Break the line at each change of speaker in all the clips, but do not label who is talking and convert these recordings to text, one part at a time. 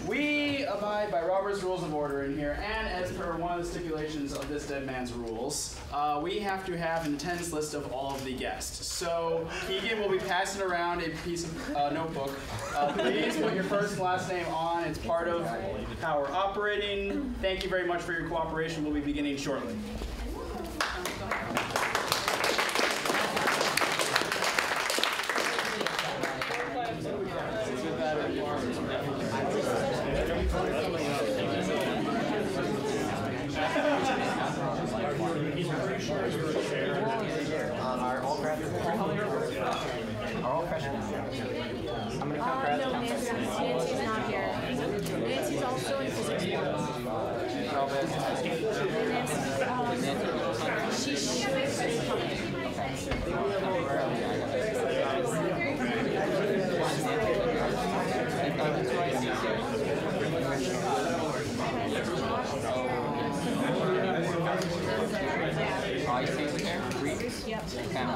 We abide by Robert's Rules of Order in here, and as per one of the stipulations of this dead man's rules, we have to have an attendance list of all of the guests. So Keegan will be passing around a piece of notebook. Please put your first and last name on. It's part of how we're operating. Thank you very much for your cooperation. We'll be beginning shortly.
Are all graduates? Are all freshmen? How many graduates?
No, Nancy's not here. Nancy's also in physics. She should be coming.
I see there. Greeks?
Yep.
And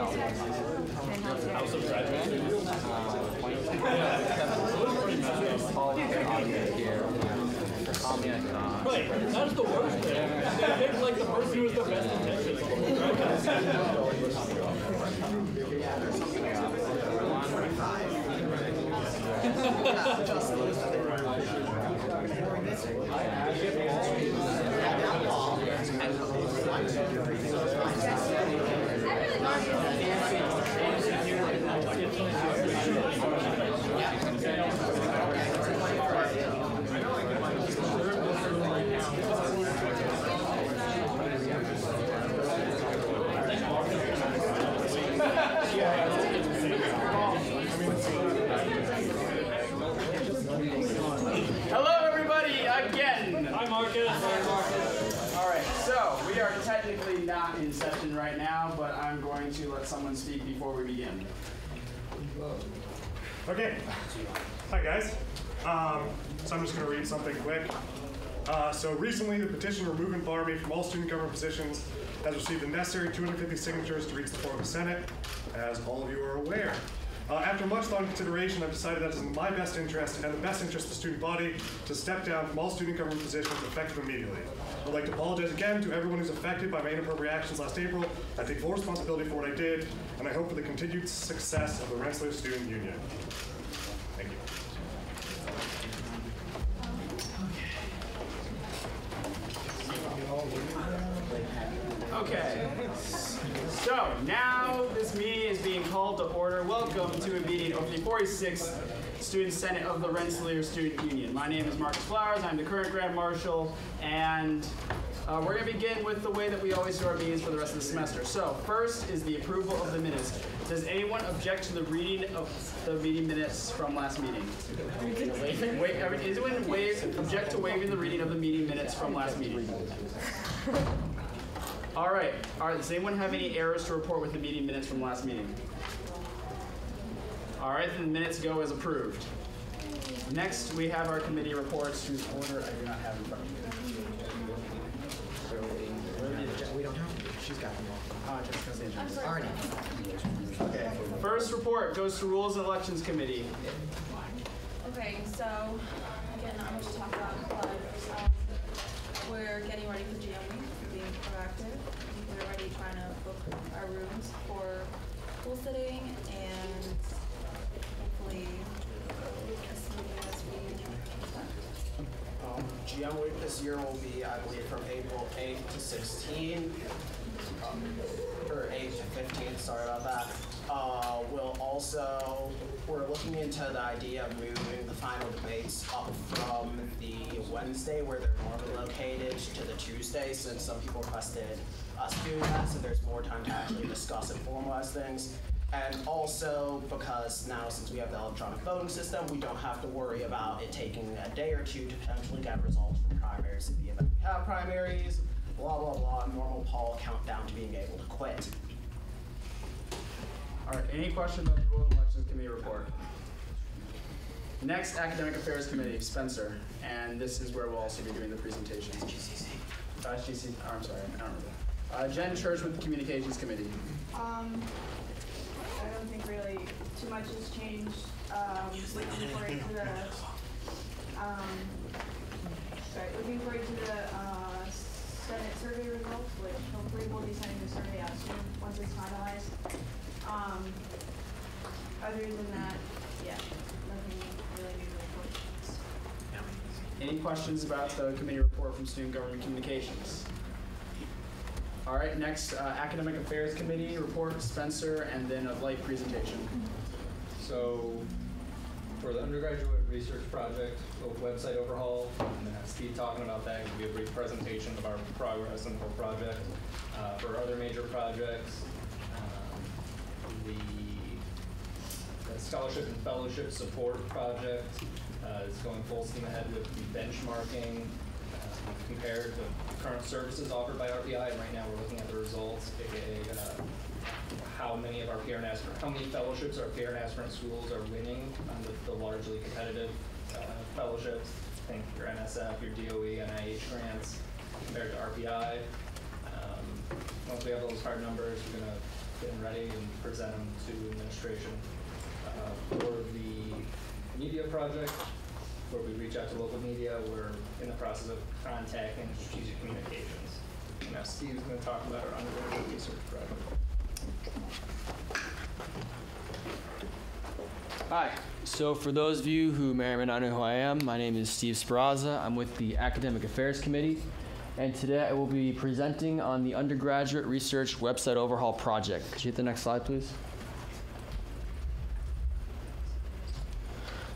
Right, that's the worst thing. They picked like the person who was the best intentions.
Hello, everybody, again.
Hi, Marcus.
All right, so we are technically not in session right now, but I'm going to let someone speak before we begin.
Okay. Hi, guys. So I'm just going to read something quick. So recently, the petition removing Barmy from all student government positions has received the necessary 250 signatures to reach the floor of the Senate, as all of you are aware. After much thought and consideration, I've decided that it is in my best interest and the best interest of the student body to step down from all student government positions effective immediately. I'd like to apologize again to everyone who's affected by my inappropriate actions last April. I take full responsibility for what I did, and I hope for the continued success of the Rensselaer Student Union. Thank you.
Okay, so now this meeting is being called to order. Welcome to a meeting of the 46th Student Senate of the Rensselaer Student Union. My name is Marcus Flowers. I'm the current Grand Marshal, and we're going to begin with the way that we always do our meetings for the rest of the semester. So first is the approval of the minutes. Does anyone object to the reading of the meeting minutes from last meeting? Does anyone object to waiving the reading of the meeting minutes from last meeting? All right. Does anyone have any errors to report with the meeting minutes from last meeting? All right, then the minutes go as approved. Next, we have our committee reports, whose order I do not have in front of me.
We don't have to. She's got them all.
Arnie. Okay. First report goes to Rules and Elections Committee.
Okay, so again, not much to talk about, but we're getting ready for GM week, being proactive. We're already trying to book our rooms for pool sitting and hopefully as smooth as we expect.
GM week this year will be, I believe, from April 8th to 16th, or 8th to 15th, sorry about that. We're looking into the idea of moving the final debates up from the Wednesday, where they're normally located, to the Tuesday, since some people requested us doing that, so there's more time to actually discuss and formalize things. And also, because now, since we have the electronic voting system, we don't have to worry about it taking a day or two to potentially get results from primaries in the event we have primaries, blah, blah, blah, normal poll countdown to being able to quit.
All right, any questions about the Rules and Elections Committee report? Next, Academic Affairs Committee, Spencer, and this is where we'll also be doing the presentations.
GCC.
I'm sorry, I don't remember. Jen Church with the Communications Committee.
I don't think really too much has changed. Waiting for it to looking forward to the Senate survey results, which hopefully we'll be sending the survey out soon once it's finalized. Other than that, yeah, nothing really new to report.
Any questions about the committee report from Student Government Communications? All right, next, Academic Affairs Committee report, Spencer, and then a light presentation.
So for the undergraduate research project, the website overhaul, and then have Steve talking about that. It'll be a brief presentation of our progress and the whole project. For other major projects, the scholarship and fellowship support project is going full steam ahead with the benchmarking compared to current services offered by RPI. And right now we're looking at the results, aka how many of our peer and aspirant, how many fellowships our peer and aspirant schools are winning on the largely competitive fellowships. Think your NSF, your DOE, NIH grants compared to RPI. Once we have those hard numbers, we're going to get them ready and present them to administration. For the media project, where we reach out to local media, we're in the process of contacting strategic communications. And now Steve's going to talk about our undergraduate research project.
Hi. So for those of you who may or may not know who I am, my name is Steve Speraza. I'm with the Academic Affairs Committee, and today I will be presenting on the undergraduate research website overhaul project. Could you hit the next slide, please?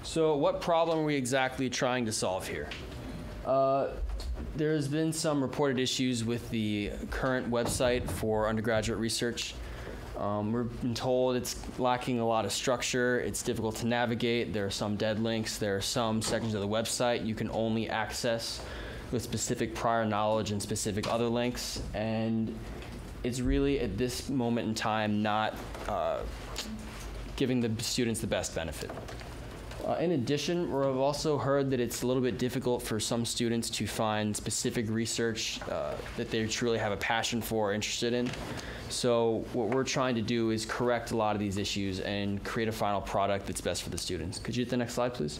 So what problem are we exactly trying to solve here? There's been some reported issues with the current website for undergraduate research. We've been told it's lacking a lot of structure, it's difficult to navigate, there are some dead links, there are some sections of the website you can only access with specific prior knowledge and specific other links, and it's really at this moment in time not giving the students the best benefit. In addition, we've also heard that it's a little bit difficult for some students to find specific research that they truly have a passion for or interested in. So what we're trying to do is correct a lot of these issues and create a final product that's best for the students. Could you hit the next slide, please?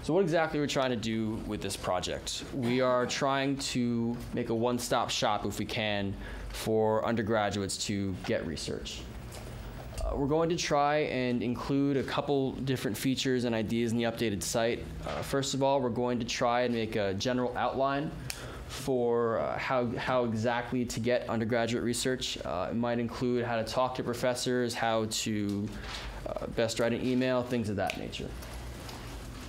So what exactly are we trying to do with this project? We are trying to make a one-stop shop, if we can, for undergraduates to get research. We're going to try and include a couple different features and ideas in the updated site. First of all, we're going to try and make a general outline for how exactly to get undergraduate research. It might include how to talk to professors, how to best write an email, things of that nature.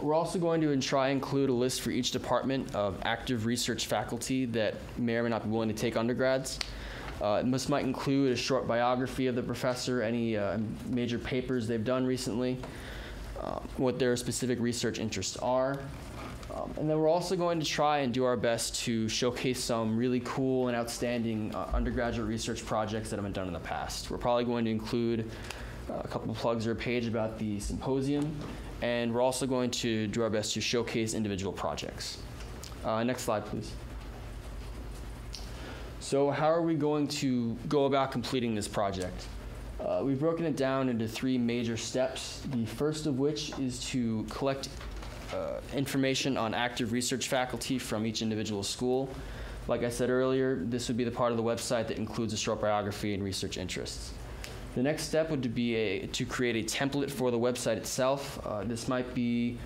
We're also going to try and include a list for each department of active research faculty that may or may not be willing to take undergrads. This might include a short biography of the professor, any major papers they've done recently, what their specific research interests are. And then we're also going to try and do our best to showcase some really cool and outstanding undergraduate research projects that have been done in the past. We're probably going to include a couple of plugs or a page about the symposium, and we're also going to do our best to showcase individual projects. Next slide, please. So how are we going to go about completing this project? We've broken it down into 3 major steps, the first of which is to collect information on active research faculty from each individual school. Like I said earlier, this would be the part of the website that includes a short biography and research interests. The next step would be to create a template for the website itself. This might be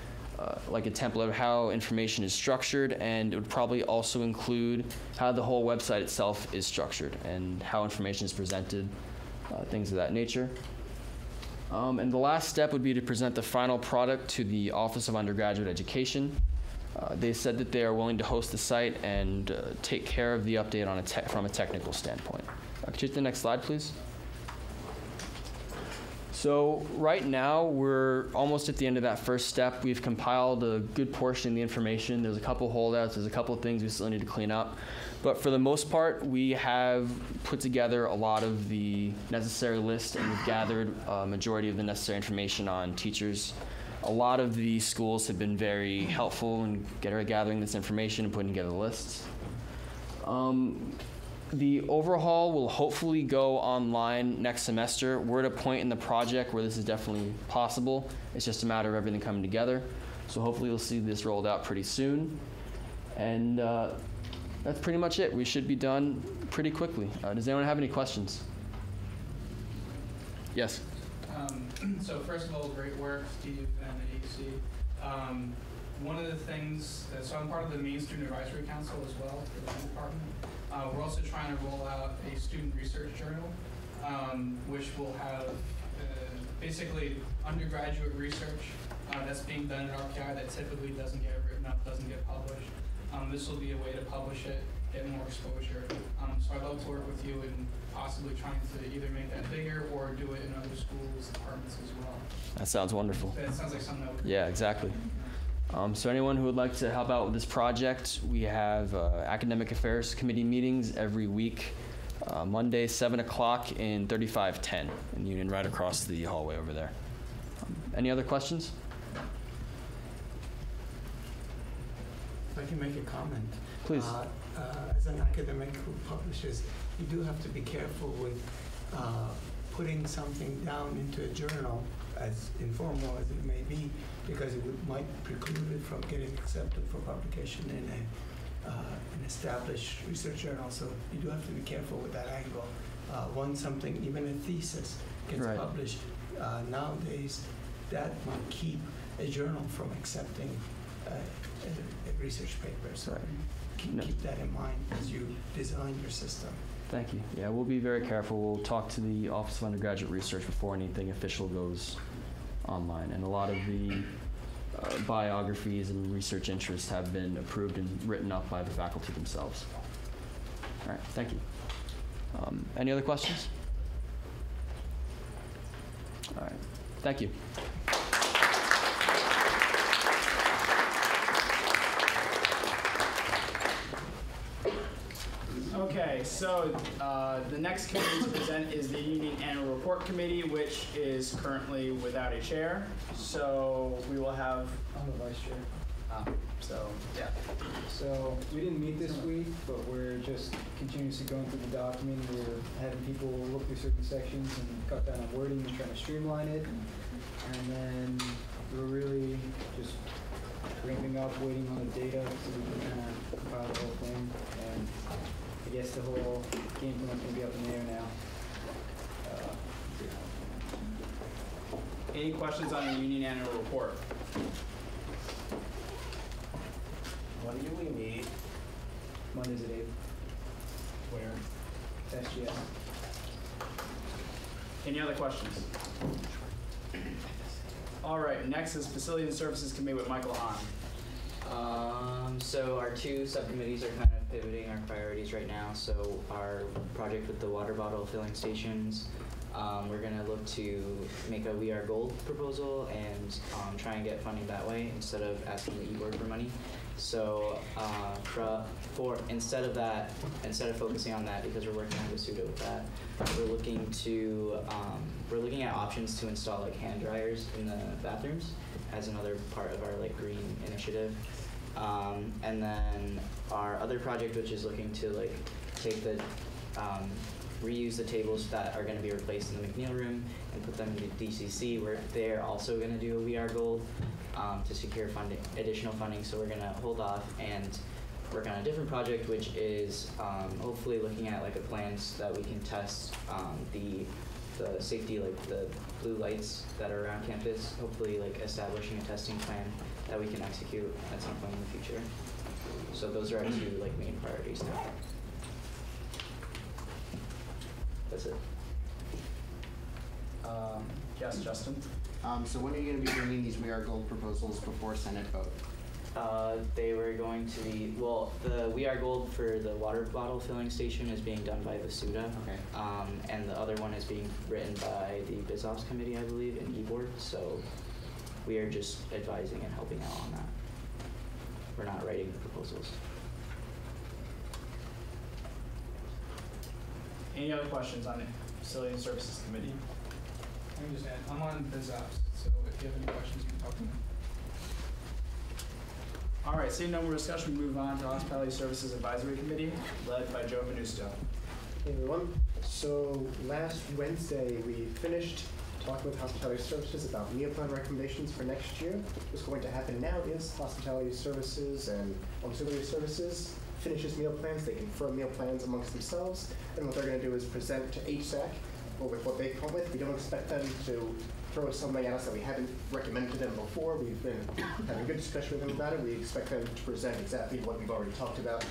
like a template of how information is structured, and it would probably also include how the whole website itself is structured and how information is presented, things of that nature. And the last step would be to present the final product to the Office of Undergraduate Education. They said that they are willing to host the site and take care of the update on from a technical standpoint. Could you hit the next slide, please? So right now, we're almost at the end of that first step. We've compiled a good portion of the information. There's a couple holdouts. There's a couple of things we still need to clean up. But for the most part, we have put together a lot of the necessary list, and we've gathered a majority of the necessary information on teachers. A lot of the schools have been very helpful in gathering this information and putting together the lists. The overhaul will hopefully go online next semester. We're at a point in the project where this is definitely possible. It's just a matter of everything coming together. So hopefully you'll see this rolled out pretty soon. And that's pretty much it. We should be done pretty quickly. Does anyone have any questions? Yes.
So first of all, great work, Steve and the AEC. One of the things, so I'm part of the Maine Student Advisory Council as well for the department. We're also trying to roll out a student research journal, which will have basically undergraduate research that's being done at RPI that typically doesn't get written up, doesn't get published. This will be a way to publish it, get more exposure. So I'd love to work with you in possibly trying to either make that bigger or do it in other schools, departments as well.
That sounds wonderful.
That sounds like something that would.
Yeah, exactly. So anyone who would like to help out with this project, we have Academic Affairs Committee meetings every week, Monday, 7 o'clock in 3510 in Union, right across the hallway over there. Any other questions?
If I can make a comment.
Please.
As an academic who publishes, you do have to be careful with putting something down into a journal, as informal as it may be, because it might preclude it from getting accepted for publication in an established research journal. So you do have to be careful with that angle. Once something, even a thesis, gets
Right.
published, nowadays that might keep a journal from accepting a research paper. So keep that in mind as you design your system.
Thank you. Yeah, we'll be very careful. We'll talk to the Office of Undergraduate Research before anything official goes online. And a lot of the biographies and research interests have been approved and written up by the faculty themselves. All right, thank you. Any other questions? All right, thank you.
Okay, so the next committee to present is the Union Annual Report Committee, which is currently without a chair. So we will have.
I'm the vice chair.
So, yeah.
So we didn't meet this week, but we're just continuously going through the document. We're having people look through certain sections and cut down on wording and trying to streamline it. And then we're really just ramping up, waiting on the data so we can kind of compile the whole thing. And I guess the whole game plan's going to be up in the air now.
Any questions on the Union Annual Report?
When do we meet?
Mondays at 8.
Where?
SGS.
Any other questions? All right, next is Facility and Services Committee with Michael Hahn.
So our two subcommittees are kind of pivoting our priorities right now. So our project with the water bottle filling stations, we're going to look to make a We Are Gold proposal and try and get funding that way instead of asking the e-board for money. So instead of focusing on that, because we're working on Visuda with that, we're looking at options to install like hand dryers in the bathrooms as another part of our like green initiative. And then our other project, which is looking to like take the reuse the tables that are going to be replaced in the McNeil room and put them into DCC, where they're also going to do a We Are Gold to secure additional funding. So we're going to hold off and work on a different project, which is hopefully looking at like a plan so that we can test the safety, like the blue lights that are around campus, hopefully like establishing a testing plan that we can execute at some point in the future. So those are our two like main priorities now. That's it.
Yes, Justin?
So when are you going to be bringing these We Are Gold proposals before Senate vote?
They were going to be, well, the We Are Gold for the water bottle filling station is being done by Visuda.
Okay.
And the other one is being written by the BizOps committee, I believe, and eBoard. So we are just advising and helping out on that. We're not writing the proposals.
Any other questions on the Facility and Services Committee?
Let me just add, I'm on BizOps, so if you have any questions, you can talk to me.
All right, seeing no more discussion, we move on to Hospitality Services Advisory Committee, led by Joe Venusto.
Hey everyone. So last Wednesday we finished talking with Hospitality Services about meal plan recommendations for next year. What's going to happen now is Hospitality Services and Auxiliary Services finishes meal plans. They confirm meal plans amongst themselves, and what they're going to do is present to HSAC with what they've come up with. We don't expect them to throw something at us that we haven't recommended to them before. We've been having a good discussion with them about it. We expect them to present exactly what we've already talked about,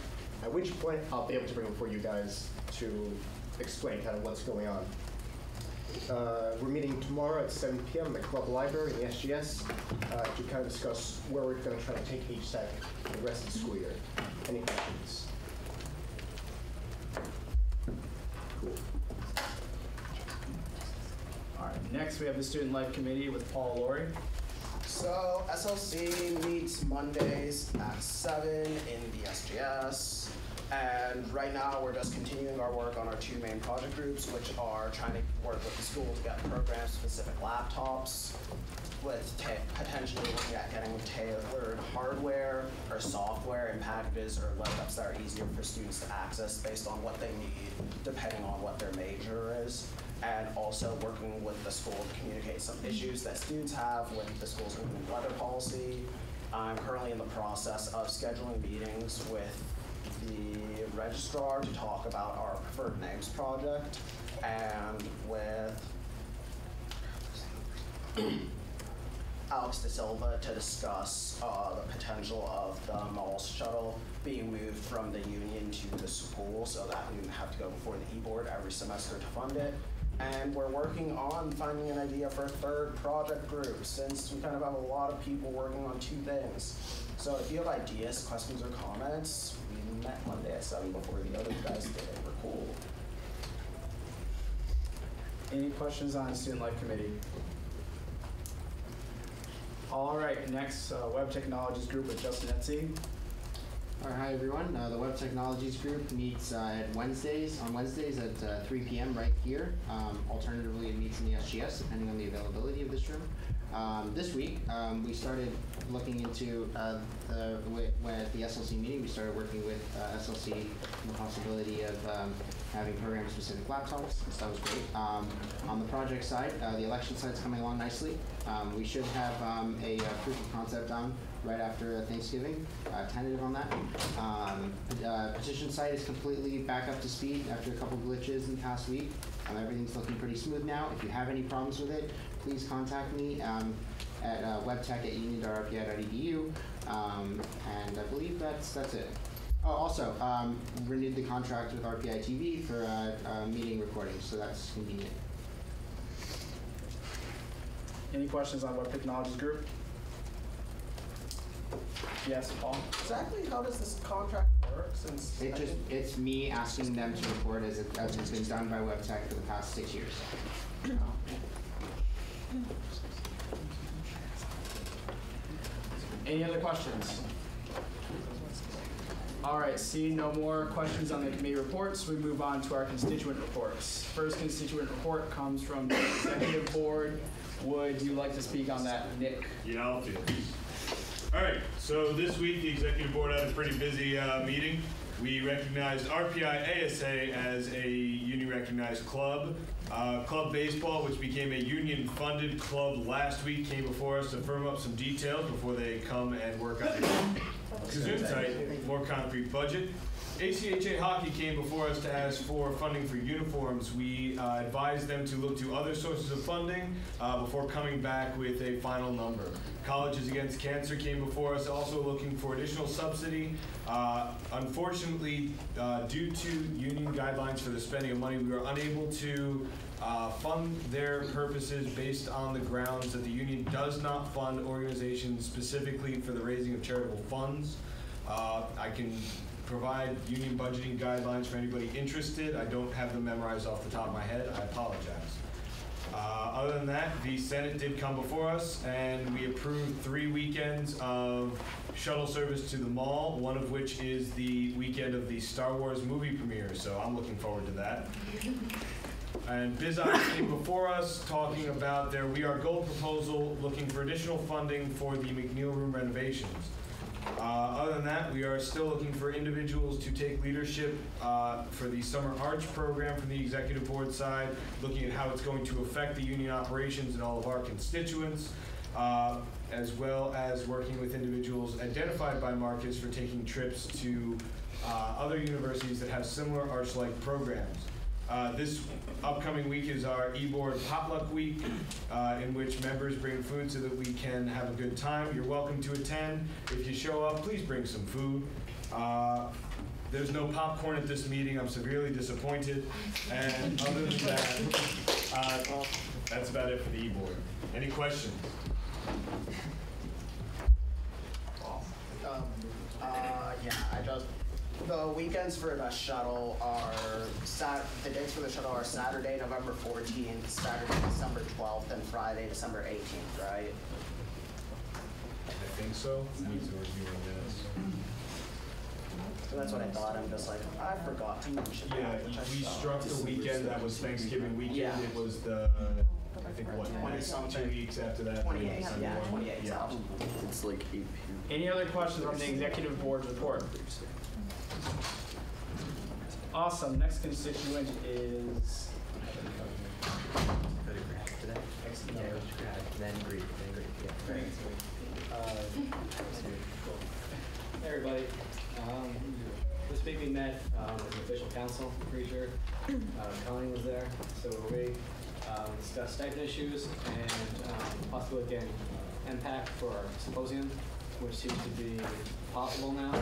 at which point I'll be able to bring it before you guys to explain kind of what's going on. We're meeting tomorrow at 7 p.m. in the club library in the SGS to kind of discuss where we're going to try to take HSAC for the rest of the school year. Any questions? Cool.
All right, next we have the Student Life Committee with Paul Laurie.
So SLC meets Mondays at 7 in the SGS. And right now, we're just continuing our work on our two main project groups, which are trying to work with the school to get program-specific laptops, with potentially looking at getting tailored hardware or software and packages or lookups that are easier for students to access based on what they need, depending on what their major is. And also working with the school to communicate some issues that students have with the school's inclement weather policy. I'm currently in the process of scheduling meetings with the registrar to talk about our preferred names project, and with Alex De Silva to discuss the potential of the Moss shuttle being moved from the union to the school so that we wouldn't have to go before the e-board every semester to fund it. And we're working on finding an idea for a third project group, since we kind of have a lot of people working on two things. So if you have ideas, questions, or comments, we met Monday at 7 before the other guys did. We're cool.
Any questions on Student Life Committee? All right, next, Web Technologies Group with Justin Etsy.
All right, hi everyone. The Web Technologies Group meets on Wednesdays at 3 p.m. right here. Alternatively, it meets in the SGS, depending on the availability of this room. This week, we started looking into at the SLC meeting, we started working with SLC on the possibility of having program-specific laptops, so that was great. On the project side, the election side's coming along nicely. We should have a proof of concept done right after Thanksgiving, tentative on that. Petition site is completely back up to speed after a couple glitches in the past week. Everything's looking pretty smooth now. If you have any problems with it, please contact me at webtech@union.rpi.edu, and I believe that's it. Oh, also, renewed the contract with RPI TV for meeting recordings, so that's convenient.
Any questions on Web Technologies Group? Yes, Paul?
Exactly how does this contract work? Since
It's me asking them to record as it's been done by WebTech for the past 6 years.
Any other questions? All right, seeing no more questions on the committee reports, we move on to our constituent reports. First constituent report comes from the executive board. Would you like to speak on that, Nick?
Yeah, I'll do it. All right, so this week the executive board had a pretty busy meeting. We recognized RPI ASA as a union-recognized club. Club Baseball, which became a union-funded club last week, came before us to firm up some details before they come and work on a Gesundheit, more concrete budget. ACHA Hockey came before us to ask for funding for uniforms. We advised them to look to other sources of funding before coming back with a final number. Colleges Against Cancer came before us, also looking for additional subsidy. Unfortunately, due to union guidelines for the spending of money, we were unable to fund their purposes based on the grounds that the union does not fund organizations specifically for the raising of charitable funds. I can provide union budgeting guidelines for anybody interested. I don't have them memorized off the top of my head. I apologize. Other than that, the Senate did come before us, and we approved 3 weekends of shuttle service to the mall, one of which is the weekend of the Star Wars movie premiere, so I'm looking forward to that. And BizOps came before us talking about their We Are Gold proposal, looking for additional funding for the McNeil Room renovations. Other than that, we are still looking for individuals to take leadership for the Summer Arts program from the executive board side, looking at how it's going to affect the union operations and all of our constituents, as well as working with individuals identified by Marcus for taking trips to other universities that have similar arts-like programs. This upcoming week is our eBoard Potluck Week, in which members bring food so that we can have a good time. You're welcome to attend. If you show up, please bring some food. There's no popcorn at this meeting. I'm severely disappointed. And other than that, that's about it for the eBoard. Any questions?
The weekends for the shuttle are, the dates for the shuttle are Saturday, November 14th, Saturday, December 12th, and Friday, December 18th, right?
I think so. I need to review this.
So that's what I thought. I'm just like, I forgot to mention
Yeah,
that, which I
we
saw.
struck the weekend that was Thanksgiving weekend.
Yeah.
It was the, I think, what, 2 weeks after that?
28, yeah, 28.
Yeah.
It's like 8 p.m. Any other questions on the executive board's report? Awesome. Next constituent is.
Hey everybody. This week we met as an official council, I'm pretty sure. Colleen was there, so we discussed stipend issues and possibly getting impact for our symposium, which seems to be possible now, so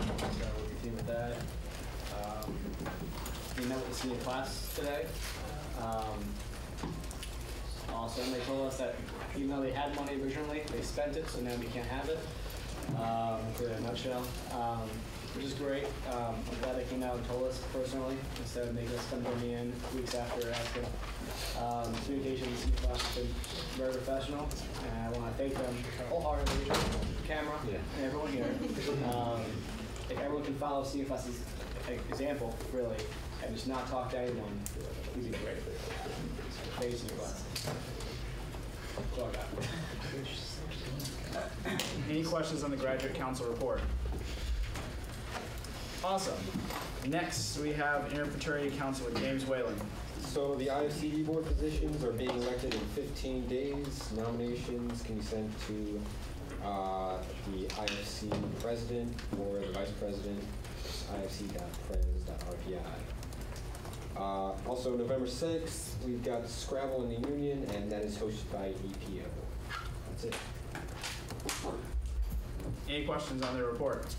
we'll continue with that. We met with the senior class today. Also, they told us that even though they had money originally, they spent it, so now we can't have it. In a nutshell, which is great. I'm glad they came out and told us personally instead of making us come to me in weeks after asking. Communication with the senior class has been very professional, and I want to thank them wholeheartedly, camera, and everyone here. If everyone can follow senior class's example, really, and just not talk to anyone, we'd be great. Thank you, senior class. That's all I got.
Any questions on the graduate council report? Awesome. Next, we have interfraternity council with James Whalen.
So the IFCD board positions are being elected in 15 days. Nominations can be sent to the IFC president or the vice president, ifc.prez.rpi. Also, November 6th, we've got Scrabble in the Union, and that is hosted by EPO. That's it.
Any questions on the report?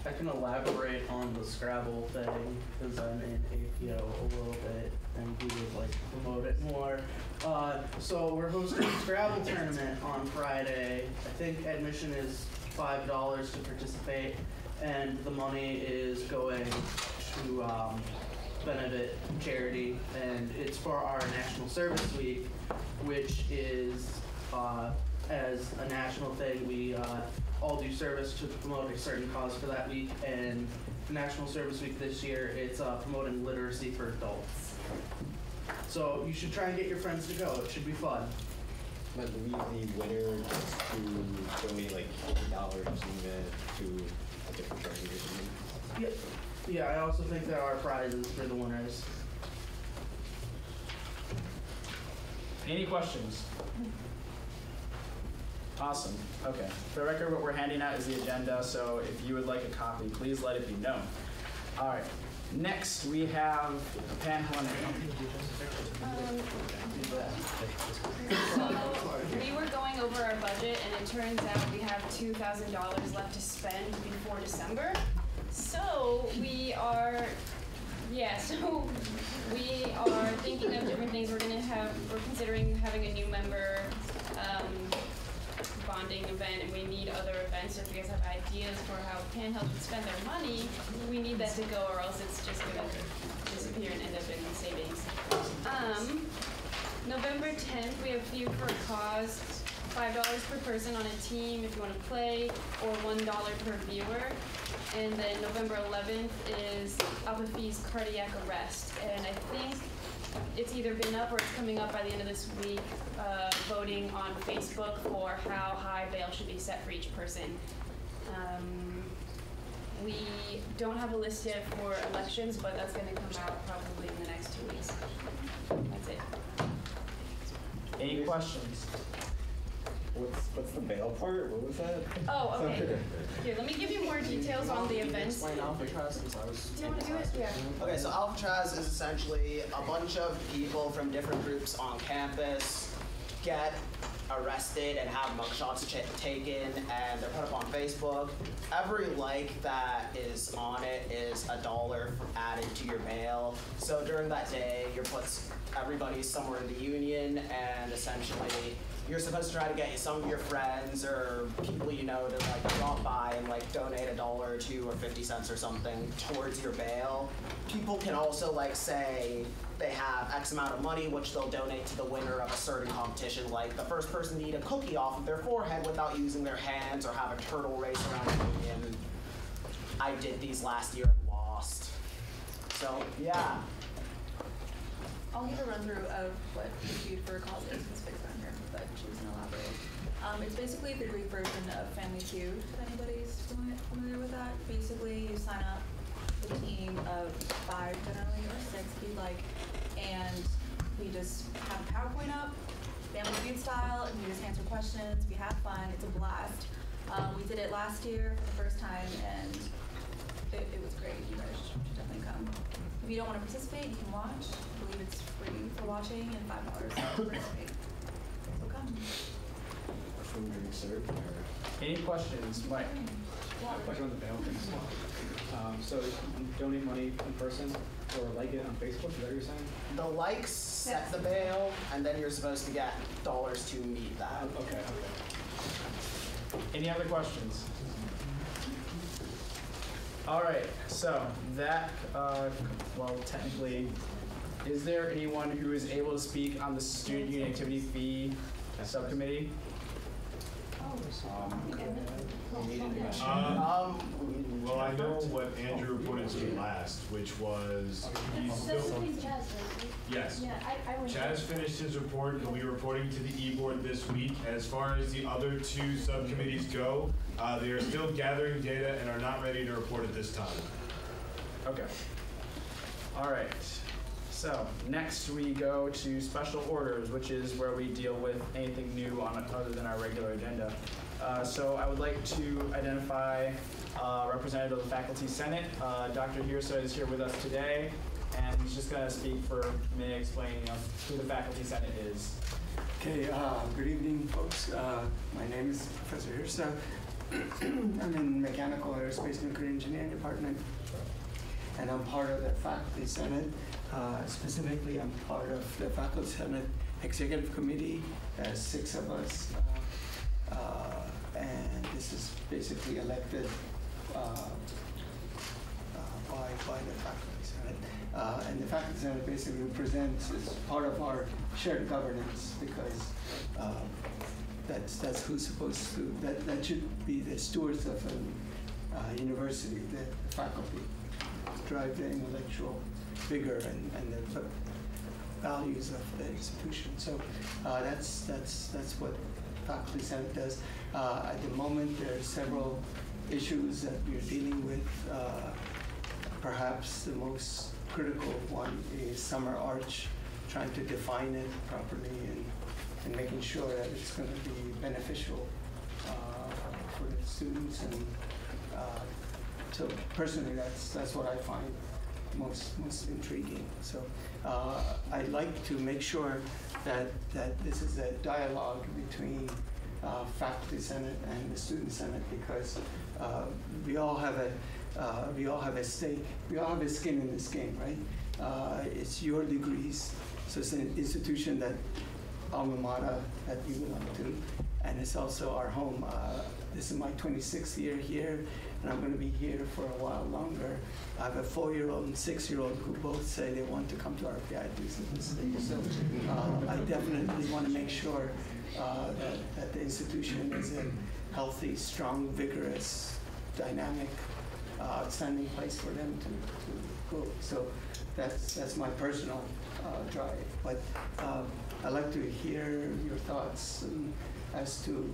I can elaborate on the Scrabble thing because I'm in APO a little bit and we would like to promote it more. So we're hosting a Scrabble tournament on Friday. I think admission is $5 to participate, and the money is going to benefit charity, and it's for our National Service Week, which is as a national thing, we all do service to promote a certain cause for that week, and the National Service Week this year, it's promoting literacy for adults. So you should try and get your friends to go. It should be fun.
Might leave the winner just to donate like $50 or something to a different charity or something.
Yeah, I also think there are prizes for the winners.
Any questions? Awesome. Okay. For the record, what we're handing out is the agenda, so if you would like a copy, please let it be known. All right. Next, we have Pam Hunter.
So we were going over our budget, and it turns out we have $2,000 left to spend before December. So we are thinking of different things. We're considering having a new member bonding event, and we need other events. So if you guys have ideas for how Panhandle can spend their money, we need that to go, or else it's just going to disappear and end up in savings. November 10th, we have Feud for a Cause, $5 per person on a team if you want to play, or $1 per viewer. And then November 11th is Alpha Phi's cardiac arrest. And I think
it's either been up or it's coming up by the end of this week, voting on Facebook for how high bail should be set for each person. We don't have a list yet for elections, but that's going to come out probably in the next 2 weeks. That's it.
Any questions?
What's the bail part? What was that?
Oh, okay. Here, let me give you more details on the events.
Explain Alcatraz since I was.
Do you want to do it? Yeah.
Okay, so Alcatraz is essentially a bunch of people from different groups on campus get arrested and have mugshots taken, and they're put up on Facebook. Every like that is on it is $1 added to your bail. So during that day, everybody's somewhere in the union, and essentially you're supposed to try to get some of your friends or people you know to like drop by and like donate $1 or $2 or 50 cents or something towards your bail. People can also like say they have X amount of money which they'll donate to the winner of a certain competition, like the first person to eat a cookie off of their forehead without using their hands, or have a turtle race around the union. I did these last year and lost. So yeah.
I'll give a run through of what the Feud for a Cause is, because Vic's not here, but she was gonna elaborate. It's basically the Greek version of Family Feud, if anybody's familiar with that. Basically, you sign up with a team of 5 generally, or 6 if you'd like, and we just have a PowerPoint up, Family Feud style, and we just answer questions, we have fun, it's a blast. We did it last year for the first time, and it was great. You guys should definitely come. If you don't want to participate, you can watch. I believe it's free for watching and $5 to participate. So come.
Food being served.
Any questions, Mike?
Question on the bail thing. So you donate money in person or like it on Facebook, is that what you're saying?
The likes set the bail, and then you're supposed to get dollars to meet that.
Okay.
Any other questions? All right, so that, well, technically, is there anyone who is able to speak on the Student Union Activity Fee Subcommittee?
Well, I know what Andrew reported to me last, which was he's still. Yes. Chaz finished his report. He'll be reporting to the e-board this week. As far as the other 2 subcommittees go, they are still gathering data and are not ready to report at this time.
Okay. All right. So next we go to special orders, which is where we deal with anything new on other than our regular agenda. So I would like to identify representative of the Faculty Senate. Dr. Hirsa is here with us today, and he's just going to speak for a minute explaining who the Faculty Senate is.
Okay, good evening, folks. My name is Professor Hirsa. I'm in Mechanical Aerospace Nuclear Engineering Department, and I'm part of the Faculty Senate. Specifically, I'm part of the Faculty Senate Executive Committee. There's 6 of us, and this is basically elected by the Faculty Senate. And the Faculty Senate basically represents, is part of our shared governance, because that's who's supposed to, that should be the stewards of a university, the faculty, drive the intellectual vigor and the values of the institution. So that's what Faculty Senate does. At the moment, there are several issues that we're dealing with. Perhaps the most critical one is Summer Arch, trying to define it properly and making sure that it's going to be beneficial for the students. And so personally, that's what I find most intriguing. So I'd like to make sure that this is a dialogue between Faculty Senate and the Student Senate, because we all have a stake. We all have a skin in this game, right? It's your degrees, so it's an institution that alma mater that you belong to, and it's also our home. This is my 26th year here, and I'm going to be here for a while longer. I have a 4-year-old and 6-year-old who both say they want to come to RPI to stay. So I definitely want to make sure that the institution is a healthy, strong, vigorous, dynamic outstanding place for them to go. So that's my personal drive. But I'd like to hear your thoughts as to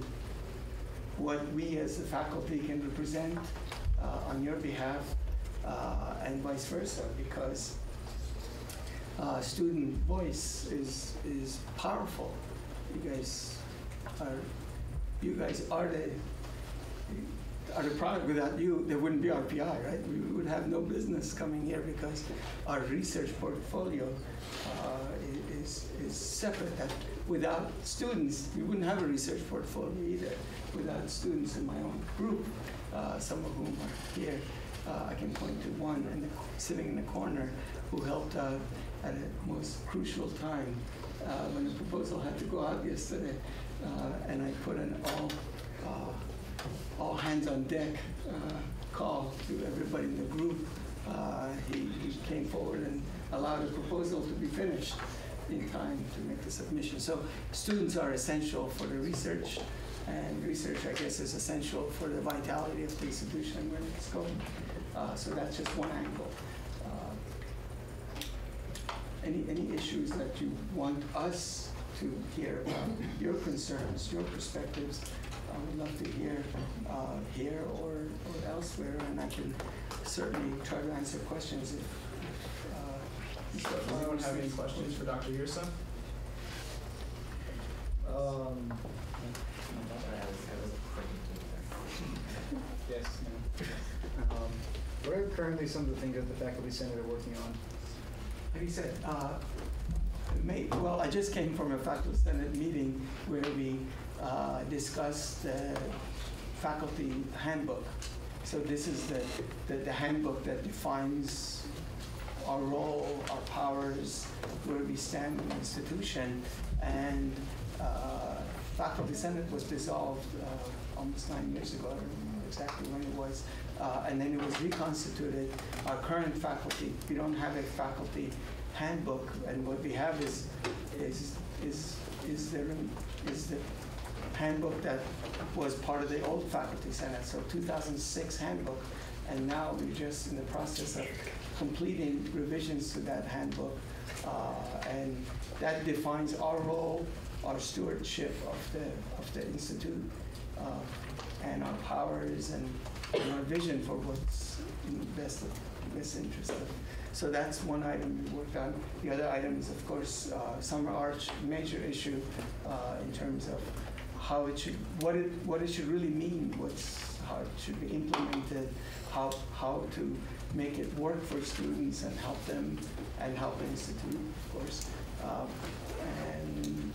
what we as the faculty can represent on your behalf, and vice versa, because student voice is powerful. You guys are the product. Without you, there wouldn't be RPI, right? We would have no business coming here because our research portfolio is separate. That without students, we wouldn't have a research portfolio either. Without students in my own group, some of whom are here, I can point to one sitting in the corner who helped out at a most crucial time when the proposal had to go out yesterday, and I put an all hands on deck call to everybody in the group. He came forward and allowed the proposal to be finished in time to make the submission. So students are essential for the research, and research, I guess, is essential for the vitality of the institution when it's going. So that's just one angle. Any issues that you want us to hear about, your concerns, your perspectives, I would love to hear here or elsewhere, and I can certainly try to answer questions if
does anyone have any questions for Dr. Yersa?
Yes. What are currently some of the things that the Faculty Senate are working on?
Like you said, well, I just came from a Faculty Senate meeting where we discussed the faculty handbook. So this is the handbook that defines our role, our powers, where we stand in the institution. And Faculty Senate was dissolved almost 9 years ago. I don't remember exactly when it was. And then it was reconstituted. Our current faculty, we don't have a faculty handbook, and what we have is the handbook that was part of the old Faculty Senate, so 2006 handbook, and now we're just in the process of completing revisions to that handbook, and that defines our role, our stewardship of the institute, and our powers and our vision for what's in the best interest of. So that's one item we worked on. The other item is, of course, Summer Arch, major issue in terms of how it should, what it should really mean, how it should be implemented, how to make it work for students and help them and help the institute, of course. And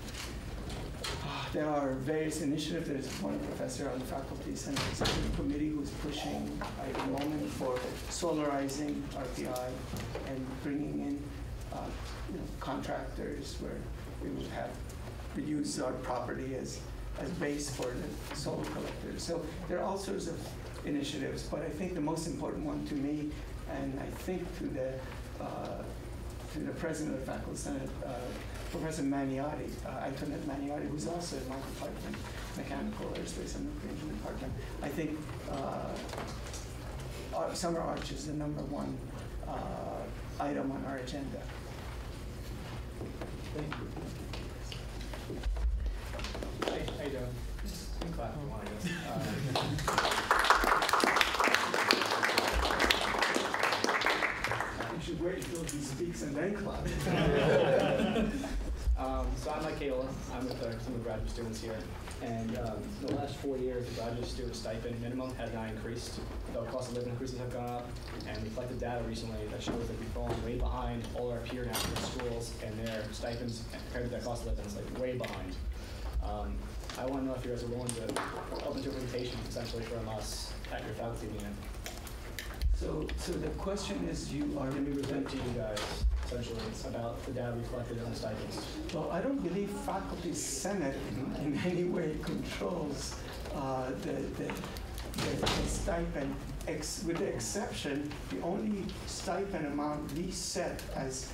there are various initiatives. There's one professor on the Faculty Senate Executive Committee who's pushing at the moment for solarizing RPI and bringing in contractors where we would use our property as base for the solar collectors. So there are all sorts of initiatives, but I think the most important one to me, and I think to the president of the Faculty Senate, Professor Maniotti, Antoinette Maniotti, who's also in my department, Mechanical Aerospace and Nuclear Engineering department. I think Summer Arch is the #1 item on our agenda.
Thank you.
Hey, how you doing? Just clap if you want, I guess.
You should wait until he speaks and then clap.
So I'm Mike Kayla. I'm with some of the graduate students here. And the last 4 years, the graduate student stipend minimum has not increased. The cost of living increases have gone up. And we collected data recently that shows that we've fallen way behind all our peer national schools, and their stipends compared to their cost of living is like way behind. I want to know if you guys are willing to open to implementation essentially from us at your faculty meeting.
So the question is, you are
Can we present to you guys essentially about the data we collected on the stipends?
Well, I don't believe Faculty Senate in any way controls the stipend, with the exception, the only stipend amount we set as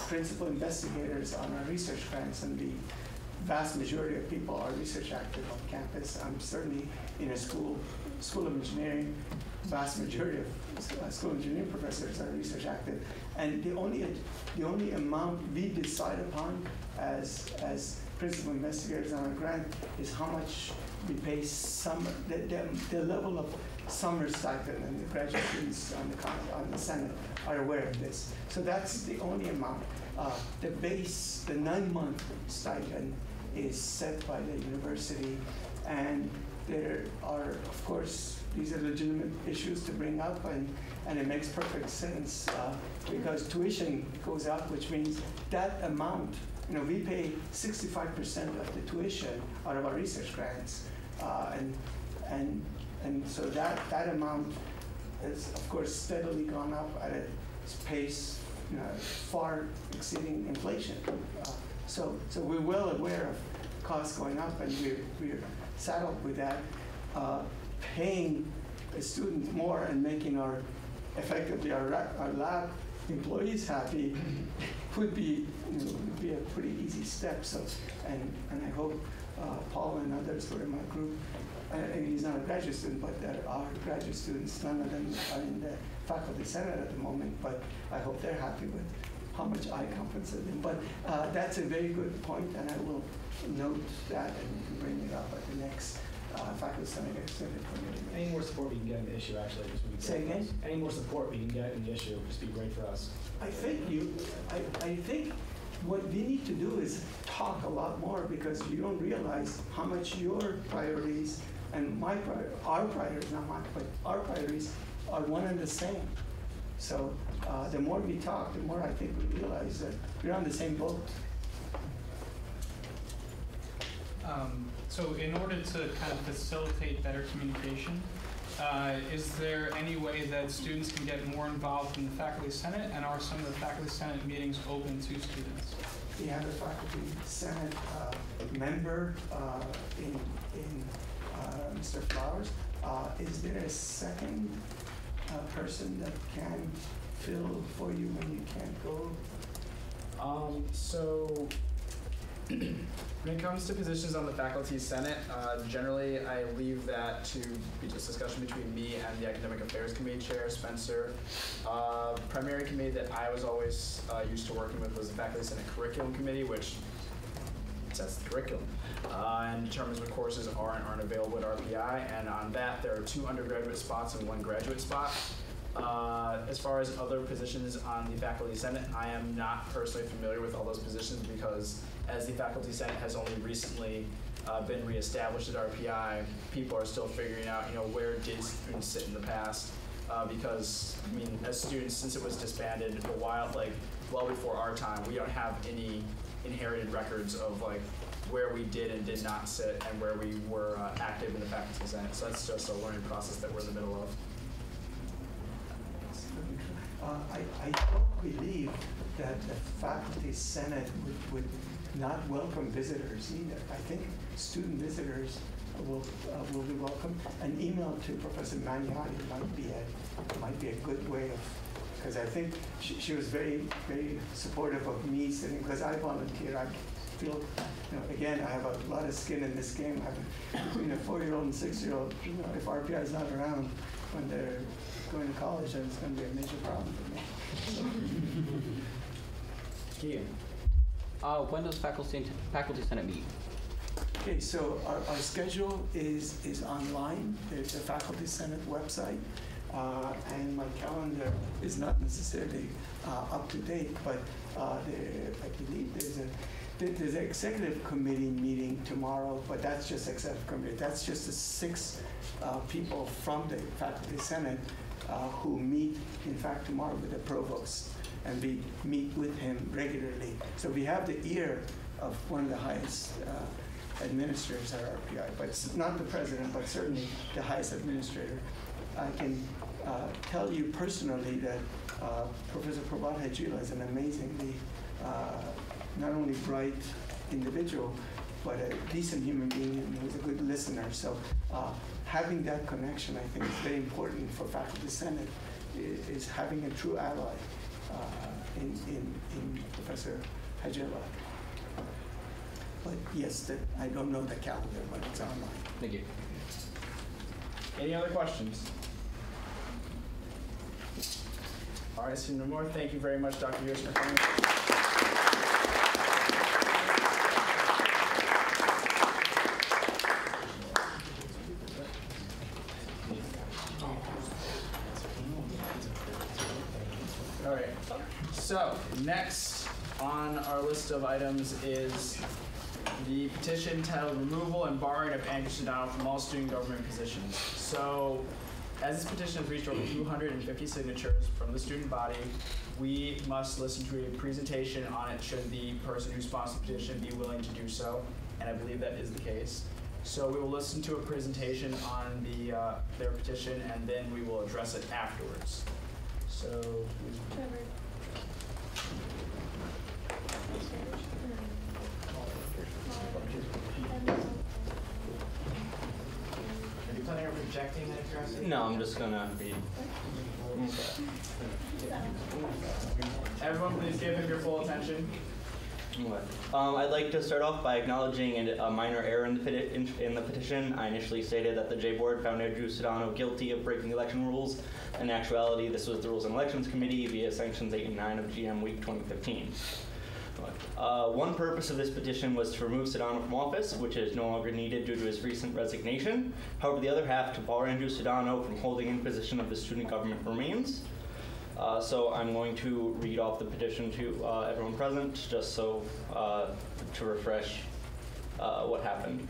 principal investigators on our research grants, and the vast majority of people are research active on campus. I'm certainly in a school School of Engineering, vast majority of School of Engineering professors are research active, and the only amount we decide upon as principal investigators on our grant is how much we pay summer, the level of summer stipend, and the graduate students on the Senate are aware of this. So that's the only amount. The base, the 9-month stipend is set by the university, and there are, of course, these are legitimate issues to bring up, and it makes perfect sense because tuition goes up, which means that amount, we pay 65% of the tuition out of our research grants, and so that amount has, of course, steadily gone up at a pace far exceeding inflation. So we're well aware of costs going up, and we're saddled with that. Paying a student more and making effectively our lab employees happy would be a pretty easy step. So and I hope Paul and others who are in my group, and he's not a graduate student, but there are graduate students. None of them are in the faculty senate at the moment, but I hope they're happy with how much I compensate them. But that's a very good point, and I will note that and bring it up at the next faculty senate extended committee.
Any more support we can get in the issue, actually, just would be great.
Say again?
Any more support we can get in the issue would just be great for us.
I think what we need to do is talk a lot more, because you don't realize how much your priorities and our priorities, not mine, but our priorities are one and the same. So the more we talk, the more I think we realize that we're on the same boat.
So in order to kind of facilitate better communication, is there any way that students can get more involved in the Faculty Senate, and are some of the Faculty Senate meetings open to students?
We have a Faculty Senate member in Mr. Flowers. Is there a second person that can fill for you when you can't go?
So when it comes to positions on the Faculty Senate, generally I leave that to be just discussion between me and the Academic Affairs Committee Chair, Spencer. Primary committee that I was always used to working with was the Faculty Senate Curriculum Committee, which sets the curriculum and determines what courses are and aren't available at RPI. And on that, there are 2 undergraduate spots and 1 graduate spot. As far as other positions on the Faculty Senate, I am not personally familiar with all those positions, because as the Faculty Senate has only recently been reestablished at RPI, people are still figuring out, where did students sit in the past? Because, as students, since it was disbanded a while, well before our time, we don't have any inherited records of where we did and did not sit and where we were active in the Faculty Senate. So that's just a learning process that we're in the middle of.
I don't believe that the Faculty Senate would not welcome visitors either. I think student visitors will be welcome. An email to Professor Magnotti might be a good way of, because I think she was very, very supportive of me sitting, because I volunteer. I feel, again, I have a lot of skin in this game. I have between a 4-year-old and 6-year-old. If RPI is not around when they're going to college, then it's going to be a major problem for me.
Kian. When does Faculty Senate meet?
Okay, so our schedule is online. There's a Faculty Senate website, and my calendar is not necessarily up to date, but I believe there's an executive committee meeting tomorrow, but that's just executive committee. That's just the 6 people from the Faculty Senate who meet, in fact, tomorrow with the provost, and we meet with him regularly. So we have the ear of one of the highest administrators at RPI, but it's not the president, but certainly the highest administrator. I can tell you personally that Professor Prabhat Hajila is an amazingly not only bright individual, but a decent human being, and he was a good listener. So having that connection, I think, is very important for Faculty Senate, is having a true ally in Professor Hajila. But yes, I don't know the calendar, but it's online.
Thank you.
Any other questions? All right, seeing no more, thank you very much, Dr. Hughes, for coming. All right, so next on our list of items is the petition titled Removal and Barring of Andrew Sedano from all student government positions. So, as this petition has reached over 250 signatures from the student body, we must listen to a presentation on it should the person who sponsors the petition be willing to do so, and I believe that is the case. So we will listen to a presentation on their petition, and then we will address it afterwards. So,
Are you planning on projecting and addressing?
No, I'm just gonna read.
Everyone, please give him your full attention.
I'd like to start off by acknowledging a minor error in the petition. I initially stated that the J Board found Andrew Sedano guilty of breaking election rules. In actuality, this was the Rules and Elections Committee via Sanctions 8 and 9 of GM Week 2015. One purpose of this petition was to remove Sedano from office, which is no longer needed due to his recent resignation. However, the other half, to bar Andrew Sedano from holding any position of the student government, remains. So I'm going to read off the petition to everyone present, just so to refresh what happened.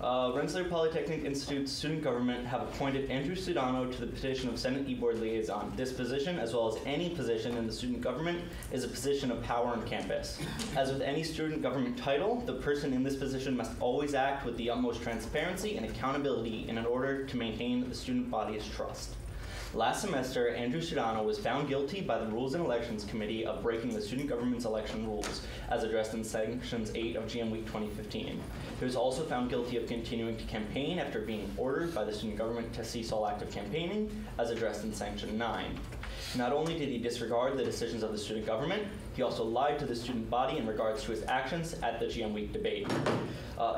Rensselaer Polytechnic Institute's student government have appointed Andrew Sedano to the position of Senate E-Board Liaison. This position, as well as any position in the student government, is a position of power on campus. As with any student government title, the person in this position must always act with the utmost transparency and accountability in order to maintain the student body's trust. Last semester, Andrew Sedano was found guilty by the Rules and Elections Committee of breaking the student government's election rules, as addressed in Sanctions 8 of GM Week 2015. He was also found guilty of continuing to campaign after being ordered by the student government to cease all active campaigning, as addressed in Sanction 9. Not only did he disregard the decisions of the student government, he also lied to the student body in regards to his actions at the GM Week debate.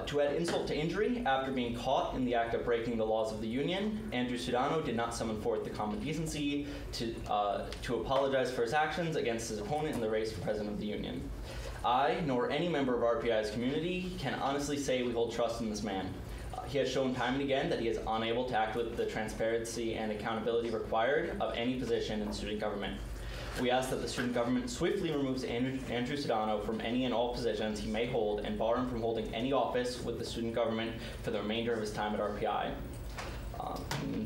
To add insult to injury, after being caught in the act of breaking the laws of the union, Andrew Sedano did not summon forth the common decency to apologize for his actions against his opponent in the race for president of the union. I, nor any member of RPI's community, can honestly say we hold trust in this man. He has shown time and again that he is unable to act with the transparency and accountability required of any position in student government. We ask that the student government swiftly removes Andrew Sedano from any and all positions he may hold and bar him from holding any office with the student government for the remainder of his time at RPI.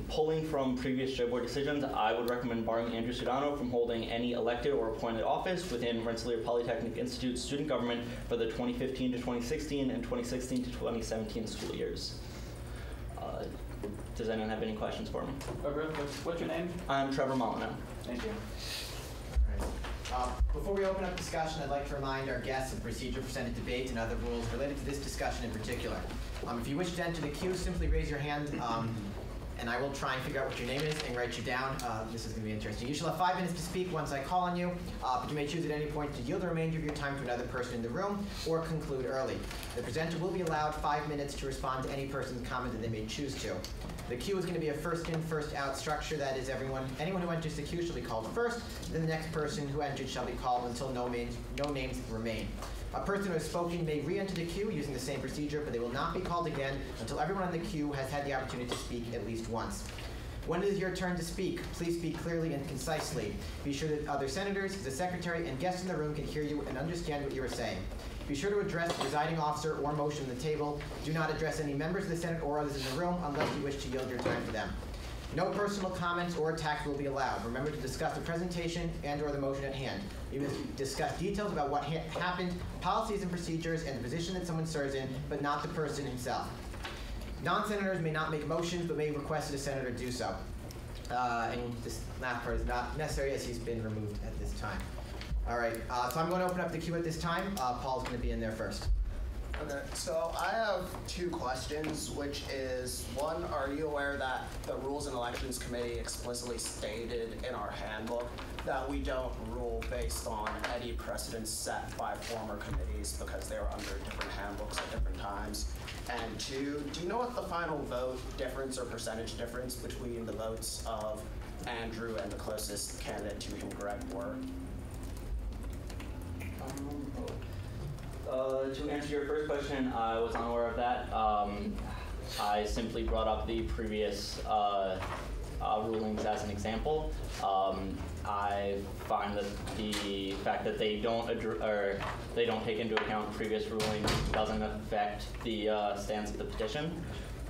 Pulling from previous J Board decisions, I would recommend barring Andrew Sedano from holding any elected or appointed office within Rensselaer Polytechnic Institute's student government for the 2015 to 2016 and 2016 to 2017 school years. Does anyone have any questions for me?
What's your name?
I'm Trevor Molyneux.
Thank you. Before we open up discussion, I'd like to remind our guests of the procedure for Senate debates and other rules related to this discussion in particular. If you wish to enter the queue, simply raise your hand, and I will try and figure out what your name is and write you down. This is going to be interesting. You shall have 5 minutes to speak once I call on you, but you may choose at any point to yield the remainder of your time to another person in the room or conclude early. The presenter will be allowed 5 minutes to respond to any person's comment that they may choose to. The queue is going to be a first-in, first-out structure. That is, anyone who enters the queue shall be called first, then the next person who entered shall be called until no names remain. A person who has spoken may re-enter the queue using the same procedure, but they will not be called again until everyone in the queue has had the opportunity to speak at least once. When it is your turn to speak, please speak clearly and concisely. Be sure that other senators, the secretary, and guests in the room can hear you and understand what you are saying. Be sure to address the presiding officer or motion on the table. Do not address any members of the Senate or others in the room unless you wish to yield your time to them. No personal comments or attacks will be allowed. Remember to discuss the presentation and or the motion at hand. You must discuss details about what happened, policies and procedures, and the position that someone serves in, but not the person himself. Non-senators may not make motions, but may request that a senator do so. And this last part is not necessary as he's been removed at this time. All right, so I'm going to open up the queue at this time. Paul's going to be in there first.
Okay, so I have two questions, which is, one, are you aware that the Rules and Elections Committee explicitly stated in our handbook that we don't rule based on any precedents set by former committees because they were under different handbooks at different times? And two, do you know what the final vote difference or percentage difference between the votes of Andrew and the closest candidate to him, Greg, were?
To answer your first question, I was unaware of that. I simply brought up the previous rulings as an example. I find that the fact that they don't take into account previous rulings doesn't affect the stance of the petition.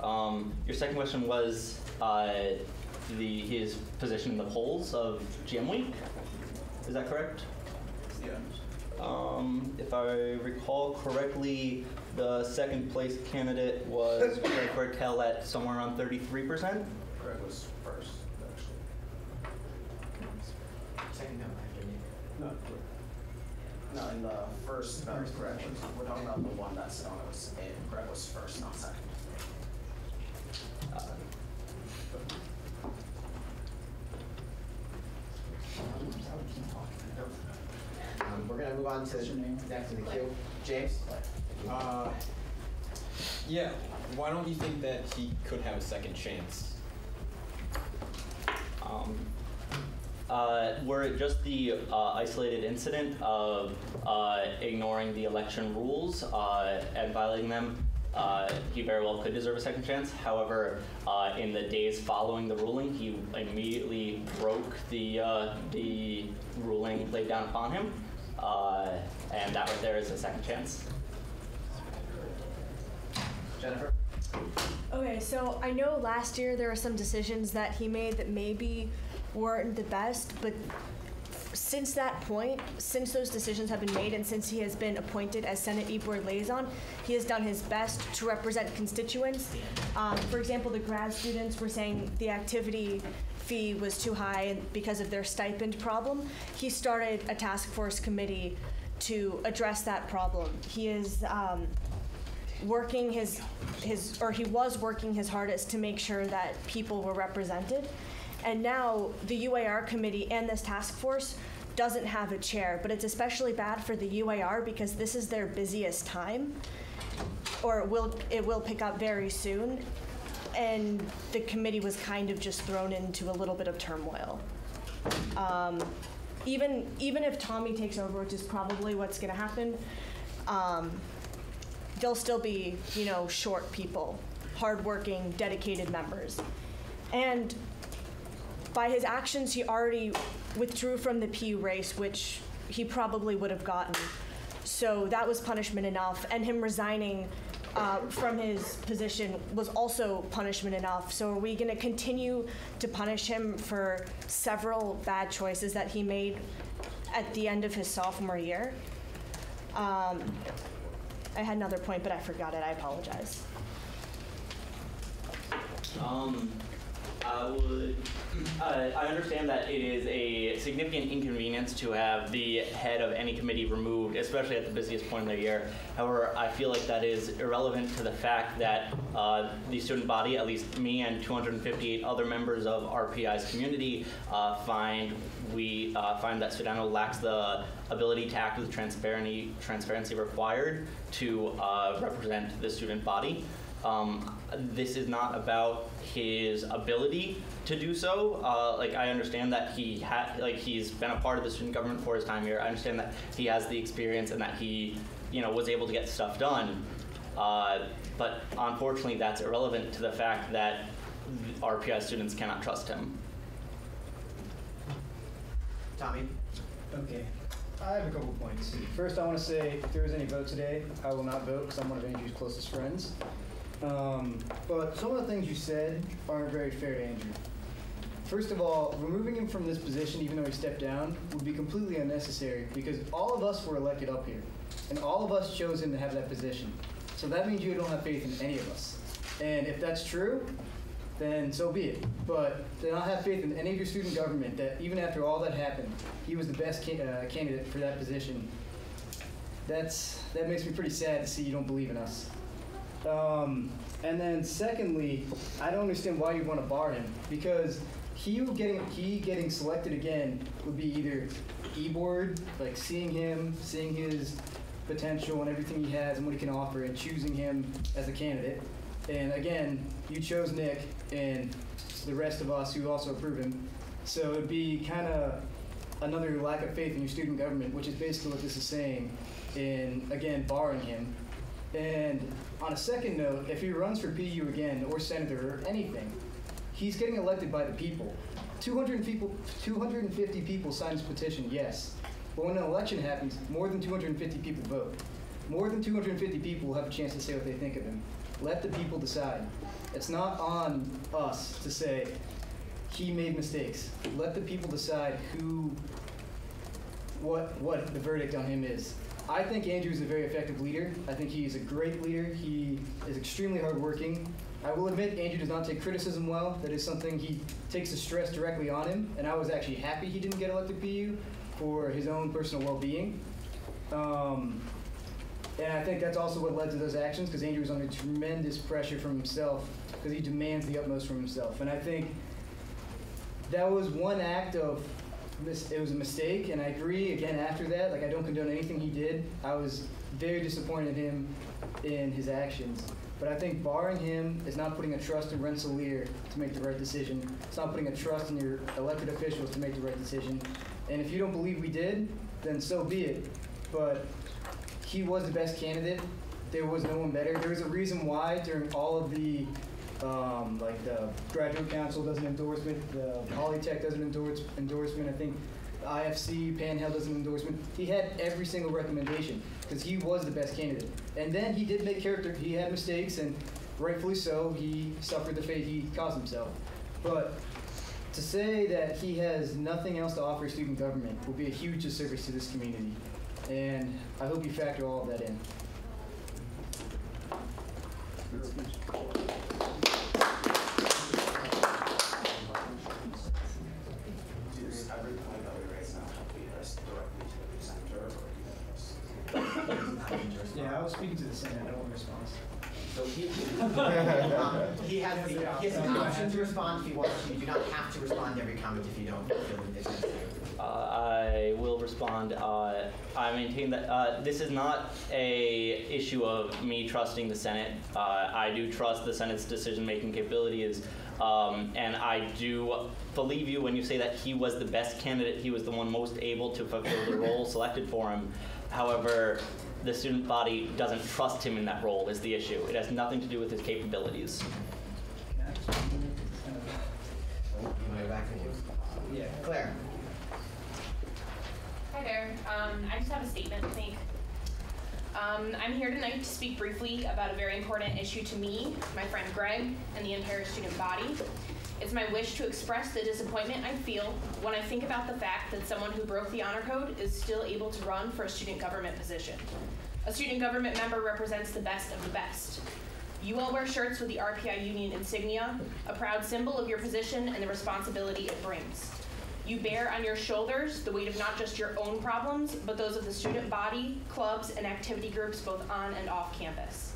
Your second question was his position in the polls of GM Week. Is that correct?
Yeah.
If I recall correctly, the second place candidate was Greg Berkel at somewhere around 33%.
Greg was first, actually. Second, no, in the first, that was Greg. We're talking about the one that's on was in. Greg was first, not second.
We're going to move on to next in the queue. James?
Yeah, why don't you think that he could have a second chance?
Were it just the isolated incident of ignoring the election rules and violating them, he very well could deserve a second chance. However, in the days following the ruling, he immediately broke the ruling laid down upon him, and that right there is a second chance.
Jennifer?
Okay, so I know last year there were some decisions that he made that maybe weren't the best, but since that point, since those decisions have been made and since he has been appointed as Senate E-Board liaison, he has done his best to represent constituents. For example, the grad students were saying the activity fee was too high because of their stipend problem. He started a task force committee to address that problem. He is working he was working his hardest to make sure that people were represented. And now the UAR committee and this task force doesn't have a chair, but it's especially bad for the UAR because this is their busiest time, or it will pick up very soon. And the committee was kind of just thrown into a little bit of turmoil. Even if Tommy takes over, which is probably what's going to happen, they'll still be, short people, hardworking, dedicated members. And by his actions, he already withdrew from the PU race, which he probably would have gotten. So that was punishment enough. And him resigning from his position was also punishment enough. So are we going to continue to punish him for several bad choices that he made at the end of his sophomore year? I had another point, but I forgot it. I apologize.
I understand that it is a significant inconvenience to have the head of any committee removed, especially at the busiest point of the year. However, I feel like that is irrelevant to the fact that the student body, at least me and 258 other members of RPI's community, find that Sudano lacks the ability to act with transparency required to represent the student body. This is not about his ability to do so. I understand that he's been a part of the student government for his time here. I understand that he has the experience and that he, was able to get stuff done. But unfortunately, that's irrelevant to the fact that RPI students cannot trust him.
Tommy?
Okay. I have a couple points. First, I want to say if there was any vote today, I will not vote because I'm one of Andrew's closest friends. But some of the things you said aren't very fair to Andrew. First of all, removing him from this position, even though he stepped down, would be completely unnecessary because all of us were elected up here, and all of us chose him to have that position. So that means you don't have faith in any of us. And if that's true, then so be it. But to not have faith in any of your student government, that even after all that happened, he was the best candidate for that position,
that makes me pretty sad to see you don't believe in us. And then secondly, I don't understand why you want to bar him, because he getting selected again would be either e-board, like seeing his potential and everything he has and what he can offer, and choosing him as a candidate. And again, you chose Nick and the rest of us who also approve him. So it'd be kind of another lack of faith in your student government, which is basically what this is saying, in, again, barring him. And on a second note, if he runs for PU again, or senator, or anything, he's getting elected by the people. 250 people signed his petition, yes. But when an election happens, more than 250 people vote. More than 250 people will have a chance to say what they think of him. Let the people decide. It's not on us to say, he made mistakes. Let the people decide what the verdict on him is. I think Andrew is a very effective leader. I think he is a great leader. He is extremely hardworking. I will admit Andrew does not take criticism well. That is something he takes the stress directly on him, and I was actually happy he didn't get elected PU for his own personal well-being. And I think that's also what led to those actions, because Andrew was under tremendous pressure from himself, because he demands the utmost from himself. And I think that was one act of, it was a mistake, and I agree, again, after that, like, I don't condone anything he did. I was very disappointed in him in his actions. But I think barring him is not putting a trust in Rensselaer to make the right decision. It's not putting a trust in your elected officials to make the right decision. And if you don't believe we did, then so be it. But he was the best candidate. There was no one better. There was a reason why during all of the, like the Graduate Council does an endorsement, the Polytech does an endorsement, I think the IFC, Panhandle does an endorsement. He had every single recommendation because he was the best candidate. And then he did make he had mistakes, and rightfully so, he suffered the fate he caused himself. But to say that he has nothing else to offer student government will be a huge disservice to this community. And I hope you factor all of that in.
Yeah, I was speaking to the Senate, no one responds.
So he has an option to respond if he wants to. You do not have to respond to every comment if you don't feel it's necessary.
I will respond. I maintain that this is not a issue of me trusting the Senate. I do trust the Senate's decision-making capabilities, and I do believe you when you say that he was the best candidate. He was the one most able to fulfill the role selected for him. However, the student body doesn't trust him in that role is the issue. It has nothing to do with his capabilities.
Yeah, Claire.
Hi there. I just have a statement to make. I'm here tonight to speak briefly about a very important issue to me, my friend Greg, and the entire student body. It's my wish to express the disappointment I feel when I think about the fact that someone who broke the honor code is still able to run for a student government position. A student government member represents the best of the best. You all wear shirts with the RPI union insignia, a proud symbol of your position and the responsibility it brings. You bear on your shoulders the weight of not just your own problems, but those of the student body, clubs, and activity groups both on and off campus.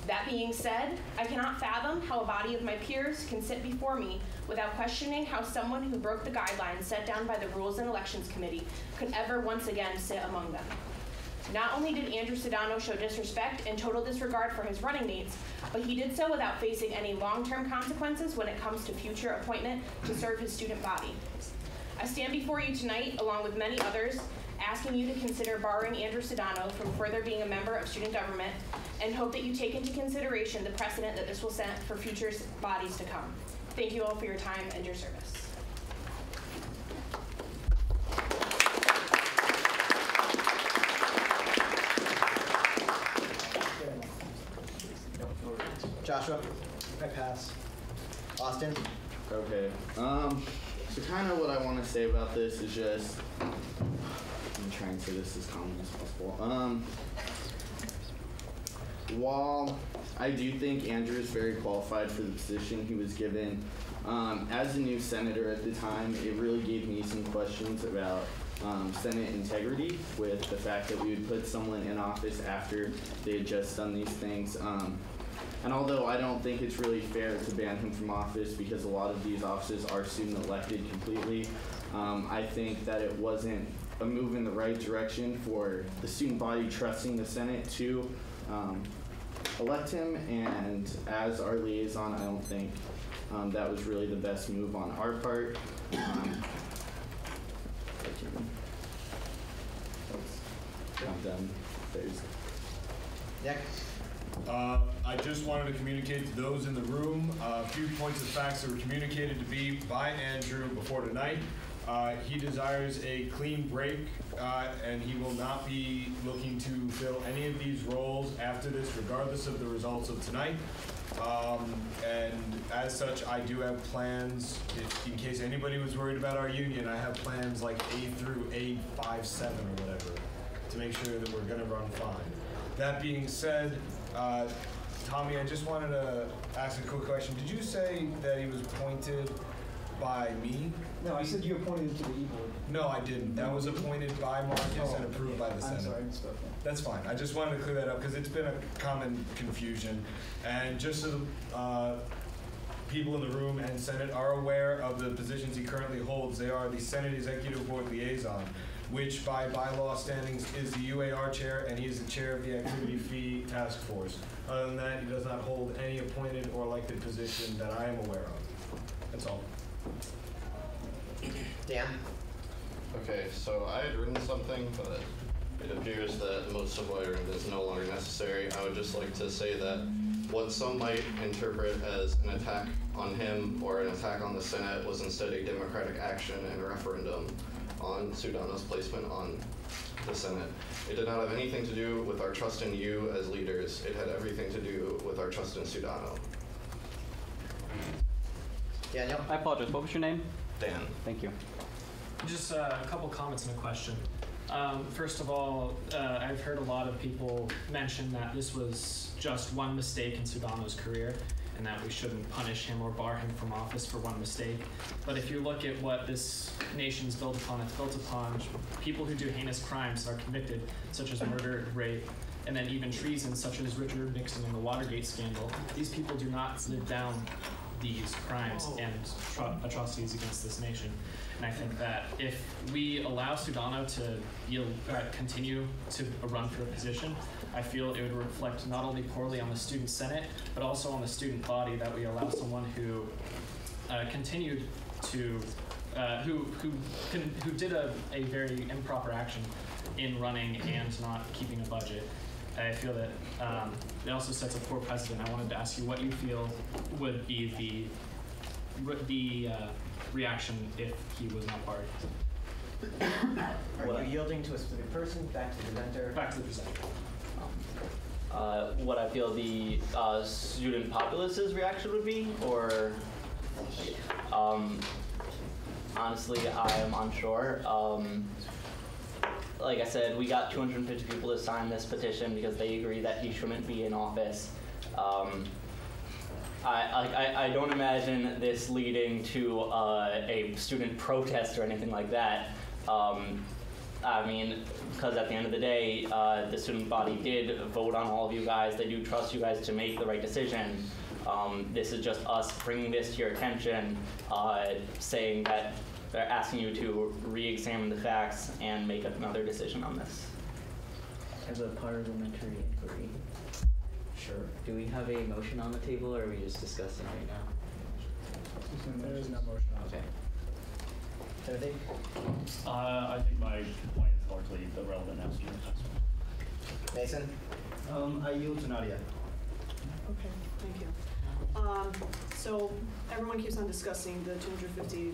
That being said, I cannot fathom how a body of my peers can sit before me without questioning how someone who broke the guidelines set down by the Rules and Elections Committee could ever once again sit among them. Not only did Andrew Sedano show disrespect and total disregard for his running mates, but he did so without facing any long-term consequences when it comes to future appointment to serve his student body. I stand before you tonight, along with many others, asking you to consider barring Andrew Sedano from further being a member of student government, and hope that you take into consideration the precedent that this will set for future bodies to come. Thank you all for your time and your service.
Joshua? I pass. Austin?
Okay. So kind of what I want to say about this is just, I'm trying to say this as calmly as possible. While I do think Andrew is very qualified for the position he was given, As a new senator at the time, it really gave me some questions about Senate integrity with the fact that we would put someone in office after they had just done these things. And although I don't think it's really fair to ban him from office because a lot of these offices are student elected completely, I think that it wasn't a move in the right direction for the student body trusting the Senate to elect him, and as our liaison, I don't think that was really the best move on our part. I'm done.
Next.
I just wanted to communicate to those in the room a few points of facts that were communicated to me by Andrew before tonight. He desires a clean break, and he will not be looking to fill any of these roles after this, regardless of the results of tonight. And as such, I do have plans, in case anybody was worried about our union, I have plans like A through A57 or whatever to make sure that we're going to run fine. That being said, Tommy, I just wanted to ask a quick question. Did you say that he was appointed by me?
No, I said you appointed him to the E-board.
No, I didn't. That was appointed by Marcus and approved by the Senate.
I'm sorry, I misspoke.
That's fine. I just wanted to clear that up because it's been a common confusion. And just so people in the room and Senate are aware of the positions he currently holds, they are the Senate Executive Board Liaison, which by bylaw standings is the UAR chair, and he is the chair of the Activity Fee Task Force. Other than that, he does not hold any appointed or elected position that I am aware of. That's all.
Dan?
Okay, so I had written something, but it appears that most of what I wrote is no longer necessary. I would just like to say that what some might interpret as an attack on him or an attack on the Senate was instead a democratic action and referendum on Sudano's placement on the Senate. It did not have anything to do with our trust in you as leaders. It had everything to do with our trust in Sudano.
Daniel?
I apologize. What was your name?
Dan.
Thank you.
Just a couple comments and a question. First of all, I've heard a lot of people mention that this was just one mistake in Sudano's career and that we shouldn't punish him or bar him from office for one mistake. But if you look at what this nation's built upon, it's built upon people who do heinous crimes are convicted, such as murder, rape, and then even treason, such as Richard Nixon in the Watergate scandal. These people do not live down these crimes and atrocities against this nation. And I think that if we allow Sudano to continue to run for a position, I feel it would reflect not only poorly on the student senate, but also on the student body that we allow someone who continued to, who did a very improper action in running and not keeping a budget. I feel that it also sets a poor precedent. I wanted to ask you what you feel would be the reaction if he was not part.
Are you yielding to a specific person? Back to the presenter?
Back to the presenter.
What I feel the student populace's reaction would be, or honestly, I am unsure. Like I said, we got 250 people to sign this petition because they agree that he shouldn't be in office. I don't imagine this leading to a student protest or anything like that. I mean, because at the end of the day, the student body did vote on all of you guys. They do trust you guys to make the right decision. This is just us bringing this to your attention, saying that they're asking you to re-examine the facts and make another decision on this.
As a parliamentary inquiry. Sure. Do we have a motion on the table, or are we just discussing right now?
There is no motion on
Okay.
Timothy?
I think my point is largely irrelevant now.
Mason?
I yield to Nadia.
Okay, thank you. So everyone keeps on discussing the 250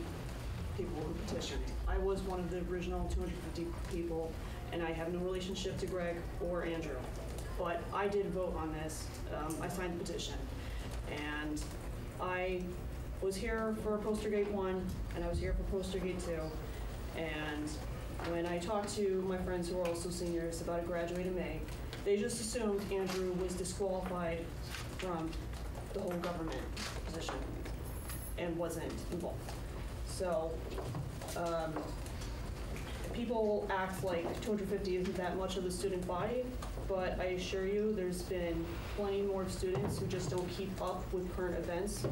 people who petitioned. I was one of the original 250 people, and I have no relationship to Greg or Andrew. But I did vote on this. I signed the petition. And I was here for Postergate 1, and I was here for Postergate 2. And when I talked to my friends who are also seniors about a graduate in May, they just assumed Andrew was disqualified from the whole government position. and wasn't involved. So people act like 250 isn't that much of the student body, but I assure you there's been plenty more students who just don't keep up with current events.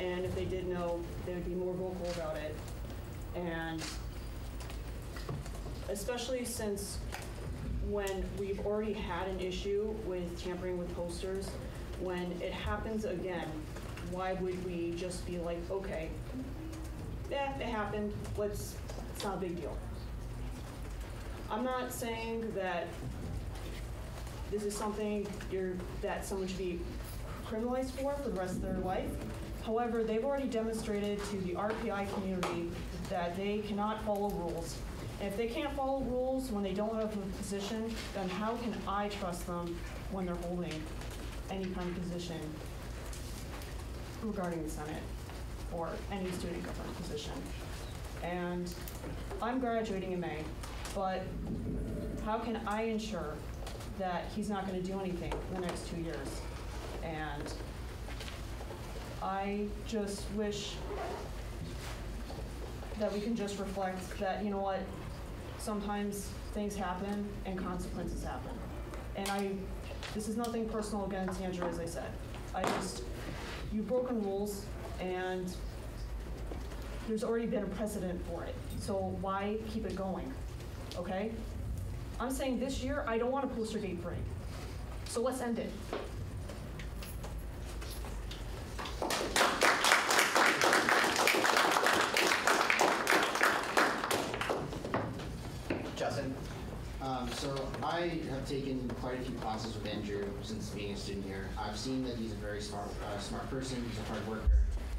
And if they did know, they would be more vocal about it. And especially since when we've already had an issue with tampering with posters, when it happens again, why would we just be like, okay, yeah, it happened, it's not a big deal. I'm not saying that this is something that someone should be criminalized for the rest of their life. However, they've already demonstrated to the RPI community that they cannot follow rules. And if they can't follow rules when they don't have a position, then how can I trust them when they're holding any kind of position regarding the Senate or any student government position? And I'm graduating in May, but how can I ensure that he's not going to do anything in the next 2 years? And I just wish that we can just reflect that, you know what, sometimes things happen and consequences happen. And this is nothing personal against Andrew, as I said. You've broken rules, and there's already been a precedent for it. So why keep it going, okay? I'm saying this year, I don't want a poster gate parade. So let's end it.
Justin. So I have taken quite a few classes with Andrew since being a student here. I've seen that he's a very smart person. He's a hard worker.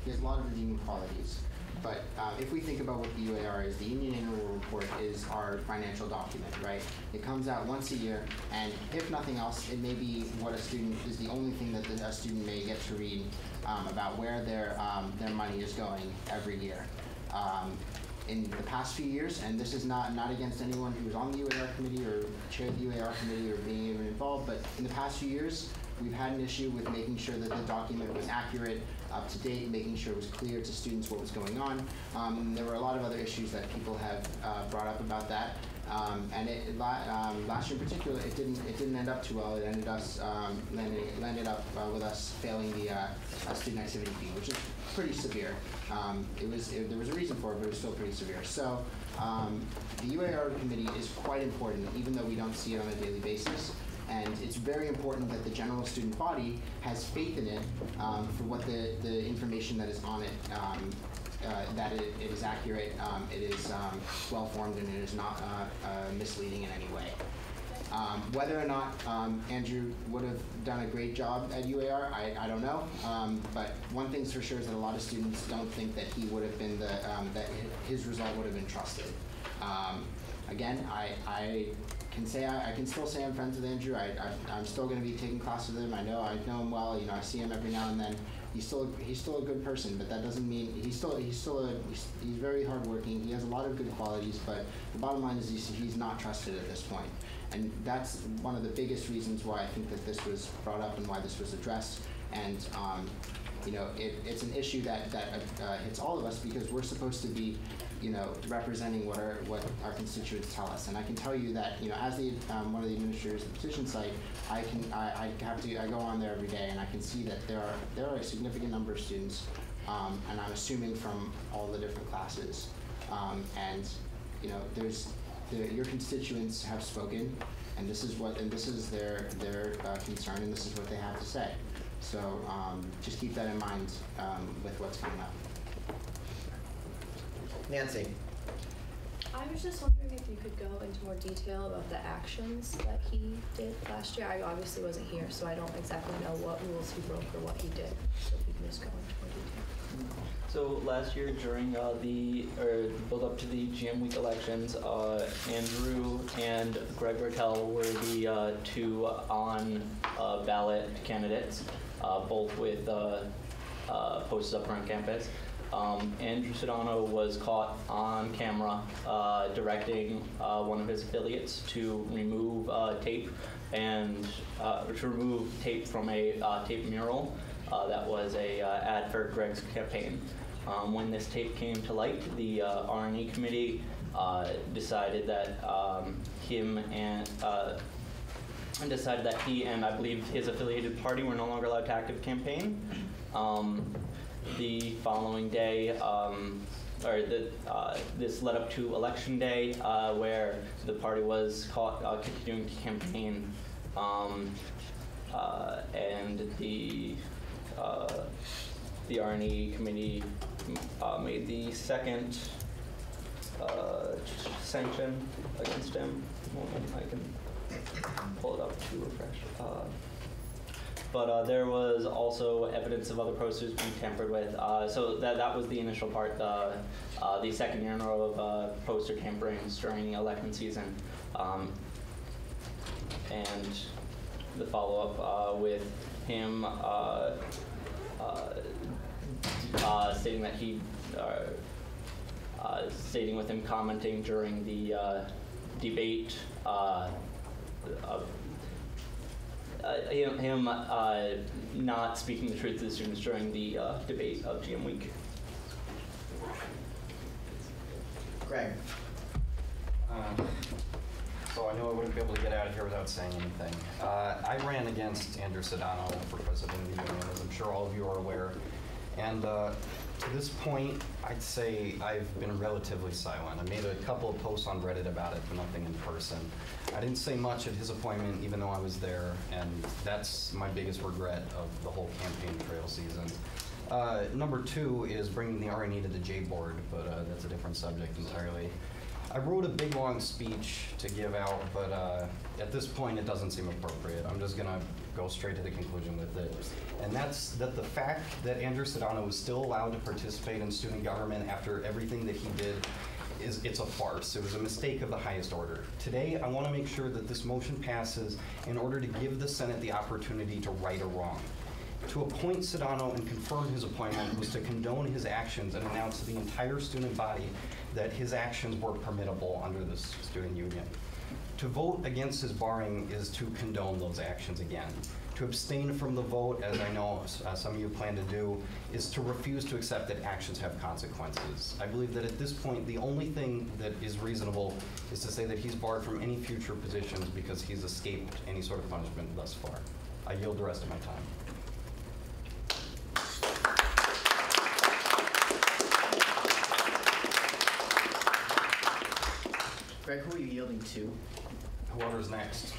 He has a lot of redeeming qualities. But if we think about what the UAR is, the Union Annual Report is our financial document, right? It comes out once a year, and if nothing else, it may be what a student is the only thing that a student may get to read about where their money is going every year. In the past few years, and this is not against anyone who was on the UAR committee or chaired the UAR committee or being even involved, but in the past few years, we've had an issue with making sure that the document was accurate, up to date, making sure it was clear to students what was going on. There were a lot of other issues that people have brought up about that. And last year in particular, it didn't end up too well. It ended up with us failing the student activity fee, which is pretty severe. There was a reason for it, but it was still pretty severe. So the UAR committee is quite important, even though we don't see it on a daily basis. And it's very important that the general student body has faith in it for what the information that is on it, that it is accurate, it is well-formed, and it is not misleading in any way. Whether or not Andrew would have done a great job at UAR, I don't know. But one thing's for sure is that a lot of students don't think that he would have been that his result would have been trusted. Again, I can still say I'm friends with Andrew. I'm still going to be taking classes with him. I know him well. You know, I see him every now and then. He's still a good person, but that doesn't mean he's very hardworking. He has a lot of good qualities, but the bottom line is he's not trusted at this point, and that's one of the biggest reasons why I think that this was brought up and why this was addressed. And you know, it's an issue that hits all of us because we're supposed to be, you know, representing what our constituents tell us. And I can tell you that, you know, as one of the administrators of the petition site, I go on there every day and I can see that there are a significant number of students, and I'm assuming from all the different classes, and you know, your constituents have spoken, and this is their concern, and this is what they have to say. So just keep that in mind with what's coming up. Nancy.
I was just wondering if you could go into more detail about the actions that he did last year. I obviously wasn't here, so I don't exactly know what rules he broke or what he did. So if you can just go into more detail.
So last year during the build up to the GM week elections, Andrew and Greg Raquel were the two on ballot candidates, both with posters up around campus. Andrew Sedano was caught on camera directing one of his affiliates to remove tape from a tape mural that was a ad for Greg's campaign. When this tape came to light, the R&E committee decided that he and I believe his affiliated party were no longer allowed to active campaign. The following day, this led up to Election Day, where the party was caught continuing to campaign, and the R&E committee made the second sanction against him. I can pull it up to refresh. But there was also evidence of other posters being tampered with. So that was the initial part, the second year in a row of poster tamperings during the election season. And the follow-up with him stating that he, stating with him commenting during the debate, him not speaking the truth to the students during the debate of GM Week.
Greg. So I knew I wouldn't be able to get out of here without saying anything. I ran against Andrew Sedano for president of the union, as I'm sure all of you are aware. And to this point, I'd say I've been relatively silent. I made a couple of posts on Reddit about it, but nothing in person. I didn't say much at his appointment, even though I was there, and that's my biggest regret of the whole campaign trail season. Number two is bringing the R&E to the J board, but that's a different subject entirely. I wrote a big, long speech to give out, but at this point, it doesn't seem appropriate. I'm just gonna go straight to the conclusion with it. And that's that the fact that Andrew Sedano was still allowed to participate in student government after everything that he did it's a farce. It was a mistake of the highest order. Today, I want to make sure that this motion passes in order to give the Senate the opportunity to right a wrong. To appoint Sedano and confirm his appointment was to condone his actions and announce to the entire student body that his actions were permissible under the student union. To vote against his barring is to condone those actions again. To abstain from the vote, as I know some of you plan to do, is to refuse to accept that actions have consequences. I believe that at this point, the only thing that is reasonable is to say that he's barred from any future positions because he's escaped any sort of punishment thus far. I yield the rest of my time. Greg, who are you yielding to? Whoever's next.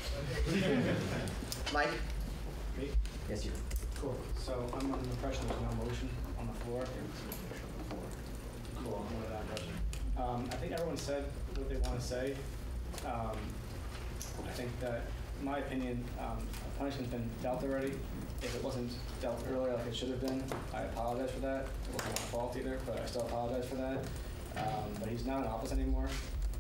Mike?
Me?
Yes, you.
Cool. So I'm under the impression there's no motion on the floor. Cool. I'm under that impression. I think everyone said what they want to say. I think that, in my opinion, punishment's been dealt already. If it wasn't dealt earlier like it should have been, I apologize for that. It wasn't my fault either, but I still apologize for that. But he's not in office anymore.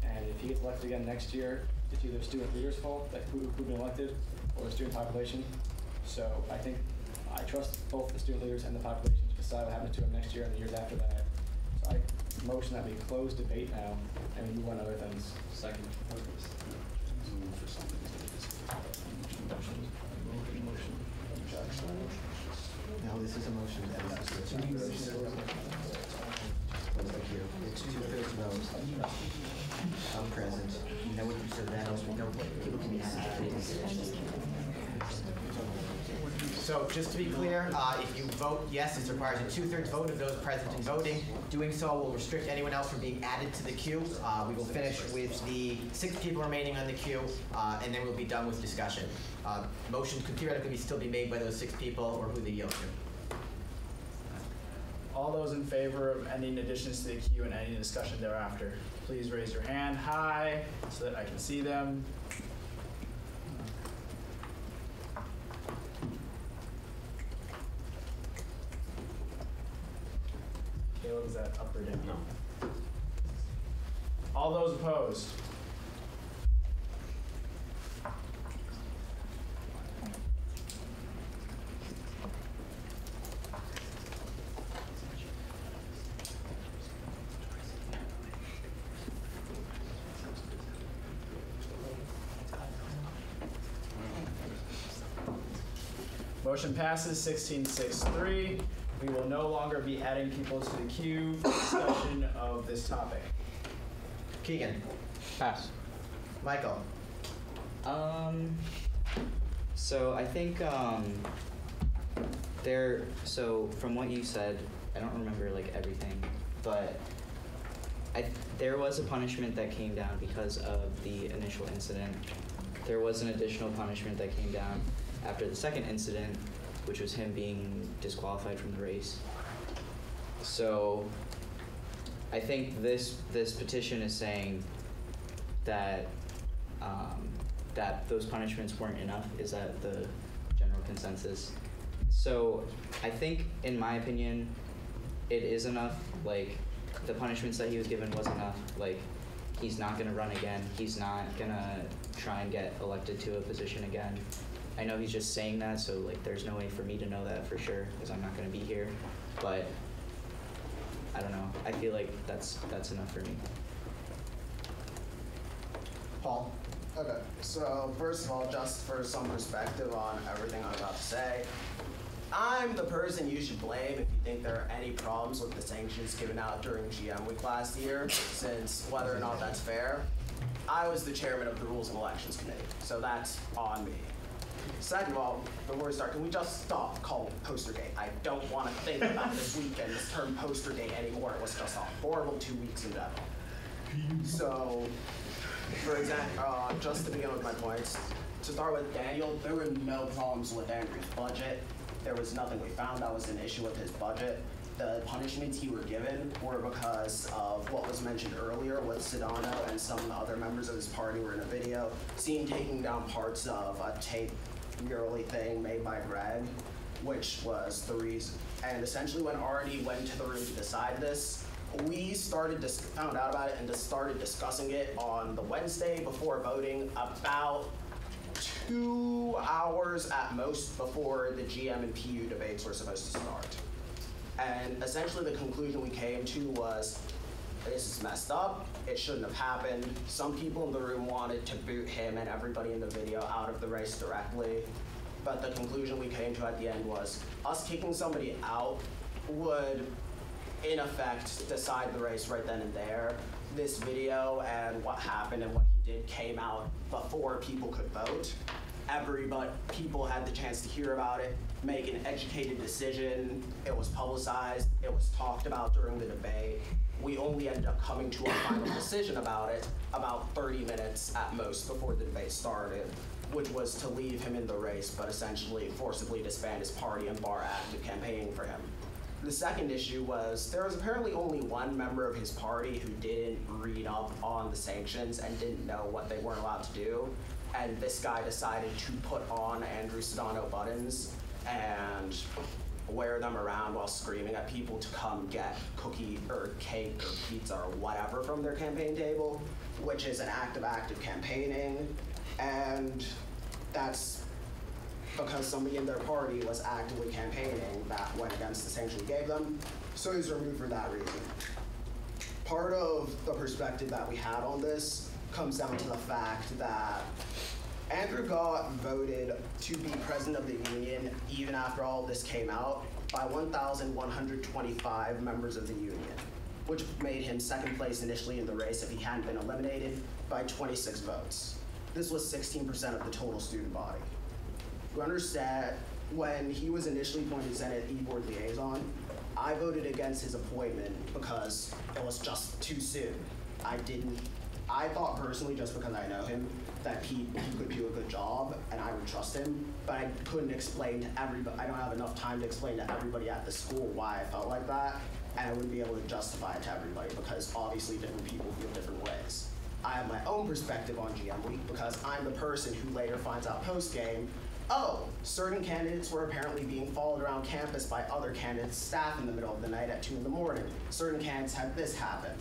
And if he gets elected again next year, it's either student leaders' fault, like who've been elected, or the student population. So I think I trust both the student leaders and the population to decide what happens to him next year and the years after that. So I motion that we close debate now and we move on to other things. Second.
No, this is a motion. It's 2/3 vote. I'm present. You know what you said that? No, people can be
So just to be clear, if you vote yes, this requires a 2/3 vote of those present and voting. Doing so will restrict anyone else from being added to the queue. We will finish with the 6 people remaining on the queue, and then we'll be done with discussion. Motion could theoretically still be made by those 6 people or who they yield to.
All those in favor of ending additions to the queue and any discussion thereafter, please raise your hand high so that I can see them. Caleb, is that up or down? No. All those opposed? Motion passes 16-6-3. We will no longer be adding people to the queue for discussion of this topic.
Keegan. Pass. Michael.
So I think so from what you said, I don't remember like everything, but there was a punishment that came down because of the initial incident. There was an additional punishment that came down after the second incident, which was him being disqualified from the race. So I think this petition is saying that that those punishments weren't enough. Is that the general consensus? So I think, in my opinion, it is enough. Like, the punishments that he was given was enough. Like, he's not gonna run again. He's not gonna try and get elected to a position again. I know he's just saying that, so like there's no way for me to know that for sure because I'm not gonna be here. But I don't know. I feel like that's enough for me.
Paul. Okay, so first of all, just for some perspective on everything I'm about to say, I'm the person you should blame if you think there are any problems with the sanctions given out during GM Week last year, since whether or not that's fair, I was the chairman of the Rules and Elections Committee, so that's on me. Second of all, before we start, can we just stop calling it Postergate? I don't want to think about this weekend, this term Postergate anymore. It was just a horrible 2 weeks in general. So, for example, just to begin with my points, to start with Daniel, there were no problems with Andrew's budget. There was nothing we found that was an issue with his budget. The punishments he were given were because of what was mentioned earlier with Sedano and some other members of his party were in a video, seen taking down parts of a tape mural thing made by Greg, which was the reason. And essentially when Artie went to the room to decide this, we found out about it and just started discussing it on the Wednesday before voting, about 2 hours at most before the GM and PU debates were supposed to start. And essentially the conclusion we came to was, this is messed up, it shouldn't have happened. Some people in the room wanted to boot him and everybody in the video out of the race directly. But the conclusion we came to at the end was, us kicking somebody out would, in effect, decide the race right then and there. This video and what happened and what he did came out before people could vote. People had the chance to hear about it, make an educated decision. It was publicized, it was talked about during the debate. We only ended up coming to a final decision about it about 30 minutes at most before the debate started, which was to leave him in the race, but essentially forcibly disband his party and bar active campaigning for him. The second issue was there was apparently only one member of his party who didn't read up on the sanctions and didn't know what they weren't allowed to do. And this guy decided to put on Andrew Sedano buttons and wear them around while screaming at people to come get cookie or cake or pizza or whatever from their campaign table, which is an act of active campaigning. And that's because somebody in their party was actively campaigning that went against the sanction we gave them, so he was removed for that reason. Part of the perspective that we had on this comes down to the fact that Andrew got voted to be president of the union even after all of this came out by 1,125 members of the union, which made him second place initially in the race if he hadn't been eliminated by 26 votes. This was 16% of the total student body. You understand, when he was initially appointed Senate E-Board liaison, I voted against his appointment because it was just too soon. I thought personally, just because I know him, that he could do a good job and I would trust him, but I couldn't explain to everybody, I don't have enough time to explain to everybody at the school why I felt like that, and I wouldn't be able to justify it to everybody because obviously different people feel different ways. I have my own perspective on GM Week because I'm the person who later finds out post-game, oh, certain candidates were apparently being followed around campus by other candidates' staff in the middle of the night at 2 in the morning. Certain candidates had this happen.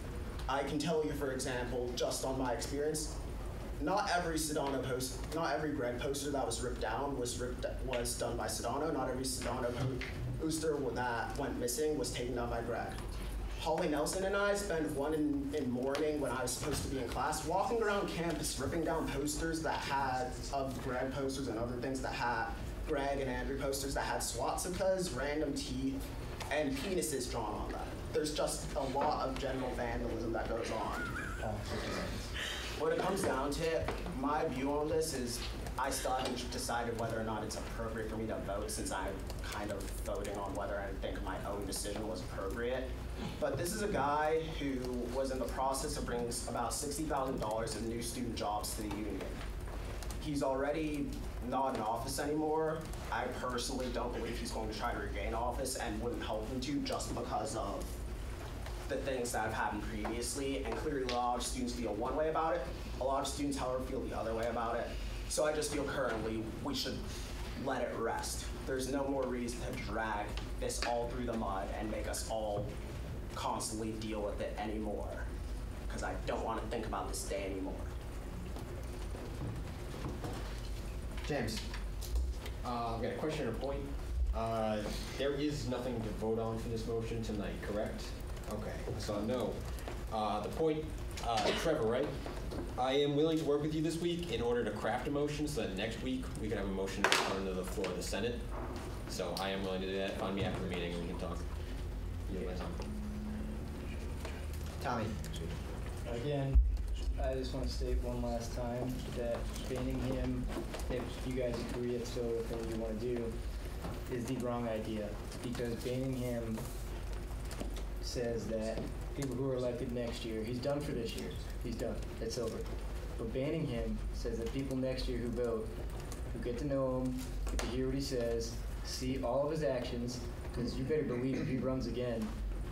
I can tell you, for example, just on my experience, not every Greg poster that was ripped down was done by Sedano. Not every Sedano poster that went missing was taken down by Greg. Holly Nelson and I spent one in morning when I was supposed to be in class walking around campus ripping down posters that had, of Greg posters and other things that had Greg and Andrew posters that had swastikas, random teeth, and penises drawn on them. There's just a lot of general vandalism that goes on. When it comes down to it, my view on this is I still haven't decided whether or not it's appropriate for me to vote, since I'm kind of voting on whether I think my own decision was appropriate. But this is a guy who was in the process of bringing about $60,000 in new student jobs to the union. He's already not in office anymore. I personally don't believe he's going to try to regain office, and wouldn't help him to, just because of the things that have happened previously. And clearly a lot of students feel one way about it. A lot of students, however, feel the other way about it. So I just feel currently we should let it rest. There's no more reason to drag this all through the mud and make us all constantly deal with it anymore, because I don't want to think about this day anymore.
James. I've got a question or a point. There is nothing to vote on for this motion tonight, correct? Okay, so no. The point, Trevor, right? I am willing to work with you this week in order to craft a motion so that next week we can have a motion on to the floor of the Senate. So I am willing to do that. Find me after the meeting and we can talk.
Tommy.
Again, I just want to state one last time that banning him, if you guys agree it's still a thing you want to do, is the wrong idea. Because banning him says that people who are elected next year, he's done for this year. He's done. It's over. But banning him says that people next year who vote, who get to know him, get to hear what he says, see all of his actions, because you better believe if he runs again,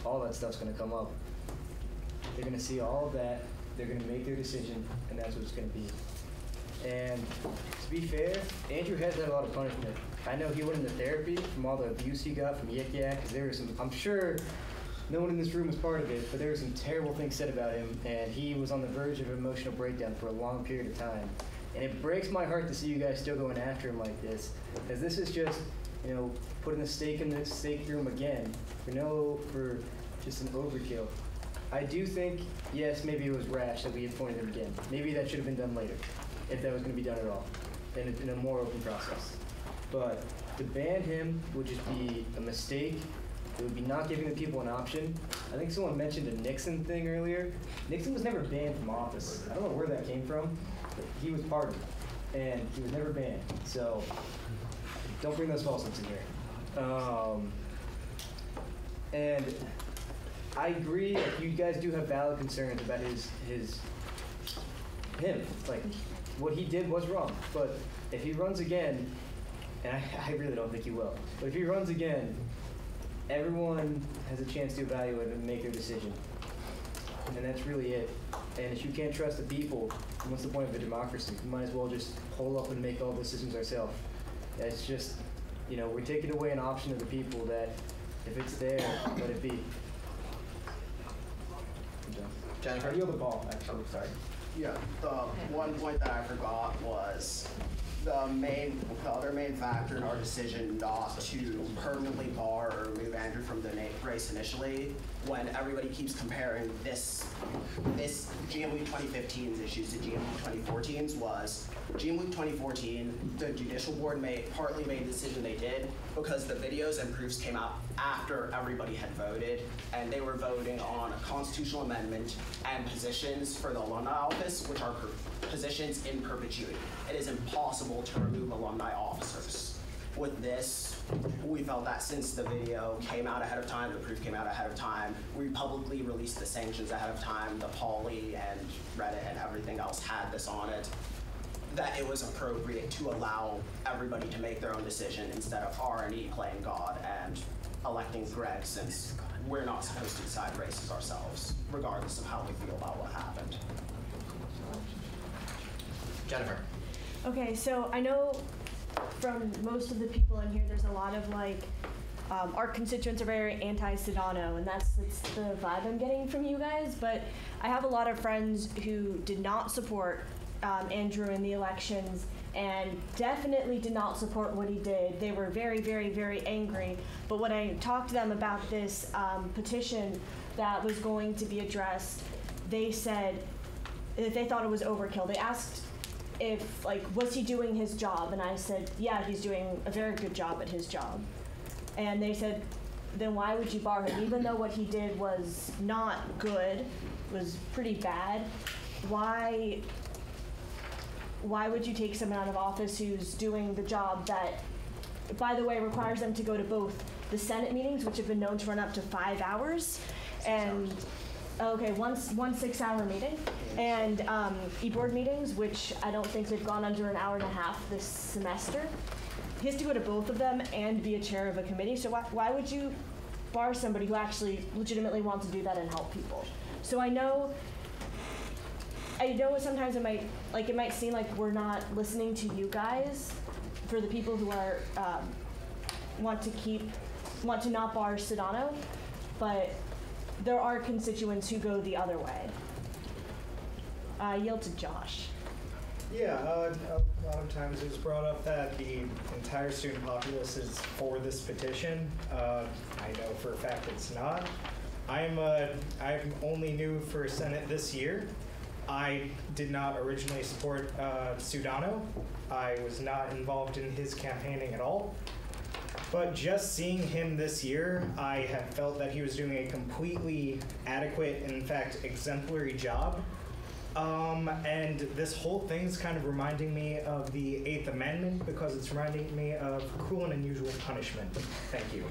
all that stuff's going to come up. They're going to see all of that. They're going to make their decision, and that's what it's going to be. And to be fair, Andrew has had a lot of punishment. I know he went into therapy from all the abuse he got from Yik Yak, because there was some, I'm sure no one in this room was part of it, but there were some terrible things said about him, and he was on the verge of an emotional breakdown for a long period of time. And it breaks my heart to see you guys still going after him like this, because this is just, you know, putting a stake in the stake room again for just an overkill. I do think, yes, maybe it was rash that we appointed him again. Maybe that should have been done later, if that was going to be done at all, in a more open process. But to ban him would just be a mistake. It would be not giving the people an option. I think someone mentioned a Nixon thing earlier. Nixon was never banned from office. I don't know where that came from, but he was pardoned, and he was never banned. So don't bring those falsehoods in here. And I agree if you guys do have valid concerns about him. Like, what he did was wrong. But if he runs again, and I really don't think he will, but if he runs again, everyone has a chance to evaluate and make their decision. And that's really it. And if you can't trust the people, then what's the point of a democracy? We might as well just hole up and make all decisions ourselves. It's just, you know, we're taking away an option of the people that, if it's there, let it be.
Jennifer?
I yield the ball, actually.
Sorry.
Yeah, the one point that I forgot was the other main factor in our decision not to permanently bar or remove Andrew from the race initially, when everybody keeps comparing this GM Week 2015's issues to GM Week 2014's, was GM Week 2014, the judicial board partly made the decision they did because the videos and proofs came out after everybody had voted, and they were voting on a constitutional amendment and positions for the alumni office, which are positions in perpetuity. It is impossible to remove alumni officers. With this, we felt that since the video came out ahead of time, the proof came out ahead of time, we publicly released the sanctions ahead of time, the Poly and Reddit and everything else had this on it, that it was appropriate to allow everybody to make their own decision instead of R&E playing God and electing Greg, since we're not supposed to decide races ourselves, regardless of how we feel about what happened.
Jennifer.
Okay, so I know from most of the people in here, there's a lot of our constituents are very anti-Sedano, and that's the vibe I'm getting from you guys. But I have a lot of friends who did not support Andrew in the elections and definitely did not support what he did. They were very, very, very angry. But when I talked to them about this petition that was going to be addressed, they said that they thought it was overkill. They asked if like, was he doing his job? And I said, yeah, he's doing a very good job at his job. And they said, then why would you bar him? Even though what he did was not good, was pretty bad, why would you take someone out of office who's doing the job that, by the way, requires them to go to both the Senate meetings, which have been known to run up to 5 hours, and one 6-hour meeting, and e-board meetings, which I don't think they've gone under an hour and a half this semester. He has to go to both of them and be a chair of a committee, so why would you bar somebody who actually legitimately wants to do that and help people? So I know sometimes it might seem like we're not listening to you guys for the people who are want to not bar Sedano, but there are constituents who go the other way. I yield to Josh.
Yeah, a lot of times it was brought up that the entire student populace is for this petition. I know for a fact it's not. I'm only new for Senate this year. I did not originally support Sedano. I was not involved in his campaigning at all. But just seeing him this year, I have felt that he was doing a completely adequate and, in fact, exemplary job. And this whole thing's kind of reminding me of the 8th Amendment because it's reminding me of cruel and unusual punishment. Thank you.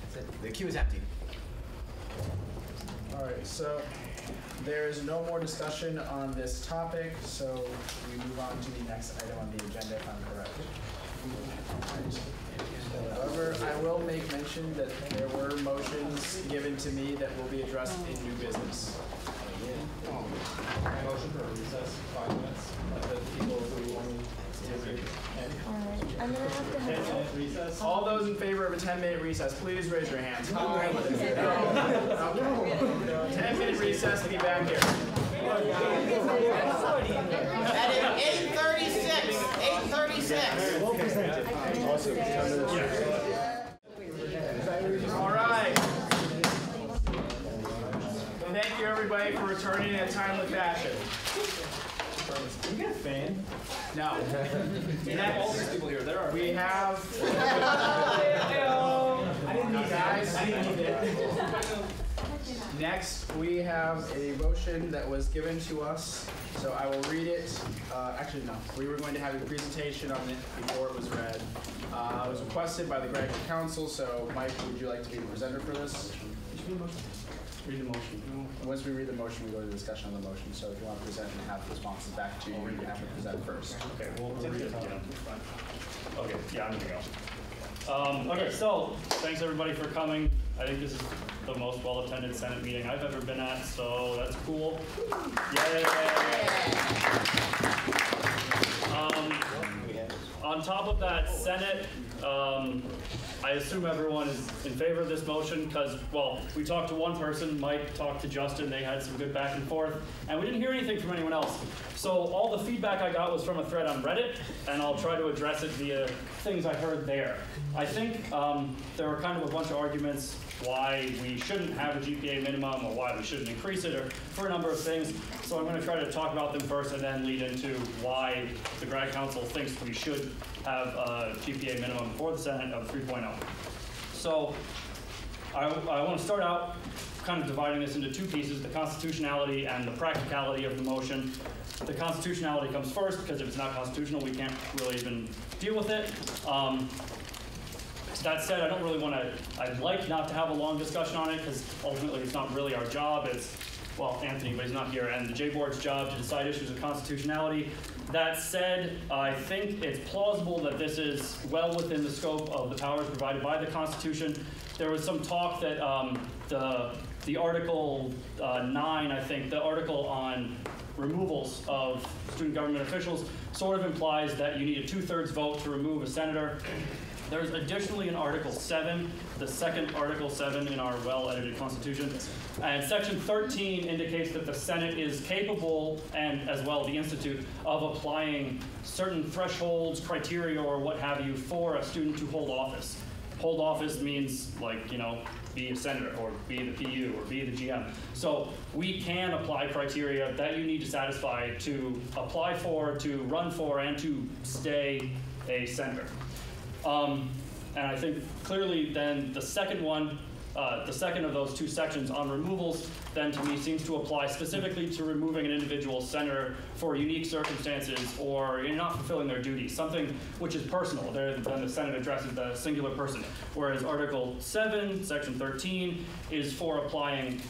That's it. The queue is empty.
All right, so there is no more discussion on this topic, so we move on to the next item on the agenda, if I'm correct. However, I will make mention that there were motions given to me that will be addressed in new business.
Motion for recess, 5 minutes. The people who want
I'm gonna have to have
recess.
All those in favor of a 10-minute recess, please raise your hands. 10-minute recess, be back here.
At 8:36. 8:36.
Well presented. All right. Thank you, everybody, for returning in a timely fashion.
You get a fan?
No.
All these people here, there are.
We have.
I didn't need
guys.
I didn't need it.
Next, we have a motion that was given to us. So I will read it. Actually, no. We were going to have a presentation on it before it was read. It was requested by the graduate council. So, Mike, would you like to be the presenter for this? Read the motion. Once we read the motion, we go to the discussion on the motion. So if you want to present and have responses back to you, you have to present first.
Okay, we'll read it again. Okay, yeah, I'm gonna go. Okay, so thanks everybody for coming. I think this is the most well-attended Senate meeting I've ever been at, so that's cool. Yay! On top of that, Senate, I assume everyone is in favor of this motion because, well, we talked to one person, Mike talked to Justin, they had some good back and forth, and we didn't hear anything from anyone else. So all the feedback I got was from a thread on Reddit, and I'll try to address it via things I heard there. I think there were kind of a bunch of arguments why we shouldn't have a GPA minimum or why we shouldn't increase it or for a number of things. So I'm going to try to talk about them first and then lead into why the grad council thinks we should have a GPA minimum for the Senate of 3.0. So I want to start out kind of dividing this into two pieces, the constitutionality and the practicality of the motion. The constitutionality comes first because if it's not constitutional, we can't really even deal with it. That said, I don't really want to, I'd like not to have a long discussion on it because ultimately it's not really our job. It's, well, Anthony, but he's not here, and the J-Board's job to decide issues of constitutionality. That said, I think it's plausible that this is well within the scope of the powers provided by the Constitution. There was some talk that the Article 9, I think, the article on removals of student government officials sort of implies that you need a 2/3 vote to remove a senator. There's additionally in Article 7, the second Article 7 in our well-edited Constitution, and Section 13 indicates that the Senate is capable, and as well the Institute, of applying certain thresholds, criteria, or what have you for a student to hold office. Hold office means, like, you know, be a senator or be the PU or be the GM. So we can apply criteria that you need to satisfy to apply for, to run for, and to stay a senator. And I think clearly then the second one, the second of those two sections on removals, then to me seems to apply specifically to removing an individual senator for unique circumstances or you're not fulfilling their duties, something which is personal. Then the Senate addresses the singular person. Whereas Article 7, Section 13 is for applying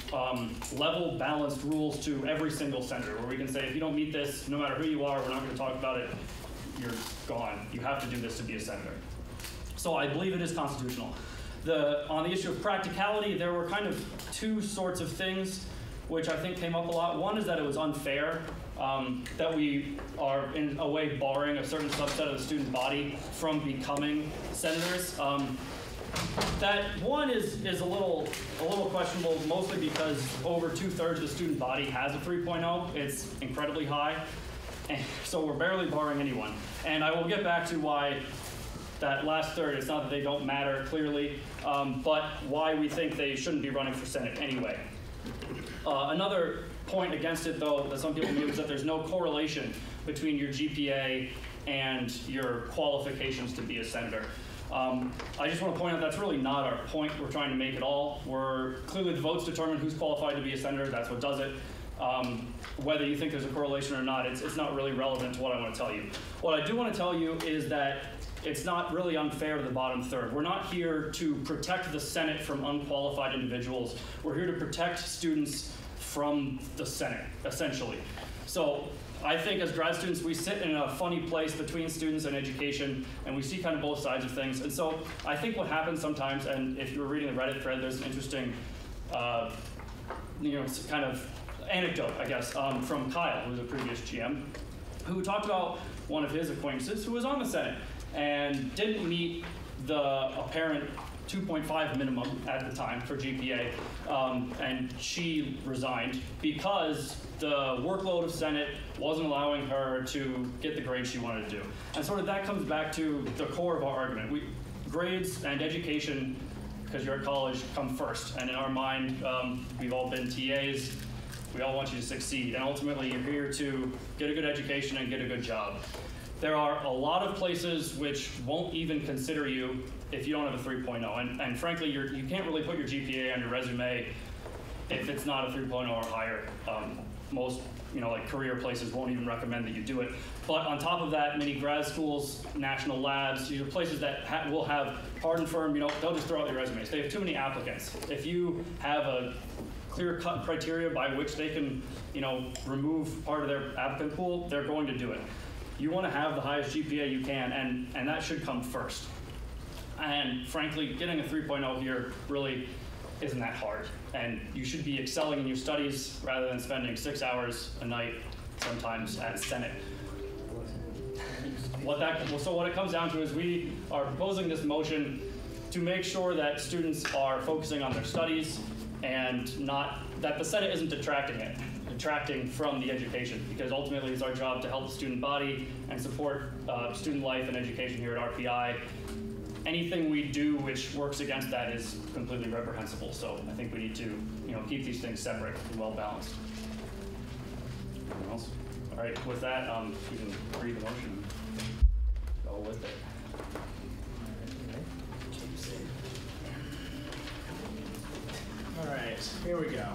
level, balanced rules to every single senator, where we can say if you don't meet this, no matter who you are, we're not going to talk about it, you're gone. You have to do this to be a senator. So I believe it is constitutional. On the issue of practicality, there were kind of two sorts of things which I think came up a lot. One is that it was unfair that we are in a way barring a certain subset of the student body from becoming senators. That one is a little questionable, mostly because over 2/3 of the student body has a 3.0. It's incredibly high, and so we're barely barring anyone. And I will get back to why that last third, it's not that they don't matter clearly, but why we think they shouldn't be running for Senate anyway. Another point against it, though, that some people make is that there's no correlation between your GPA and your qualifications to be a senator. I just want to point out that's really not our point we're trying to make at all. Clearly the votes determine who's qualified to be a senator, that's what does it. Whether you think there's a correlation or not, it's not really relevant to what I want to tell you. What I do want to tell you is that it's not really unfair to the bottom third. We're not here to protect the Senate from unqualified individuals. We're here to protect students from the Senate, essentially. So I think as grad students, we sit in a funny place between students and education, and we see kind of both sides of things. And so I think what happens sometimes, and if you were reading the Reddit thread, there's an interesting, kind of anecdote, I guess, from Kyle, who was a previous GM, who talked about one of his acquaintances who was on the Senate and didn't meet the apparent 2.5 minimum at the time for GPA, and she resigned because the workload of Senate wasn't allowing her to get the grades she wanted to do. And sort of that comes back to the core of our argument. Grades and education, because you're at college, come first. And in our mind, we've all been TAs. We all want you to succeed. And ultimately, you're here to get a good education and get a good job. There are a lot of places which won't even consider you if you don't have a 3.0. And frankly, you can't really put your GPA on your resume if it's not a 3.0 or higher. Most, like career places won't even recommend that you do it. But on top of that, many grad schools, national labs, these are places that will have hard and firm, they'll just throw out your resumes. They have too many applicants. If you have a clear-cut criteria by which they can, remove part of their applicant pool, they're going to do it. You want to have the highest GPA you can, and that should come first. And frankly, getting a 3.0 here really isn't that hard. And you should be excelling in your studies rather than spending 6 hours a night sometimes at Senate. So what it comes down to is we are proposing this motion to make sure that students are focusing on their studies and not that the Senate isn't detracting from the education, because ultimately it's our job to help the student body and support student life and education here at RPI. Anything we do which works against that is completely reprehensible. So I think we need to, keep these things separate and well balanced. Anything else? All right. With that, you can read the motion. Go with it.
All right. Here we go.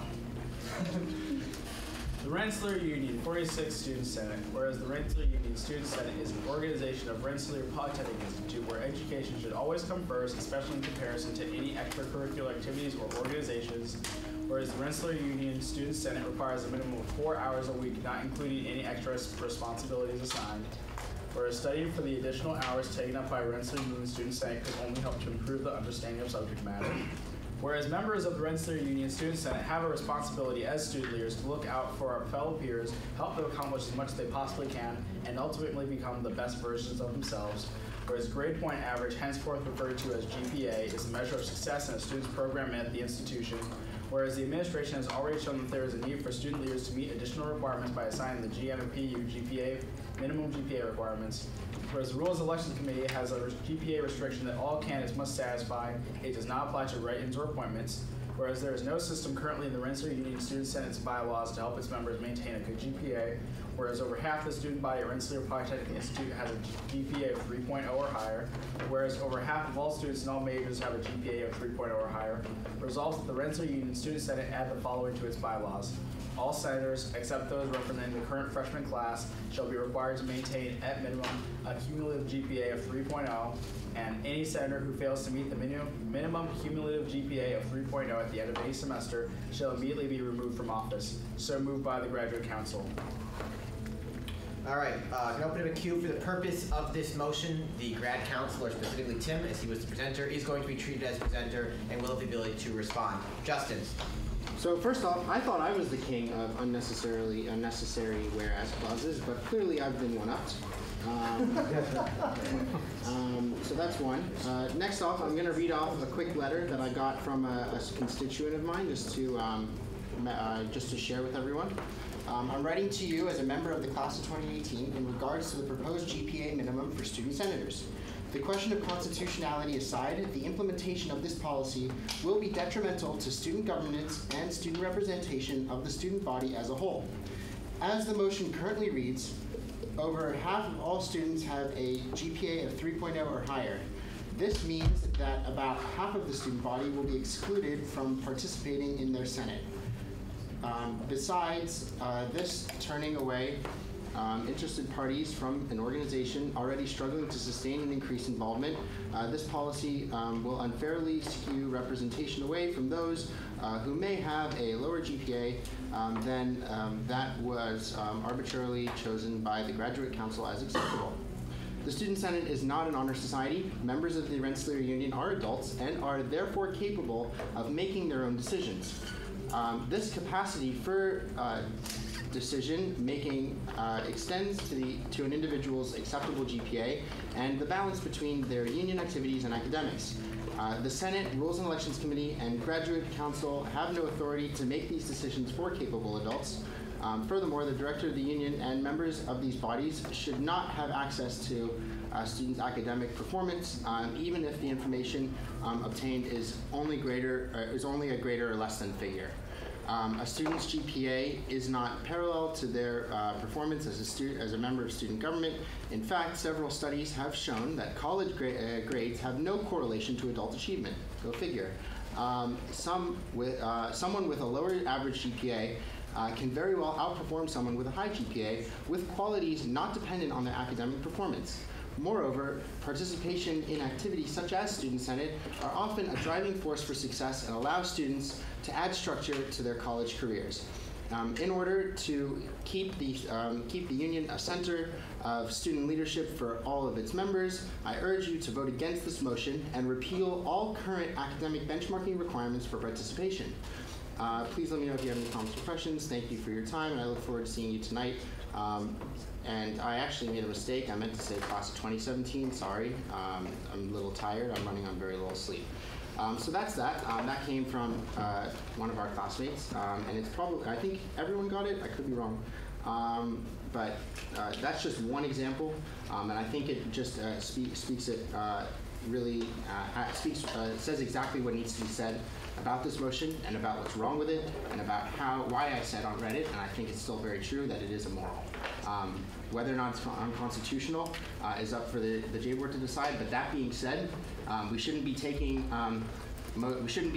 The Rensselaer Union 46 Student Senate, whereas the Rensselaer Union Student Senate is an organization of Rensselaer Polytechnic Institute where education should always come first, especially in comparison to any extracurricular activities or organizations, whereas the Rensselaer Union Student Senate requires a minimum of 4 hours a week, not including any extra responsibilities assigned, whereas studying for the additional hours taken up by Rensselaer Union Student Senate could only help to improve the understanding of subject matter. Whereas members of the Rensselaer Union Student Senate have a responsibility as student leaders to look out for our fellow peers, help them accomplish as much as they possibly can, and ultimately become the best versions of themselves. Whereas grade point average, henceforth referred to as GPA, is a measure of success in a student's program at the institution. Whereas the administration has already shown that there is a need for student leaders to meet additional requirements by assigning the GM and PU GPA, minimum GPA requirements. Whereas the Rules Elections Committee has a GPA restriction that all candidates must satisfy, it does not apply to write-ins or appointments. Whereas there is no system currently in the Rensselaer Union Student Senate's bylaws to help its members maintain a good GPA, whereas over half the student body at Rensselaer Polytechnic Institute has a GPA of 3.0 or higher, whereas over half of all students in all majors have a GPA of 3.0 or higher, resolves that the Rensselaer Union Student Senate add the following to its bylaws. All senators, except those representing the current freshman class, shall be required to maintain, at minimum, a cumulative GPA of 3.0, and any senator who fails to meet the minimum cumulative GPA of 3.0 at the end of any semester shall immediately be removed from office. So moved by the Graduate Council.
All right, can I open up a queue for the purpose of this motion? The grad council, or specifically Tim, as he was the presenter, is going to be treated as presenter and will have the ability to respond. Justin. So first off, I thought I was the king of unnecessary whereas clauses, but clearly I've been one-upped. So that's one. Next off, I'm going to read off a quick letter that I got from a constituent of mine, just to share with everyone. I'm writing to you as a member of the class of 2018 in regards to the proposed GPA minimum for student senators. The question of constitutionality aside, the implementation of this policy will be detrimental to student governance and student representation of the student body as a whole. As the motion currently reads, over half of all students have a GPA of 3.0 or higher. This means that about half of the student body will be excluded from participating in their Senate. Besides this turning away interested parties from an organization already struggling to sustain and increase involvement, this policy will unfairly skew representation away from those who may have a lower GPA than that was arbitrarily chosen by the Graduate Council as acceptable. The Student Senate is not an honor society. Members of the Rensselaer Union are adults and are therefore capable of making their own decisions. This capacity for decision making extends to an individual's acceptable GPA and the balance between their union activities and academics. The Senate, Rules and Elections Committee, and Graduate Council have no authority to make these decisions for capable adults. Furthermore, the director of the union and members of these bodies should not have access to students' academic performance, even if the information obtained is only a greater or less than figure. A student's GPA is not parallel to their performance as a member of student government. In fact, several studies have shown that college grades have no correlation to adult achievement. Go figure. Someone with a lower average GPA can very well outperform someone with a high GPA with qualities not dependent on their academic performance. Moreover, participation in activities such as Student Senate are often a driving force for success and allow students to add structure to their college careers. In order to keep the union a center of student leadership for all of its members, I urge you to vote against this motion and repeal all current academic benchmarking requirements for participation. Please let me know if you have any comments or questions. Thank you for your time, and I look forward to seeing you tonight. And I actually made a mistake. I meant to say class of 2017. Sorry. I'm a little tired. I'm running on very little sleep. So that's that. That came from one of our classmates. And it's probably, I think everyone got it. I could be wrong. But that's just one example. And I think it just speaks it really, says exactly what needs to be said about this motion and about what's wrong with it and about why I said on Reddit, and I think it's still very true, that it is immoral. Whether or not it's unconstitutional is up for the J Board to decide, but that being said, we shouldn't be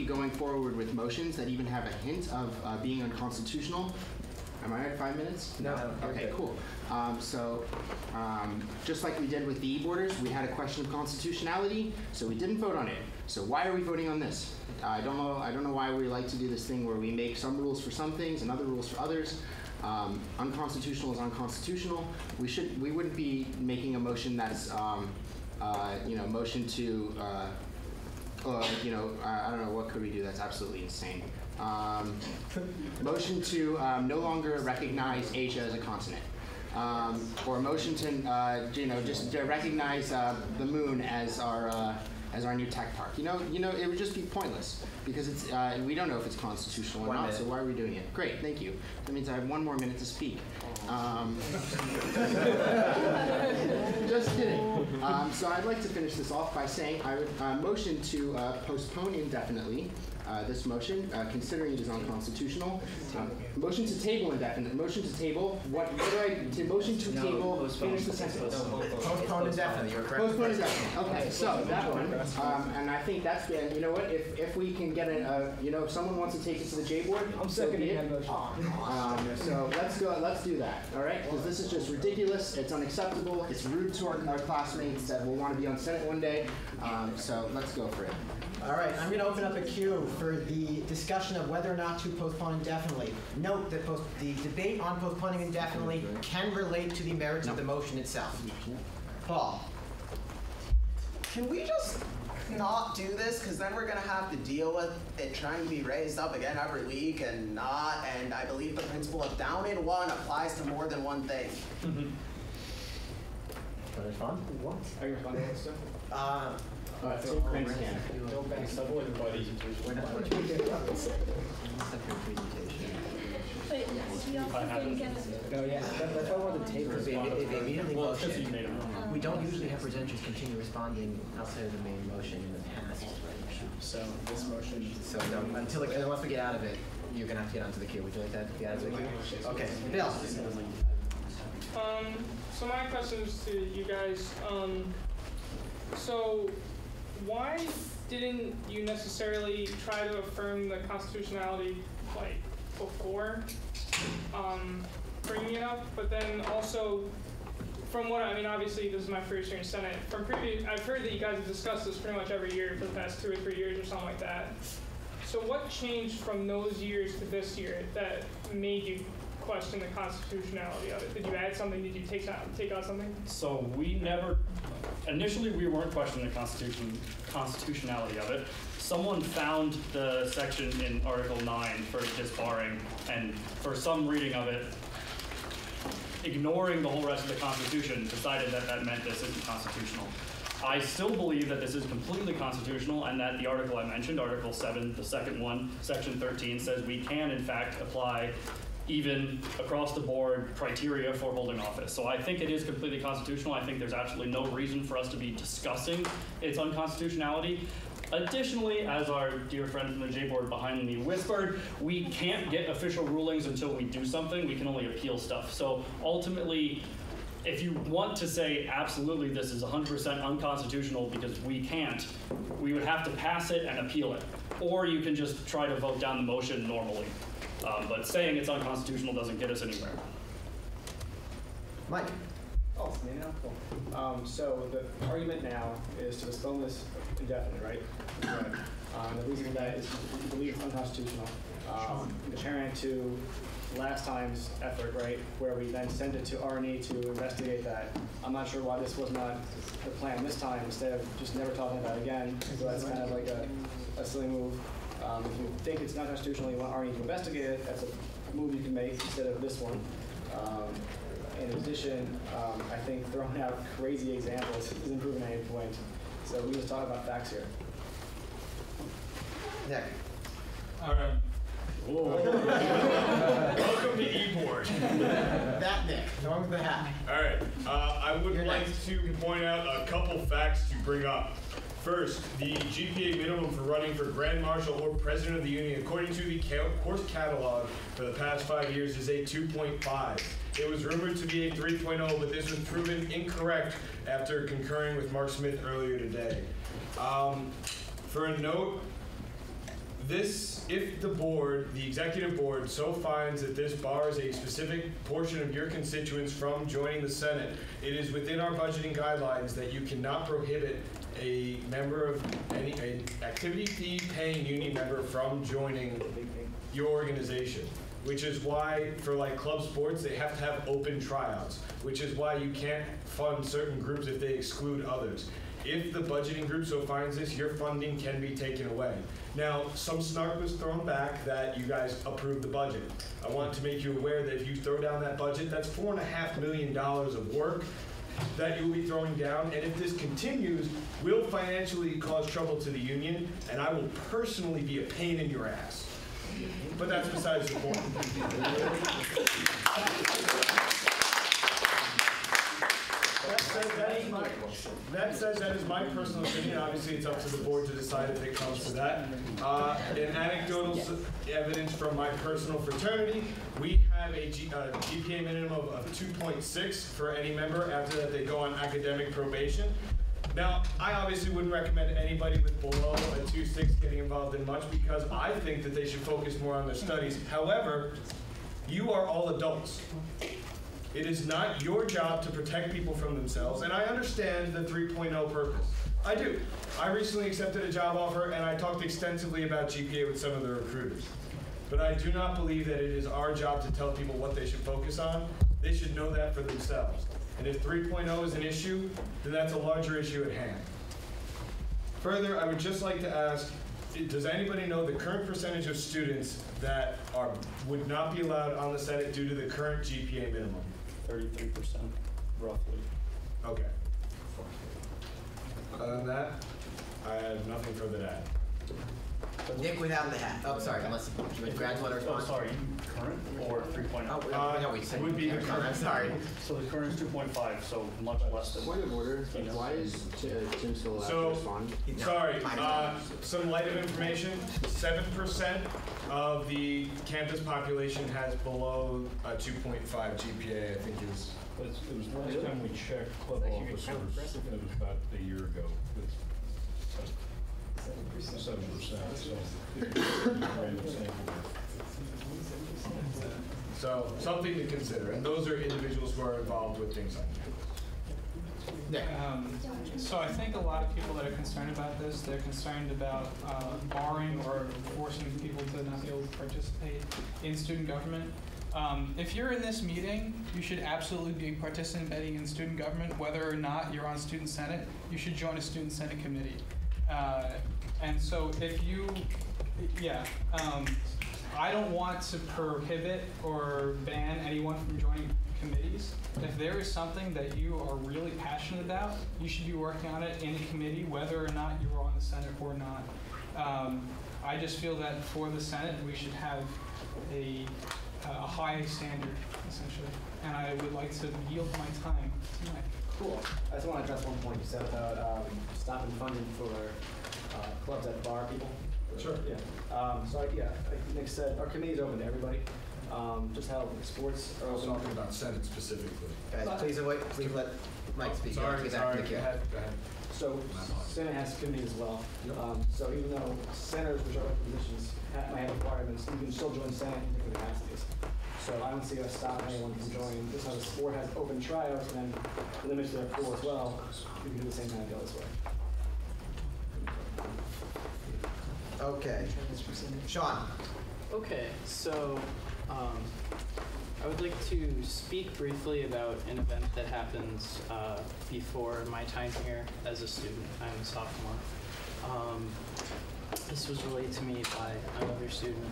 going forward with motions that even have a hint of being unconstitutional. Am I at 5 minutes?
No.
Okay, cool. Just like we did with the e-borders, we had a question of constitutionality, so we didn't vote on it. So why are we voting on this? I don't know why we like to do this thing where we make some rules for some things and other rules for others. Unconstitutional is unconstitutional. We wouldn't be making a motion that's motion to I don't know, what could we do that's absolutely insane. Motion to no longer recognize Asia as a continent. Or motion to just recognize the moon as our as our new tech park. You know, it would just be pointless because it's we don't know if it's constitutional or
1
not.
minute.
So why are we doing it? Great, thank you. That means I have 1 more minute to speak. Just kidding. So I'd like to finish this off by saying I would motion to postpone indefinitely this motion, considering it is unconstitutional. Motion to table indefinite. Motion to table. What do I? To motion to table. Finish the sentence.
Postpone indefinitely. You're correct.
Postpone indefinitely. Okay, so that one, and I think that's good. You know what? If we can get if someone wants to take it to the J board,
I'm
so be
seconding
it.
that motion.
So let's go. Let's do that. All right, because this is just ridiculous. It's unacceptable. It's rude to our classmates that will want to be on Senate one day. So let's go for it.
All right, I'm going to open up a queue for the discussion of whether or not to postpone indefinitely. Note that the debate on postponing indefinitely can relate to the merits of the motion itself. Paul.
Can we just not do this? Because then we're going to have to deal with it trying to be raised up again every week and not. And I believe the principle of down in one applies to more than one thing.
Can I respond?
What? Are you responding to this stuff?
No, yeah, that's why I wanted to table.
They immediately motion. We don't usually have presenters continue responding outside of the main motion in the past.
So this motion.
So no, unless we get out of it, you're gonna have to get onto the queue. Would you like that to get out of the queue? Okay, Bill.
So my question is to you guys. So why didn't you necessarily try to affirm the constitutionality before bringing it up? But then also, from what I mean, obviously this is my first year in Senate. From previous, I've heard that you guys have discussed this pretty much every year for the past 2 or 3 years or something like that. So what changed from those years to this year that made you question the constitutionality of it? Did you add something? Did you take out something?
So we never, initially we weren't questioning the constitutionality of it. Someone found the section in Article 9 for disbarring, and for some reading of it, ignoring the whole rest of the Constitution, decided that that meant this isn't constitutional. I still believe that this is completely constitutional and that the article I mentioned, Article 7, the second one, Section 13, says we can in fact apply even across the board criteria for holding office. So I think it is completely constitutional. I think there's absolutely no reason for us to be discussing its unconstitutionality. Additionally, as our dear friend from the J board behind me whispered, we can't get official rulings until we do something. We can only appeal stuff. So ultimately, if you want to say absolutely this is 100% unconstitutional because we can't, we would have to pass it and appeal it. Or you can just try to vote down the motion normally. But saying it's unconstitutional doesn't get us anywhere.
Mike.
Oh, it's me now? Cool. So the argument now is to postpone this indefinitely, right? Right. The reason for that is we believe it's unconstitutional. Comparing to last time's effort, right, where we then sent it to R&E to investigate that. I'm not sure why this was not the plan this time, instead of just never talking about it again. So that's kind of like a silly move. If you think it's not constitutional, you want R&E to investigate it, that's a move you can make instead of this one. In addition, I think throwing out crazy examples isn't proving any point. So we just talk about facts here.
Nick.
All right. Welcome to E-Board.
That Nick, the one with the hat.
All right. I would like to point out a couple facts to bring up. First, the GPA minimum for running for Grand Marshal or President of the Union, according to the course catalog for the past 5 years, is a 2.5. It was rumored to be a 3.0, but this was proven incorrect after concurring with Mark Smith earlier today. For a note, if the board, the executive board, so finds that this bars a specific portion of your constituents from joining the Senate, it is within our budgeting guidelines that you cannot prohibit a member of an activity fee paying union member from joining your organization. Which is why, for like club sports, they have to have open tryouts, which is why you can't fund certain groups if they exclude others. If the budgeting group so finds this, your funding can be taken away. Now, some snark was thrown back that you guys approved the budget. I want to make you aware that if you throw down that budget, that's $4.5 million of work that you will be throwing down, and if this continues, will financially cause trouble to the union, and I will personally be a pain in your ass. But that's besides the point. That said, that is my personal opinion. Obviously, it's up to the board to decide if it comes to that. In anecdotal evidence from my personal fraternity, we have a GPA minimum of 2.6 for any member. After that, they go on academic probation. Now, I obviously wouldn't recommend anybody with below a 2.6 getting involved in much because I think that they should focus more on their studies. However, you are all adults. It is not your job to protect people from themselves, and I understand the 3.0 purpose. I do. I recently accepted a job offer, and I talked extensively about GPA with some of the recruiters. But I do not believe that it is our job to tell people what they should focus on. They should know that for themselves. And if 3.0 is an issue, then that's a larger issue at hand. Further, I would just like to ask, does anybody know the current percentage of students that would not be allowed on the Senate due to the current GPA minimum?
33%, roughly.
Okay. Other than that, I have nothing further to add.
Nick without the hat. Oh, sorry. Unless Grant want to respond.
Oh, sorry. Current or 3.0?
No, we said
it would be the current.
I'm sorry.
So the current is 2.5, so much less than.
Point of order. Why is Tim still allowed to respond?
Sorry, some light of information. 7% of the campus population has below a 2.5 GPA, I think is.
But it was last time we checked club officers, it was about a year ago. 7%, so
So something to consider, and those are individuals who are involved with things like that.
So I think a lot of people that are concerned about this, they're concerned about barring or forcing people to not be able to participate in student government. If you're in this meeting, you should absolutely be participating in student government. Whether or not you're on student senate, you should join a student senate committee. And so if you, I don't want to prohibit or ban anyone from joining committees. If there is something that you are really passionate about, you should be working on it in a committee, whether or not you're on the Senate or not. I just feel that for the Senate, we should have a high standard, essentially. And I would like to yield my time tonight.
Cool. I just want to address one point you said about stopping funding for clubs that bar people.
Sure.
Yeah. Like Nick said, our committee is open to everybody. Just how sports are
I was
open.
talking about Senate specifically.
Guys, please let Mike speak.
Sorry, go ahead.
So Senate has committees as well. So even though senators, which are elected positions, might have requirements, you can still join Senate in different capacities. So I don't see us stopping anyone from joining. Just how the sport has open tryouts and then limits their pool as well, we can do the same kind of deal this way.
Okay. Sean.
Okay, so I would like to speak briefly about an event that happened before my time here as a student. I'm a sophomore. This was relayed to me by another student.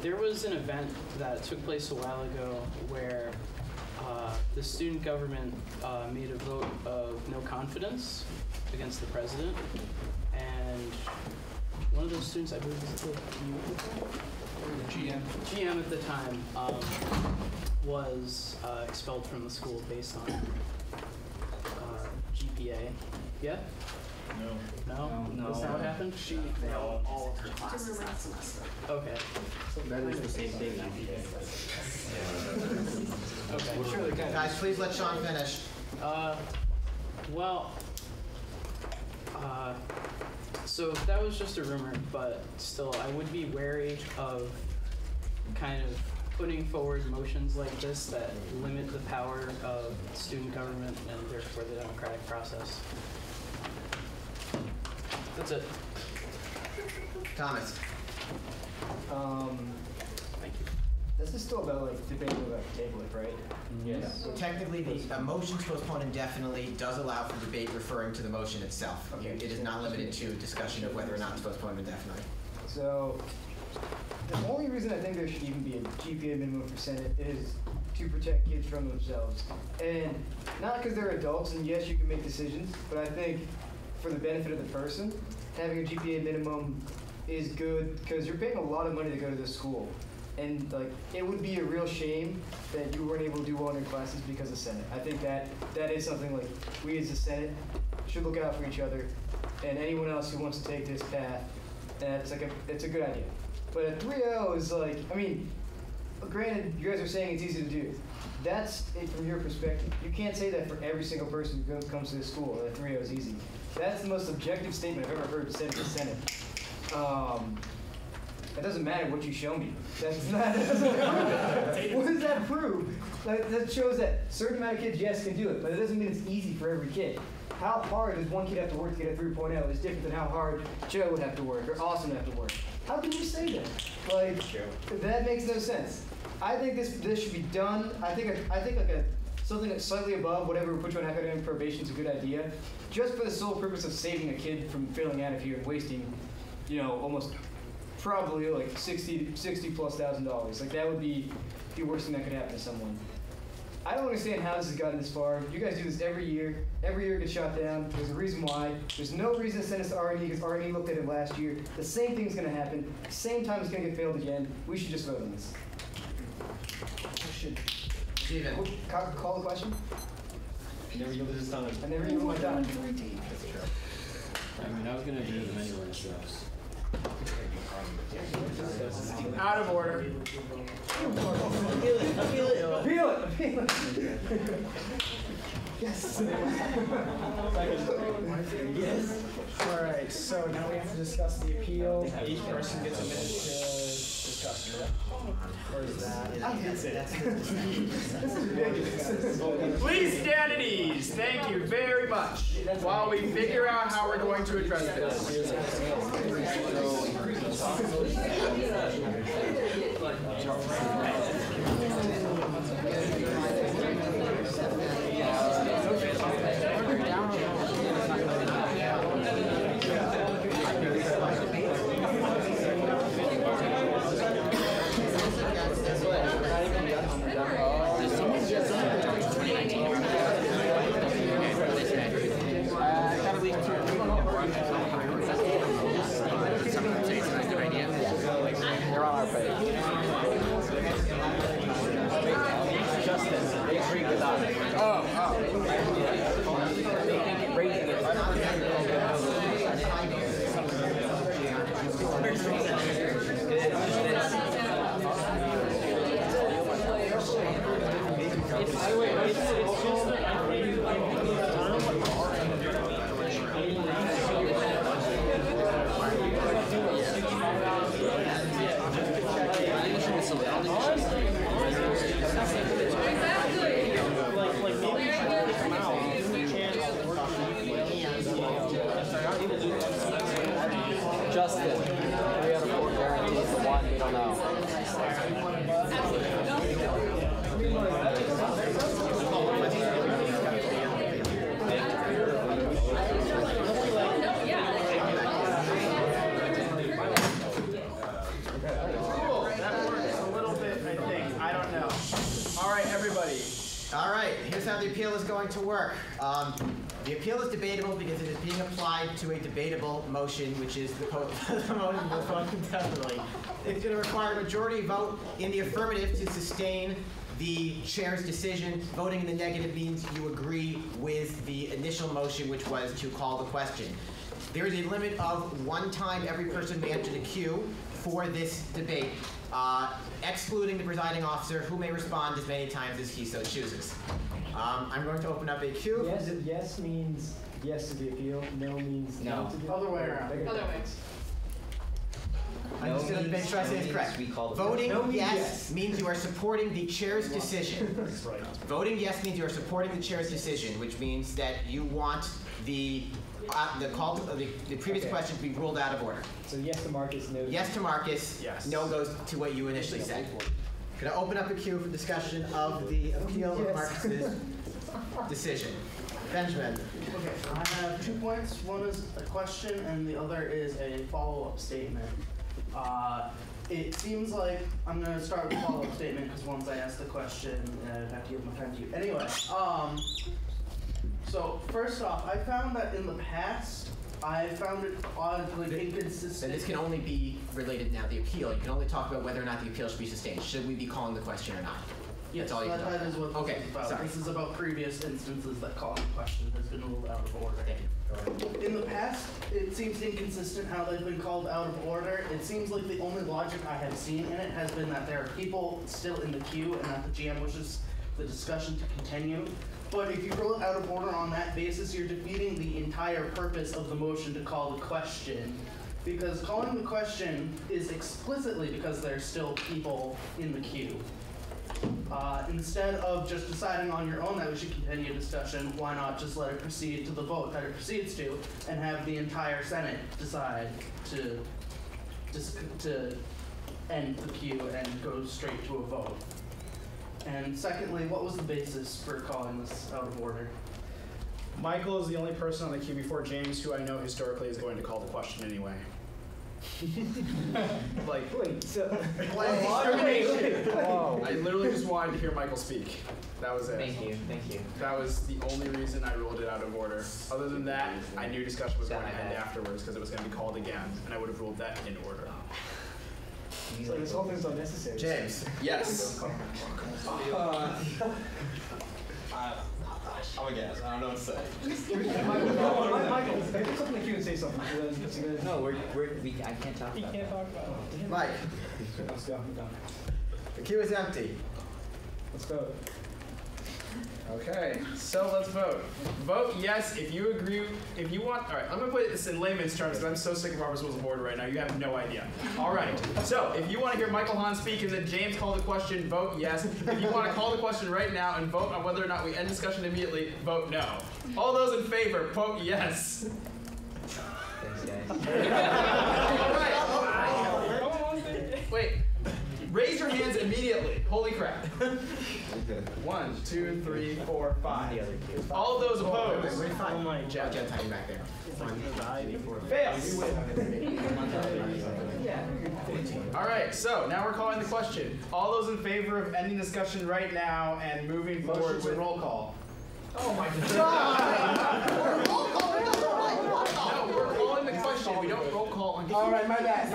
There was an event that took place a while ago where the student government made a vote of no confidence against the president, and one of those students, I believe, was the GM at the time, was expelled from the school based on GPA. Yeah? No. That's not what happened?
She failed all of her classes that semester.
Okay.
That is the same thing.
Okay.
Guys, please let Sean finish.
So that was just a rumor, but still, I would be wary of kind of putting forward motions like this that limit the power of student government and therefore the democratic process. That's it.
Thomas.
Thank you.
This is still about debating about table it, right?
Yes. Technically, the motion to postpone indefinitely does allow for debate referring to the motion itself. Okay. It is not limited to discussion of whether or not to postpone indefinitely.
So the only reason I think there should even be a GPA minimum for Senate is
to protect kids from themselves. And not because they're adults, and yes, you can make decisions, but I think for the benefit of the person, having a GPA minimum is good because you're paying a lot of money to go to this school. And like, it would be a real shame that you weren't able to do well in your classes because of Senate. I think that is something like we as the Senate should look out for each other, and anyone else who wants to take this path. And it's a good idea. But a 3.0 is like, I mean, granted, you guys are saying it's easy to do. That's it from your perspective. You can't say that for every single person who comes to this school, that 3.0 is easy. That's the most objective statement I've ever heard said in the Senate. It doesn't matter what you show me. That doesn't prove it. What does that prove? That shows that a certain amount of kids, yes, can do it, but it doesn't mean it's easy for every kid. How hard does one kid have to work to get a 3.0 is different than how hard Joe would have to work or Austin would have to work. How can you say that? Like, that makes no sense. I think this should be done. I think something that's slightly above whatever we put you on academic probation is a good idea, just for the sole purpose of saving a kid from failing out of here and wasting, almost probably like $60,000+. Like, that would be the worst thing that could happen to someone. I don't understand how this has gotten this far. You guys do this every year. Every year it gets shot down. There's a reason why. There's no reason to send us to R&E because R&E looked at it last year. The same thing's going to happen. Same time it's going to get failed again. We should just vote on this.
Steven.
Call the question?
I never yielded his time.
I never yielded my time.
I mean, I was going to do them anyway, so.
Out of order.
Appeal it.
Yes.
Yes.
All right, so now we have to discuss the appeal. Each person gets a minute to discuss it. Or is that?
That's it.
This is ridiculous.
Please stand at ease. Thank you very much. While we figure out how we're going to address this.
They're on our page. Justin, they agree with us. Raising it. Justin, 3 out of 4 guarantees, the one we don't know.
All right, here's how the appeal is going to work. The appeal is debatable because it is being applied to a debatable motion, which is the motion postponed indefinitely. It's going to require a majority vote in the affirmative to sustain the chair's decision. Voting in the negative means you agree with the initial motion, which was to call the question. There is a limit of 1 time every person may enter the queue for this debate, excluding the presiding officer, who may respond as many times as he so chooses. I'm going to open up a queue.
Yes means yes to the appeal. No means no to the appeal.
Other way around.
Other way.
I'm just going to make sure I say this correct. Voting yes means you are supporting the chair's decision. Voting yes means you are supporting the chair's decision, which means that you want the previous question to be ruled out of order.
So yes to Marcus, no to
yes to Marcus, yes. No goes to what you initially said. Could I open up a queue for discussion of the appeal of Marcus's decision? Benjamin.
Okay, I have 2 points. One is a question and the other is a follow-up statement. It seems like I'm going to start with a follow-up statement because once I ask the question, I have to give my time to you. Anyway, so first off, I found that in the past, I found it oddly inconsistent.
And this can only be related now to the appeal. You can only talk about whether or not the appeal should be sustained. Should we be calling the question or not?
Yes,
That's all you can talk
that is what
Okay,
this is about.
sorry.
This is about previous instances that calling the question has been ruled out of order. In the past, it seems inconsistent how they've been called out of order. It seems like the only logic I have seen in it has been that there are people still in the queue and that the GM wishes the discussion to continue. But if you rule it out of order on that basis, you're defeating the entire purpose of the motion to call the question. Because calling the question is explicitly because there's still people in the queue. Instead of just deciding on your own that we should continue discussion, why not just let it proceed to the vote that it proceeds to, and have the entire Senate decide to end the queue and go straight to a vote? And secondly, what was the basis for calling this out of order?
Michael is the only person on the queue before James who I know historically is going to call the question anyway. Like,
wait, so
discrimination. I literally just wanted to hear Michael speak. That was it.
Thank you.
That was the only reason I ruled it out of order. Other than that, I knew discussion was going to end afterwards because it was going to be called again, and I would have ruled that in order.
So this whole thing's unnecessary.
James. Yes.
I'm a guess. I don't know what to say.
Michael, pick up in the queue and say something.
No, I can't talk about
can't talk about it.
Mike,
Let's go. I'm done.
the queue is empty.
Let's go.
Okay, so let's vote. Vote yes if you agree, if you want, all right, I'm gonna put this in layman's terms because I'm so sick of Robert's Rules of Order right now, you have no idea. All right, so if you want to hear Michael Hahn speak and then James call the question, vote yes. If you want to call the question right now and vote on whether or not we end discussion immediately, vote no. All those in favor, vote yes.
Thanks, guys.
All right. Wait, raise your hands immediately. Holy crap. 1, 2, 3, 4, 5. All those opposed.
Oh my God. Time back there.
Fails. All right, so now we're calling the question. All those in favor of ending discussion right now and moving forward with
roll call.
Oh my God. No, we're calling the question. We don't roll call on.
All right, my bad.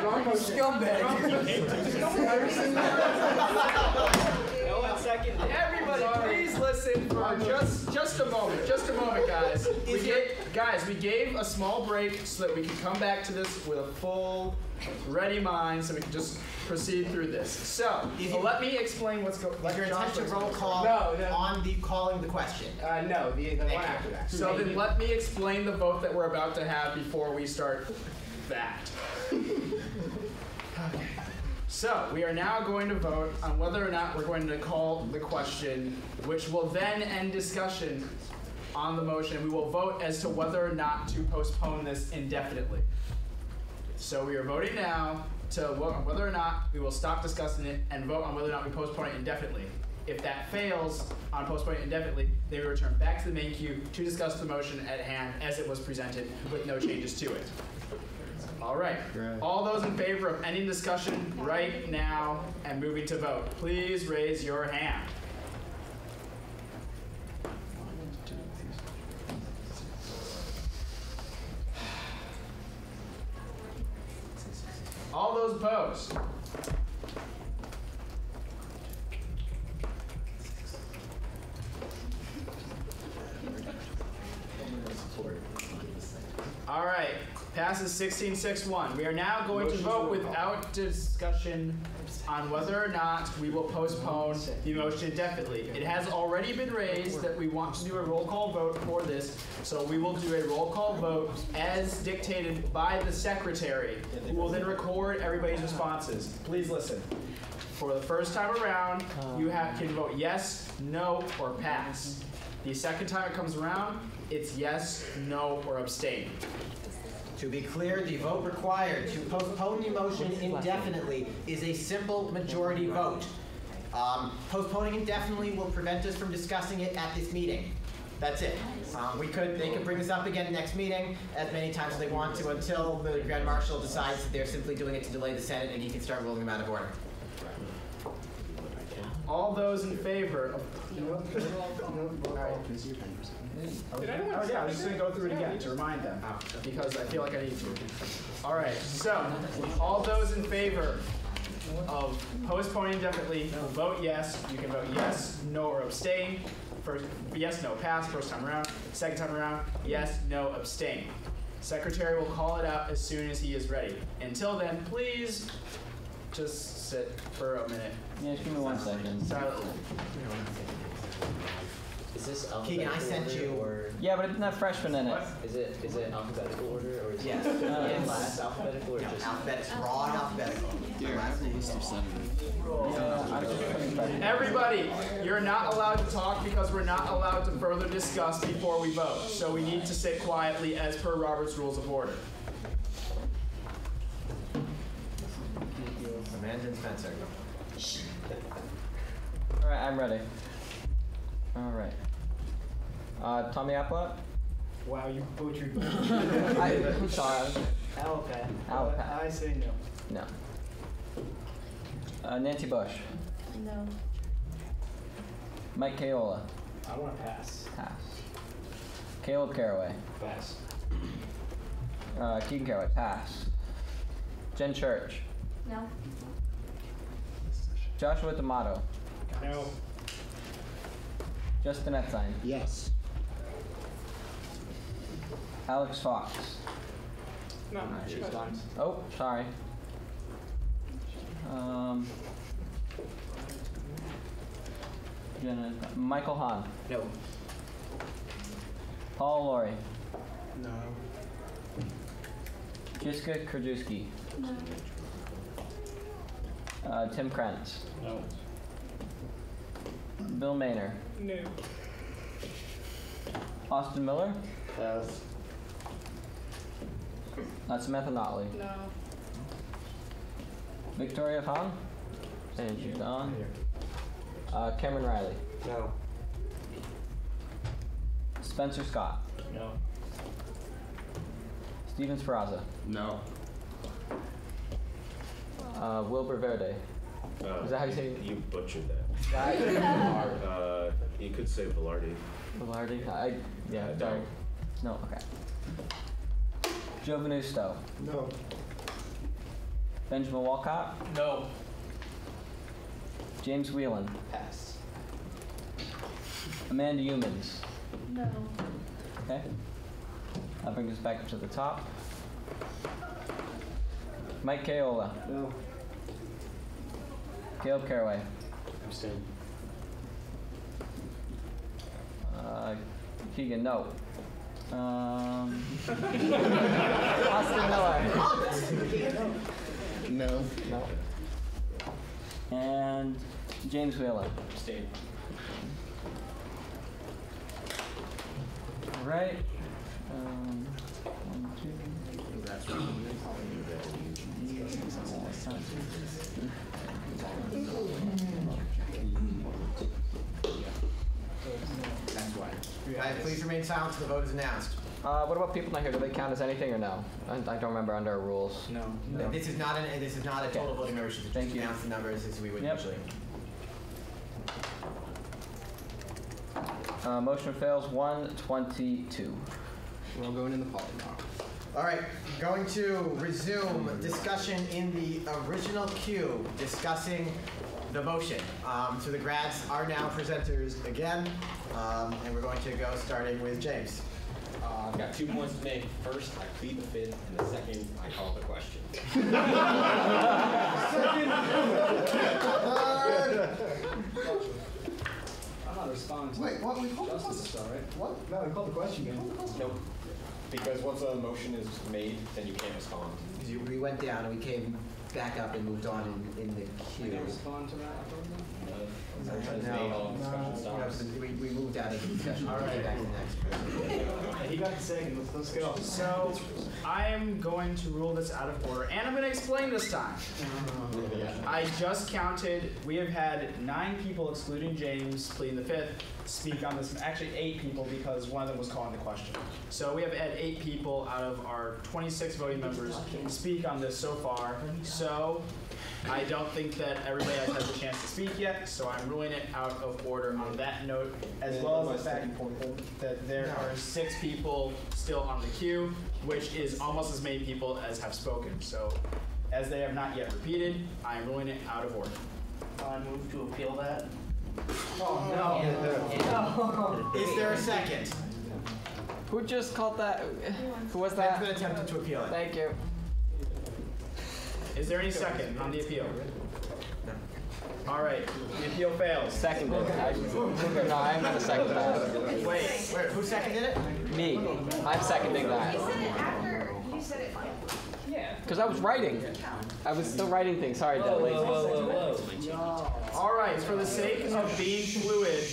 Wrong motion.
No one seconded. Everybody, please listen for just a moment. Just a moment, guys. We gave a small break so that we could come back to this with a full, ready mind, so we can just proceed through this. So, let me explain what's going on.
Is your intent to roll call on the calling the question?
No, the one after that.
So then let me explain the vote that we're about to have before we start that. Okay. So, we are now going to vote on whether or not we're going to call the question, which will then end discussion on the motion. We will vote as to whether or not to postpone this indefinitely. So we are voting now to vote on whether or not we will stop discussing it and vote on whether or not we postpone it indefinitely. If that fails on postponing it indefinitely, they will return back to the main queue to discuss the motion at hand as it was presented with no changes to it. All right. All those in favor of ending discussion right now and moving to vote, please raise your hand. All those opposed? All right, passes 16-6-1. We are now going to vote without discussion on whether or not we will postpone the motion indefinitely. It has already been raised that we want to do a roll call vote for this, so we will do a roll call vote as dictated by the secretary, who will then record everybody's responses. Please listen. For the first time around, you can vote yes, no, or pass. The second time it comes around, it's yes, no, or abstain.
To be clear, the vote required to postpone the motion indefinitely is a simple majority vote. Postponing indefinitely will prevent us from discussing it at this meeting. That's it. They could bring this up again next meeting as many times as they want to until the Grand Marshal decides that they're simply doing it to delay the Senate and he can start ruling them out of order.
All those in favor of... I was just going to go through it again to remind them, because I feel like I need to. All right, so all those in favor of postponing indefinitely, vote yes. You can vote yes, no, or abstain. First, yes, no, pass, first time around. Second time around, yes, no, abstain. Secretary will call it out as soon as he is ready. Until then, please just sit for a minute.
Yeah, just give me 1 second.
Silently.
Is this
Keegan, I sent you.
Or
Yeah, but it doesn't have freshman in it.
is it alphabetical order or is
Yes.
it
Yes.
class alphabetical or just
Alphabetical, broad alphabetical.
Everybody, you're not allowed to talk because we're not allowed to further discuss before we vote. So we need to sit quietly as per Robert's Rules of Order.
Amanda and Spencer.
All right, I'm ready. All right. Tommy Applot?
Wow, you butchered me.
I'm sorry.
Alpat.
Alpat.
I say no.
No. Nancy Bush?
No.
Mike Kayola?
I want to pass.
Pass. Caleb Caraway?
Pass.
Keegan Caraway? Pass. Jen Church?
No.
Joshua D'Amato?
No.
Justin Etzine?
Yes.
Alex Fox?
No,
she's gone.
Oh, sorry. Michael Hahn?
No.
Paul Laurie?
No.
Jessica Krajewski?
No.
Tim Krentz?
No.
Bill Maynor?
No.
Austin Miller?
Pass.
Samantha Notley?
No.
Victoria Fong? And she's gone. Cameron Riley?
No.
Spencer Scott?
No.
Steven Speraza?
No.
Wilbur Verde? Is that how you say it?
You butchered that.
Right.
You could say Velarde.
Velarde? Yeah,
No.
sorry. No, okay. Joe Venusto?
No.
Benjamin Walcott?
No.
James Whelan?
Pass.
Amanda Humans?
No.
Okay. I'll bring this back up to the top. Mike Kayola?
No.
Caleb Caraway?
Abstain.
Keegan, no. Austin Miller?
No.
No. And James Whelan?
Abstain.
All right. 1, 2.
That's why. Guys, please remain silent till the vote is announced.
What about people not here? Do they count as anything or no? I don't remember under our rules.
No. This is not a total voting membership. Thank you. Announce the numbers as we would usually.
Motion fails 122.
We're all going in the poll now.
All right, going to resume discussion in the original queue, discussing the motion. So the grads are now presenters again, and we're going to go starting with James.
I've got 2 points to make. First, I plead the fifth, and the second, I call the question.
I'm not responding to
Wait, what? We called the
Justice
question.
though, right?
What? No, we called the question again.
Nope. Because once a motion is made, then you can't respond.
Because we went down and we came back up and moved on in the
I
queue.
can respond to that afterwards then?
We moved out of the discussion.
All right.
Back to the next.
He got sick. Let's go.
So I am going to rule this out of order, and I'm going to explain this time. I just counted. We have had 9 people, excluding James, pleading the fifth, speak on this. Actually, 8 people because one of them was calling the question. So we have had 8 people out of our 26 voting members speak on this so far. So I don't think that everybody has had the chance to speak yet, so I'm ruling it out of order on that note, as well as the fact that there are 6 people still on the queue, which is almost as many people as have spoken. So, as they have not yet repeated, I am ruling it out of order.
I move to appeal that.
Oh, no. Is there a second?
Who just called that? Who was that?
Ben's been attempting to appeal it.
Thank you.
Is there any second on the appeal? No. All right, the appeal fails.
Seconded. No, I'm going to second that.
Wait,
who seconded it?
Me. I'm seconding that.
You said it after you said it.
Yeah.
Because I was writing. I was still writing things. Sorry, Dudley.
All right, for the sake of being fluid,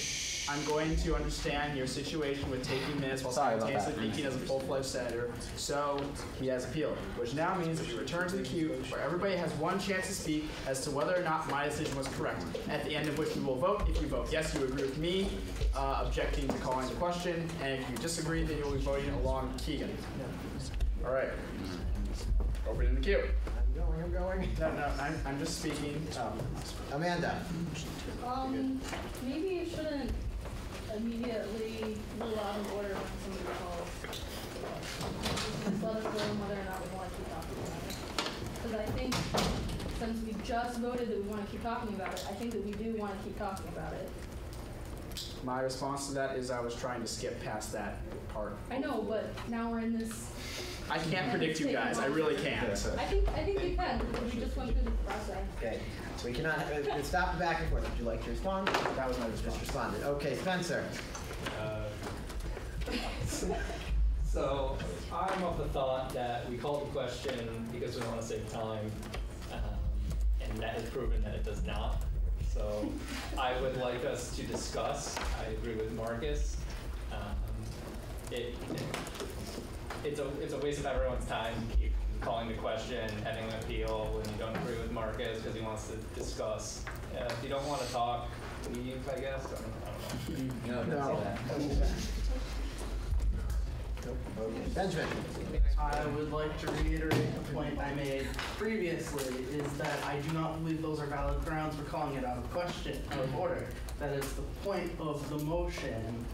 I'm going to understand your situation with taking minutes while simultaneously thinking as a full-fledged senator. So he has appealed, which now means that we return to the queue where everybody has one chance to speak as to whether or not my decision was correct. At the end of which we will vote. If you vote yes, you agree with me, objecting to calling the question, and if you disagree, then you'll be voting along Keegan. All right. Opening the queue.
I'm going.
No, I'm just speaking.
Amanda.
Maybe you shouldn't immediately rule out of order when somebody calls. Just let us know whether or not we want to keep talking about it. Because I think since we just voted that we want to keep talking about it, I think that we do want to keep talking about it.
My response to that is I was trying to skip past that part.
I know, but now we're in this.
I can't predict you guys. I really can't. So.
I think we can because we just went through this process.
Okay, so we cannot stop the back and forth. Would you like to respond? That was my response. Just responded. Okay, Spencer.
So I'm of the thought that we called the question because we want to save time, and that has proven that it does not. So I would like us to discuss. I agree with Marcus. It's a waste of everyone's time to keep calling the question, having an appeal when you don't agree with Marcus because he wants to discuss. If you don't want to talk, leave, I guess. I don't know.
No. Benjamin.
I would like to reiterate the point I made previously, is that I do not believe those are valid grounds for calling it out of question, out of order. That is the point of the motion.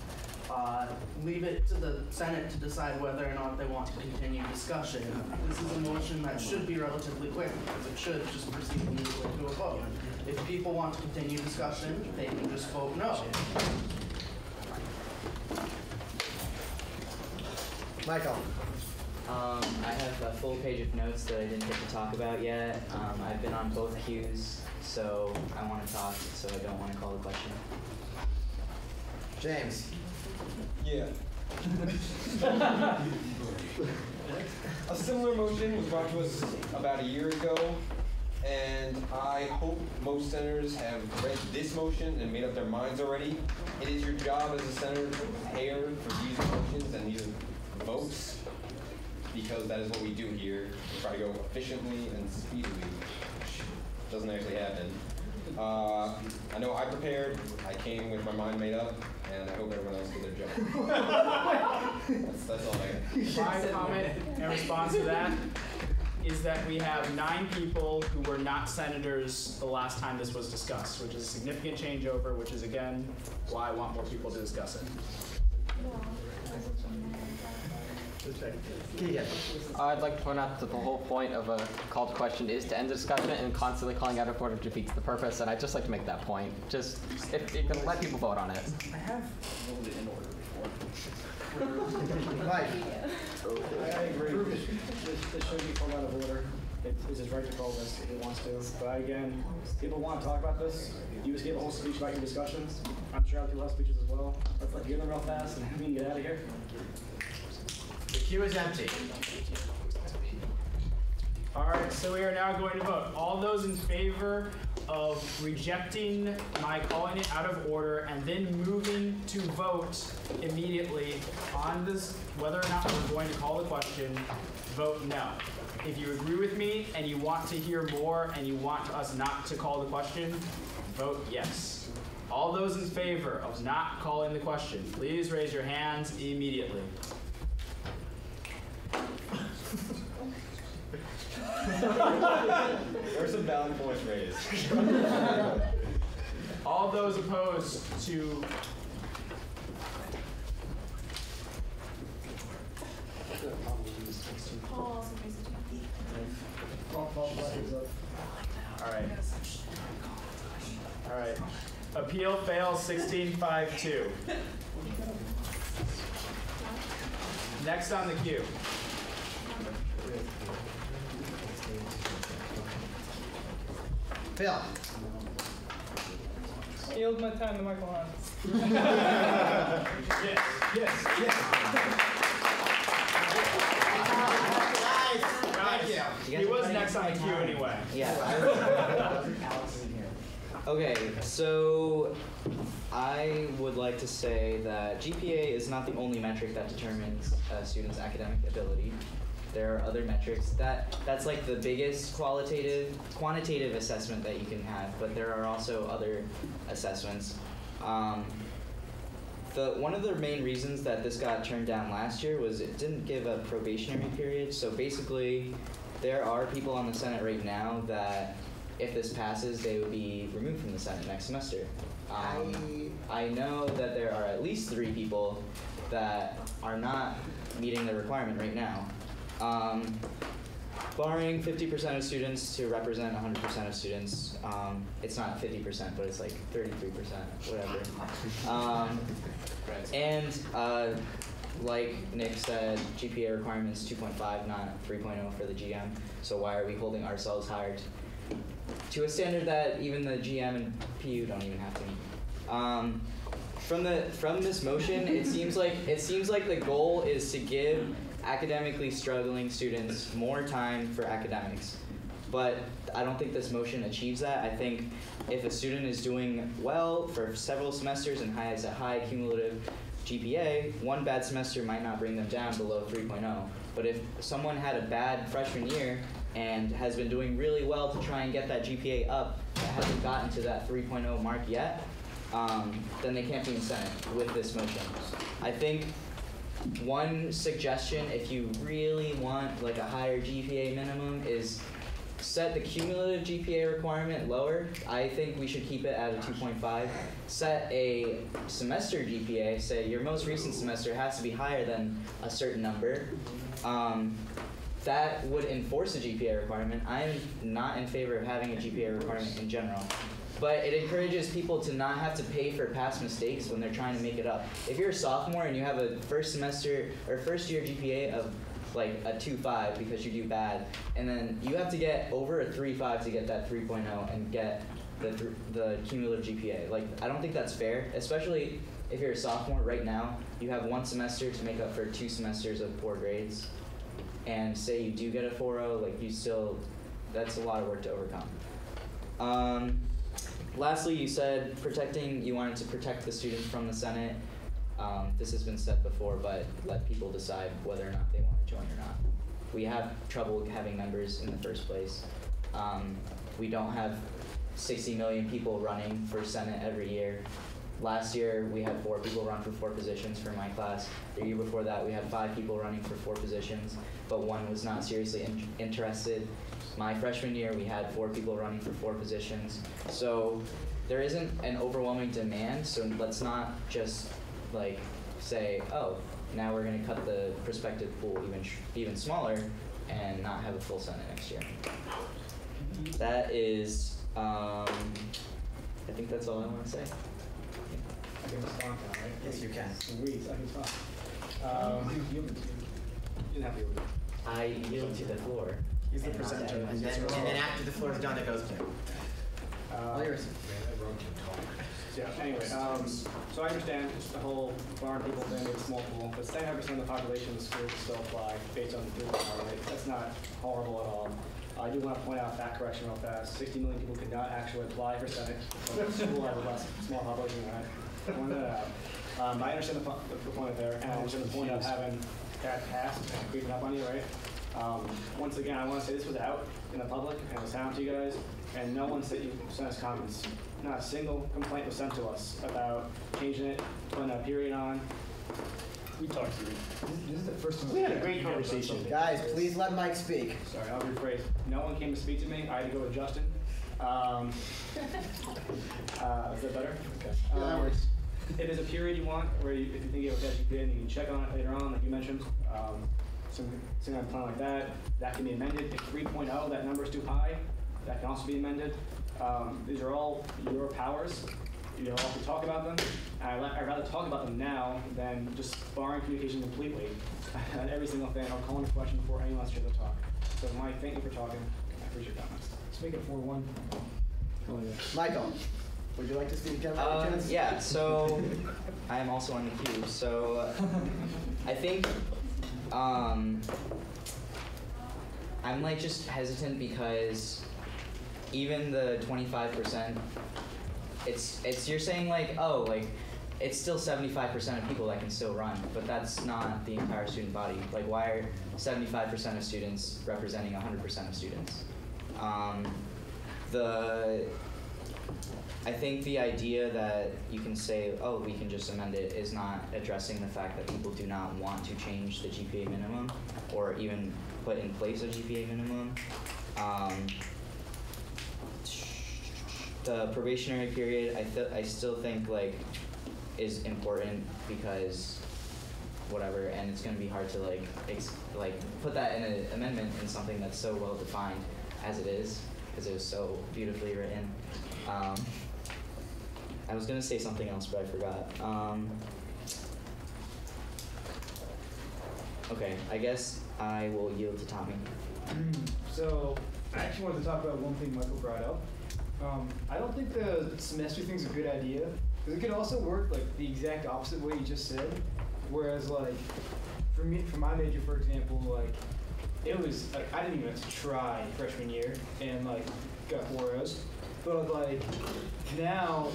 Leave it to the Senate to decide whether or not they want to continue discussion. This is a motion that should be relatively quick, because it should just proceed immediately to a vote. If people want to continue discussion, they can just vote no.
Michael.
I have a full page of notes that I didn't get to talk about yet. I've been on both queues, so I want to talk, so I don't want to call the question.
James.
Yeah. A similar motion was brought to us about a year ago, and I hope most senators have read this motion and made up their minds already. It is your job as a senator to prepare for these motions and these votes, because that is what we do here. We try to go efficiently and speedily, which doesn't actually happen. I know I prepared, I came with my mind made up, and I hope everyone else did their job. That's all I got.
My comment in response to that is that we have 9 people who were not senators the last time this was discussed, which is a significant changeover, which is, again, why I want more people to discuss it.
I'd like to point out that the whole point of a called question is to end the discussion, and constantly calling out of order defeats the purpose, and I'd just like to make that point. Just, if you can let people vote on it.
I have voted in order before.
Mike.
I agree. This should be called out of order. It's his right to call this if he wants to. But again, people want to talk about this. You just gave a whole speech about your discussions. I'm sure other people have speeches as well. Let's hear them real fast and we can get out of here.
The queue is empty.
All right, so we are now going to vote. All those in favor of rejecting my calling it out of order and then moving to vote immediately on this, whether or not we're going to call the question, vote no. If you agree with me and you want to hear more and you want us not to call the question, vote yes. All those in favor of not calling the question, please raise your hands immediately.
There's some valid points raised.
All those opposed to All right. Appeal fails 16-5-2. Next on the queue.
Phil.
Yield my time to Michael Hahn.
Guys, he was next on the queue anyway.
Yeah. Okay, so I would like to say that GPA is not the only metric that determines a student's academic ability. There are other metrics that's like the biggest quantitative assessment that you can have, but there are also other assessments. One of the main reasons that this got turned down last year was it didn't give a probationary period. So basically, there are people on the Senate right now that if this passes, they would be removed from the Senate next semester. I know that there are at least 3 people that are not meeting the requirement right now. Barring 50% of students to represent 100% of students, it's not 50%, but it's like 33%, whatever. Like Nick said, GPA requirements 2.5, not 3.0 for the GM. So why are we holding ourselves higher to a standard that even the GM and PU don't even have to meet? From this motion, it seems like the goal is to give academically struggling students more time for academics. But I don't think this motion achieves that. I think if a student is doing well for several semesters and has a high cumulative GPA, one bad semester might not bring them down below 3.0. But if someone had a bad freshman year and has been doing really well to try and get that GPA up, but hasn't gotten to that 3.0 mark yet, then they can't be in Senate with this motion. I think one suggestion, if you really want like a higher GPA minimum, is set the cumulative GPA requirement lower. I think we should keep it at a 2.5. Set a semester GPA, say your most recent semester has to be higher than a certain number. That would enforce a GPA requirement. I'm not in favor of having a GPA requirement in general. But it encourages people to not have to pay for past mistakes when they're trying to make it up. If you're a sophomore and you have a first year GPA of like a 2.5 because you do bad, and then you have to get over a 3.5 to get that 3.0 and get the cumulative GPA. Like, I don't think that's fair, especially if you're a sophomore right now. You have 1 semester to make up for 2 semesters of poor grades, and say you do get a 4.0, like that's a lot of work to overcome. Lastly, you said you wanted to protect the students from the Senate. This has been said before, but let people decide whether or not they want to join or not. We have trouble having members in the first place. We don't have 60 million people running for Senate every year. Last year, we had 4 people run for 4 positions for my class. The year before that, we had 5 people running for 4 positions, but 1 was not seriously interested. My freshman year, we had 4 people running for 4 positions. So there isn't an overwhelming demand, so let's not just like say, oh, now we're going to cut the prospective pool even smaller and not have a full Senate next year. That is, I think that's all I want to say.
I can respond now, right?
Yes, you can.
Sweet, I can respond. You didn't have to yield.
I yield to the floor.
He's the presenter. And then after the floor is done, it goes to. All yours.
Yeah, anyway, so I understand the whole barn people thing, it's multiple, but 75% of the population of the school can still apply based on the 3.0 rate. That's not horrible at all. I do want to point out a fact correction real fast. 60 million people could not actually apply for Senate. So the school has a less small population than that. Point that out. I understand the point there, and I understand the point of having that passed and creeping up on you, right? Once again, I want to say this was out in the public and it was sound to you guys, and no one sent us comments. Not a single complaint was sent to us about changing it, putting a period on.
We talked through it.
This is the first time
We had a great conversation. Guys, please let Mike speak.
Sorry, I'll rephrase. No one came to speak to me. I had to go with Justin. Is that better? Okay.
Yeah, that works.
It is a period you want where if you think you have a catchy pin, you can check on it later on, like you mentioned. Some kind of plan like that. That can be amended. If 3.0, that number is too high, that can also be amended. These are all your powers. You don't have to talk about them. I'd rather talk about them now than just barring communication completely on every single thing. I'll call in a question before anyone else should talk. So Mike, thank you for talking. I appreciate your comments.
Let's make it 4-1.
Michael, would you like to speak again?
Yeah, so I am also on the queue. So I think I'm like just hesitant because even the 25%, it's you're saying like, oh, like it's still 75% of people that can still run, but that's not the entire student body. Like, why are 75% of students representing 100% of students? I think the idea that you can say, oh, we can just amend it is not addressing the fact that people do not want to change the GPA minimum or even put in place a GPA minimum. The probationary period, I still think like is important because whatever, and it's going to be hard to like put that in an amendment in something that's so well defined as it is, because it was so beautifully written. I was going to say something else, but I forgot. Okay, I guess I will yield to Tommy.
So I actually wanted to talk about one thing Michael brought up. I don't think the semester thing's a good idea, because it could also work like the exact opposite way you just said. Whereas like for me, for my major, for example, like it was like I didn't even have to try freshman year and like got 4 O's. But like now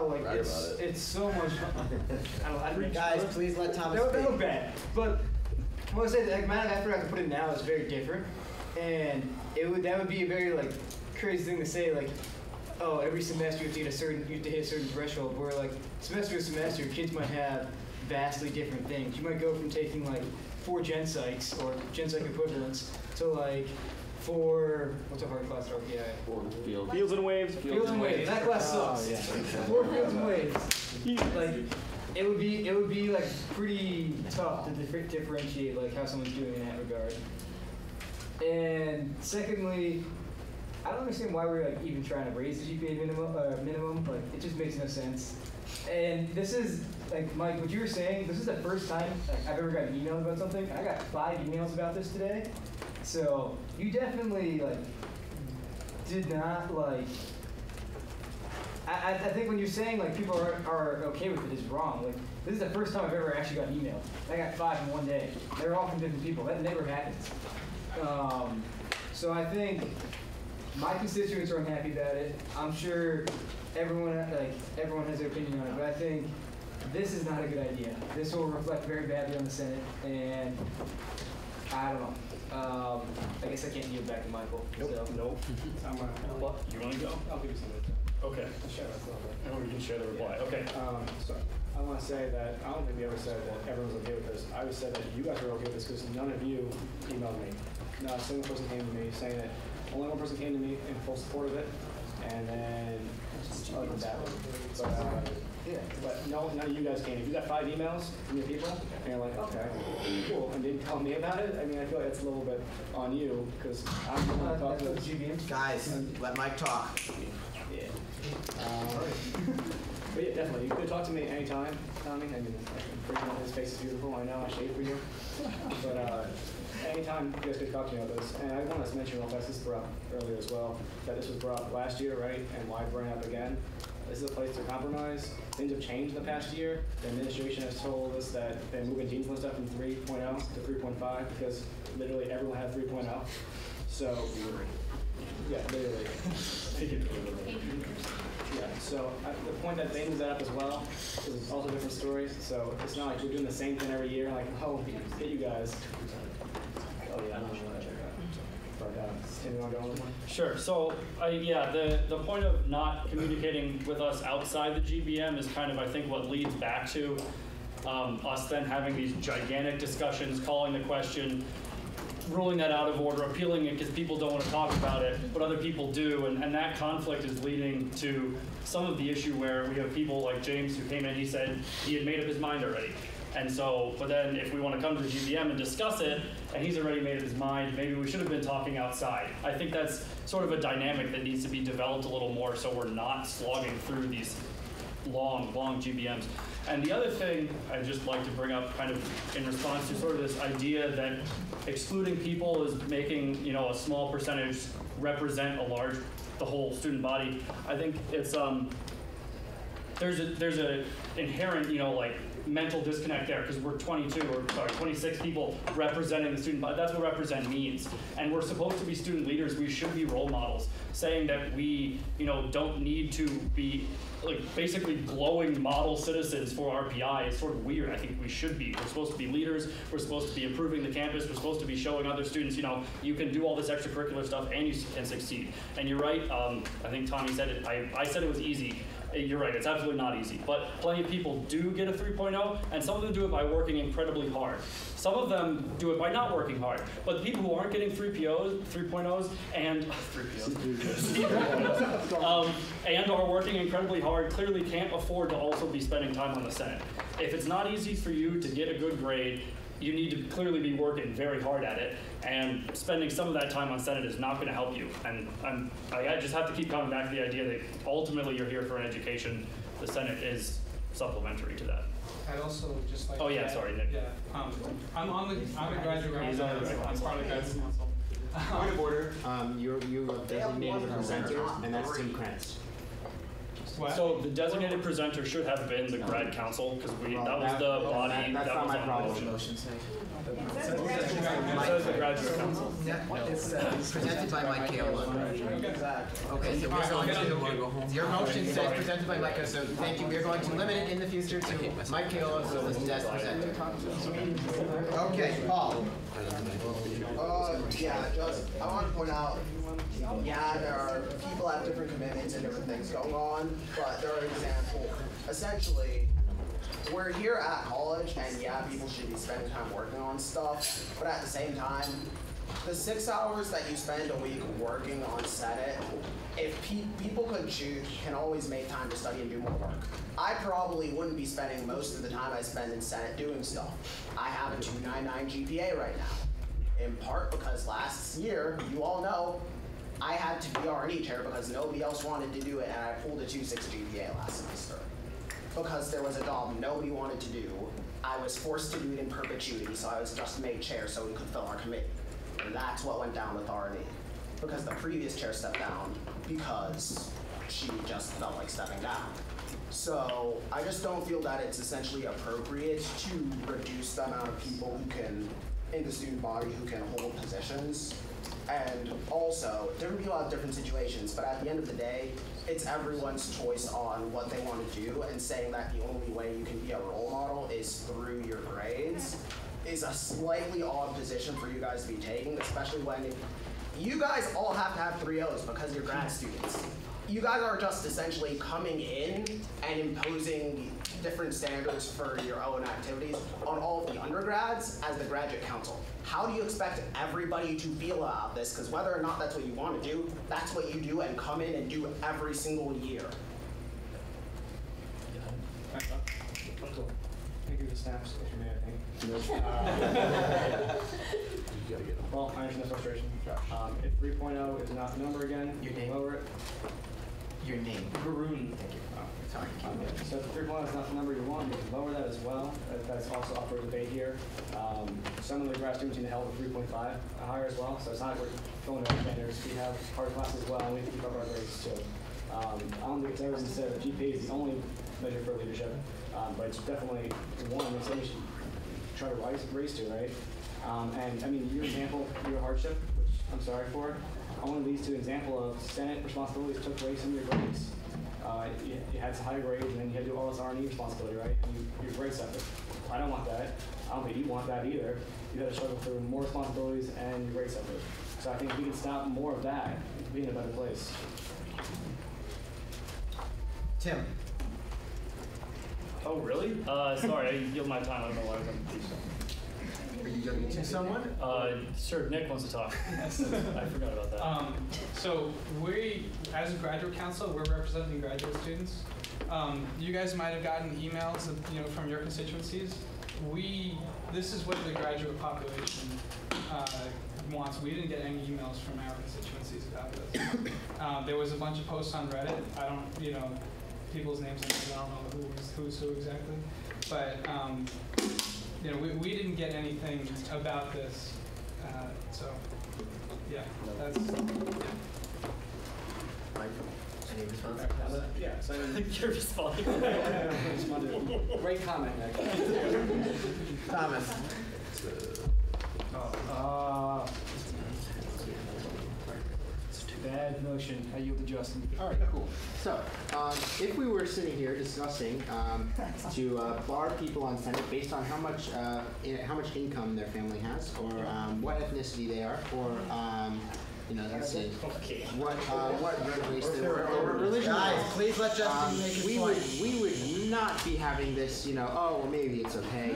like it's so much. I don't
Guys, please let Thomas speak.
That look bad, but I want to say like my effort I have to put in now is very different, and that would be a very like crazy thing to say, like, oh, every semester you have to hit a certain threshold, where like semester to semester kids might have vastly different things. You might go from taking like 4 gen psychs or gen psych equivalents to like 4, what's a hard class at RPI?
Fields and waves.
Fields and waves. That class sucks. 4 fields and waves. Like it would be like pretty tough to differentiate like how someone's doing in that regard. And secondly, I don't understand why we're like even trying to raise the GPA minimum. Like it just makes no sense. And this is like Mike, what you were saying. This is the first time like, I've ever gotten emails about something. I got 5 emails about this today. So you definitely like did not like. I think when you're saying like people are okay with it is wrong. Like this is the first time I've ever actually gotten emails. I got 5 in one day. They're all from different people. That never happens. So I think my constituents are unhappy about it. I'm sure everyone has their opinion on it, but I think this is not a good idea. This will reflect very badly on the Senate, and I don't know. I guess I can't yield back to Michael.
Nope.
So.
Nope.
What?
You want to go?
I'll give you some of it.
Okay.
Share that a little bit.
And we can share the reply. Okay.
So I want to say that I don't think we ever said that everyone's okay with this. I always said that you guys are okay with this because none of you emailed me. Not a single person came to me saying it. Only one person came to me in full support of it, and then other than that, but none of you guys came. If you got 5 emails from your people, and you're like, okay, cool, and didn't tell me about it, I mean, I feel like that's a little bit on you because I'm the one that talked to this.
Guys, let Mike talk.
Yeah. But yeah, definitely. You could talk to me anytime, Tommy. I mean, his face is beautiful. I know I shave for you. But anytime you guys could talk to me about this. And I want to mention real fast, this was brought up earlier as well, that this was brought up last year, right? And why bring it up again? This is a place to compromise. Things have changed in the past year. The administration has told us that they're moving teams and stuff from 3.0 to 3.5 because literally everyone had 3.0. So, yeah, literally. Yeah, so the point that they moved that up as well is also a different story. So it's not like we're doing the same thing every year, like, oh, get you guys. Oh, yeah, I'm not sure. Tim, you want to go on?
Sure. So, yeah, the point of not communicating with us outside the GBM is kind of, I think, what leads back to us then having these gigantic discussions, calling the question, ruling that out of order, appealing it because people don't want to talk about it, but other people do, and that conflict is leading to some of the issue where we have people like James who came in, he said he had made up his mind already. And so, but then if we want to come to the GBM and discuss it, and he's already made up his mind, maybe we should have been talking outside. I think that's sort of a dynamic that needs to be developed a little more so we're not slogging through these long GBMs. And the other thing I'd just like to bring up kind of in response to sort of this idea that excluding people is making, a small percentage represent the whole student body. I think it's, there's a inherent, mental disconnect there because we're 26 people representing the student body. That's what represent means. And we're supposed to be student leaders. We should be role models. Saying that we, don't need to be basically glowing model citizens for RPI is sort of weird. I think we should be. We're supposed to be leaders. We're supposed to be improving the campus. We're supposed to be showing other students, you can do all this extracurricular stuff and you can succeed. And you're right. I think Tommy said it. I said it was easy. You're right, it's absolutely not easy. But plenty of people do get a 3.0, and some of them do it by working incredibly hard. Some of them do it by not working hard. But the people who aren't getting 3.0s and and are working incredibly hard clearly can't afford to also be spending time on the Senate. If it's not easy for you to get a good grade, you need to clearly be working very hard at it, and spending some of that time on Senate is not going to help you. And I just have to keep coming back to the idea that ultimately you're here for an education. The Senate is supplementary to that.
I'd also just like.
Oh yeah, sorry, Nick.
Yeah, I'm a graduate council. I'm part of the graduate council.
Point of order. You designated a presenter, and that's Tim Krantz.
What?
So the designated presenter should have been the grad council because that was the body that was on the motion. It says the graduate council.
It's presented by Mike Kaola. Okay, so we're going to, your motion says presented by Mike, so thank you. We're going to limit it in the future to Mike Kaola, so this desk presenter. Okay, Paul.
Yeah, I want to point out, there are people have different commitments and different things going on, but there are examples. Essentially, we're here at college, and people should be spending time working on stuff, but at the same time, the 6 hours that you spend a week working on Senate, if people could choose, can always make time to study and do more work. I probably wouldn't be spending most of the time I spend in Senate doing stuff. I have a 2.99 GPA right now, in part because last year, you all know, I had to be R&E chair because nobody else wanted to do it, and I pulled a 2.6 GPA last semester. Because there was a job nobody wanted to do, I was forced to do it in perpetuity, so I was just made chair so we could fill our committee. And that's what went down with R&E. Because the previous chair stepped down because she just felt like stepping down. So I just don't feel that it's essentially appropriate to reduce the amount of people who can, in the student body, who can hold positions. And also, different people have different situations, but at the end of the day, it's everyone's choice on what they want to do, and saying that the only way you can be a role model is through your grades is a slightly odd position for you guys to be taking, especially when you guys all have to have 3.0s because you're grad students. You guys are just essentially coming in and imposing different standards for your own activities on all of the undergrads as the graduate council. How do you expect everybody to feel about this? Because whether or not that's what you want to do, that's what you do and come in and do every single year.
Thank you for the snaps, if you may, I think. Well, I understand the frustration. If 3.0 is not the number again, you can lower it.
Your name.
Varun. Thank you. Sorry. So if 3.0 is not the number you want, you can lower that as well. That's also up for debate here. Some of the grad students need to help with 3.5 higher as well. So it's not like we're going to standards. We have hard classes as well, and we have to keep up our grades too. I don't think it's ever said that GPA is the only measure for leadership, but it's definitely one that we should try to raise to, right? And I mean, your example, your hardship, which I'm sorry for. I want to lead to an example of Senate responsibilities took away some of your grades. You had high grades, and then you had to do all this R&E responsibility, right? And your grades suffered. I don't want that. I don't think you want that either. You got to struggle through more responsibilities, and your grades suffered. So I think if we can stop more of that, we'll be in a better place.
Tim.
Oh, really? Sorry, I yield my time. I don't know why I'm
Are you jumping to someone?
Sure, Nick wants to talk. I forgot about that.
So we, as a graduate council, we're representing graduate students. You guys might have gotten emails, from your constituencies. This is what the graduate population wants. We didn't get any emails from our constituencies about this. There was a bunch of posts on Reddit. I don't, people's names, I don't know who's who exactly. But, we didn't get anything about this. So, yeah, that's,
Any response?
Yeah, so
You're responding.
Great comment, Nick.
Thomas.
Bad motion. I yield to Justin.
All right, cool. So, if we were sitting here discussing to bar people on Senate based on how much income their family has, or what ethnicity they are, or let's see, what race they were, or religion.
Guys, please let Justin make his point.
We would not be having this. Oh, well, maybe it's okay.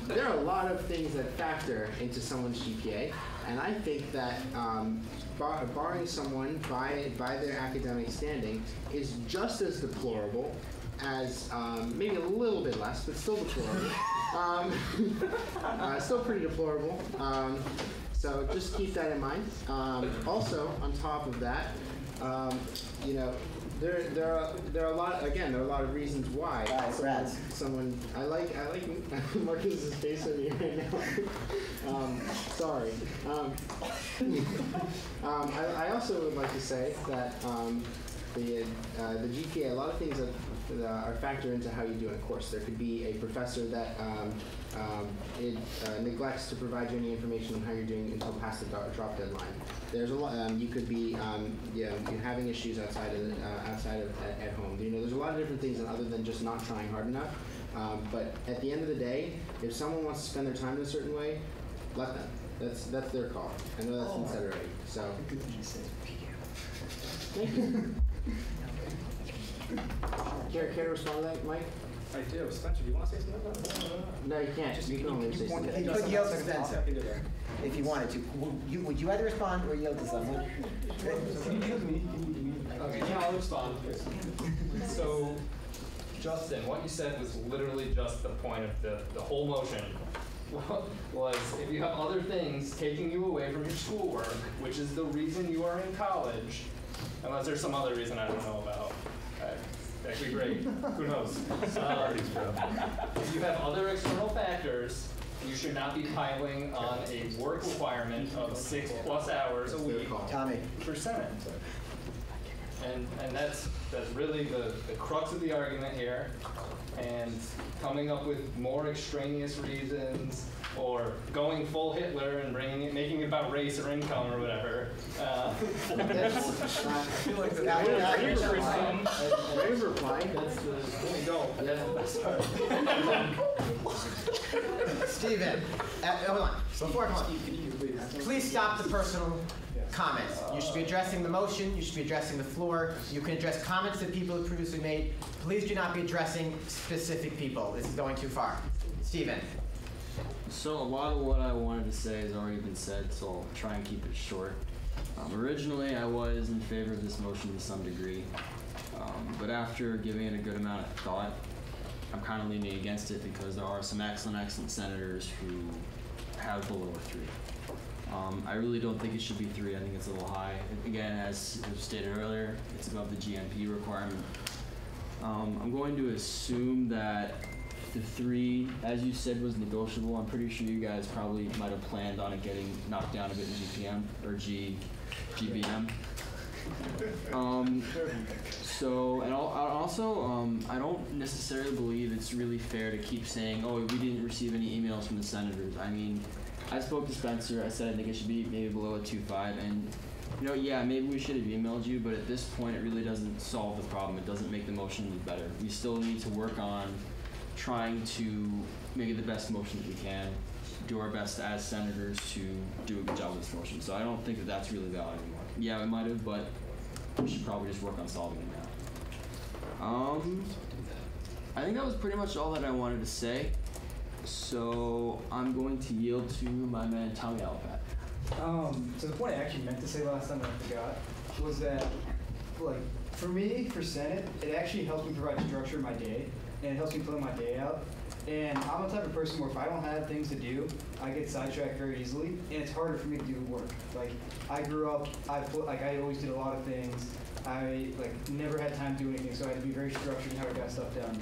There are a lot of things that factor into someone's GPA, and I think that barring someone by their academic standing is just as deplorable as, maybe a little bit less, but still deplorable. Still pretty deplorable. So just keep that in mind. Also, on top of that, there are a lot of reasons why someone I like Marcus's face over here right now. Sorry. I also would like to say that the GPA, a lot of things that are factor into how you do in a course. There could be a professor that neglects to provide you any information on how you're doing until past the drop deadline. There's a lot. You could be you're having issues outside of at home. There's a lot of different things other than just not trying hard enough. But at the end of the day, if someone wants to spend their time in a certain way, let them. That's their call. I know that's been said already. So. Thank you. Care to respond to that, Mike?
I do. Spencer, do you want to say something about that?
No, you can't. You can only say something.
You could yield to Spencer if you wanted to. Would you either respond or yield to someone?
Okay, yeah, I'll respond. So, Justin, what you said was literally just the point of the whole motion. Was if you have other things taking you away from your schoolwork, which is the reason you are in college, unless there's some other reason I don't know about. That could be great. Who knows? If you have other external factors, you should not be piling on a work requirement of 6+ hours a week.
Tommy.
For Senate. And that's really the crux of the argument here. And coming up with more extraneous reasons, or going full Hitler and making it about race or income or whatever. I feel like
Rave reply.
That's the
Steven, hold on. Before I come on, please stop the personal comments. You should be addressing the motion. You should be addressing the floor. You can address comments that people have previously made. Please do not be addressing specific people. This is going too far. Steven.
So a lot of what I wanted to say has already been said, so I'll try and keep it short. Originally, I was in favor of this motion to some degree, but after giving it a good amount of thought, I'm kind of leaning against it because there are some excellent senators who have below a 3. I really don't think it should be 3. I think it's a little high. Again, as stated earlier, it's above the GMP requirement. I'm going to assume that the 3, as you said, was negotiable. I'm pretty sure you guys probably might have planned on it getting knocked down a bit in GPM or GBM. I don't necessarily believe it's really fair to keep saying, oh, we didn't receive any emails from the senators. I mean, I spoke to Spencer. I said I think it should be maybe below a 2.5, and yeah, maybe we should have emailed you, but at this point, it really doesn't solve the problem. It doesn't make the motion any better. We still need to work on trying to make it the best motion that we can, do our best as senators to do a good job with this motion. So I don't think that that's really valid anymore. Yeah, we might have, but we should probably just work on solving it now. I think that was pretty much all that I wanted to say. So I'm going to yield to my man Tommy Alpat.
So the point I actually meant to say last time and I forgot was that, like, for me, for Senate, it actually helps me provide structure in my day, and it helps me plan my day out. And I'm the type of person where if I don't have things to do, I get sidetracked very easily, and it's harder for me to do work. Like, I grew up, I always did a lot of things. I never had time to do anything, so I had to be very structured in how I got stuff done.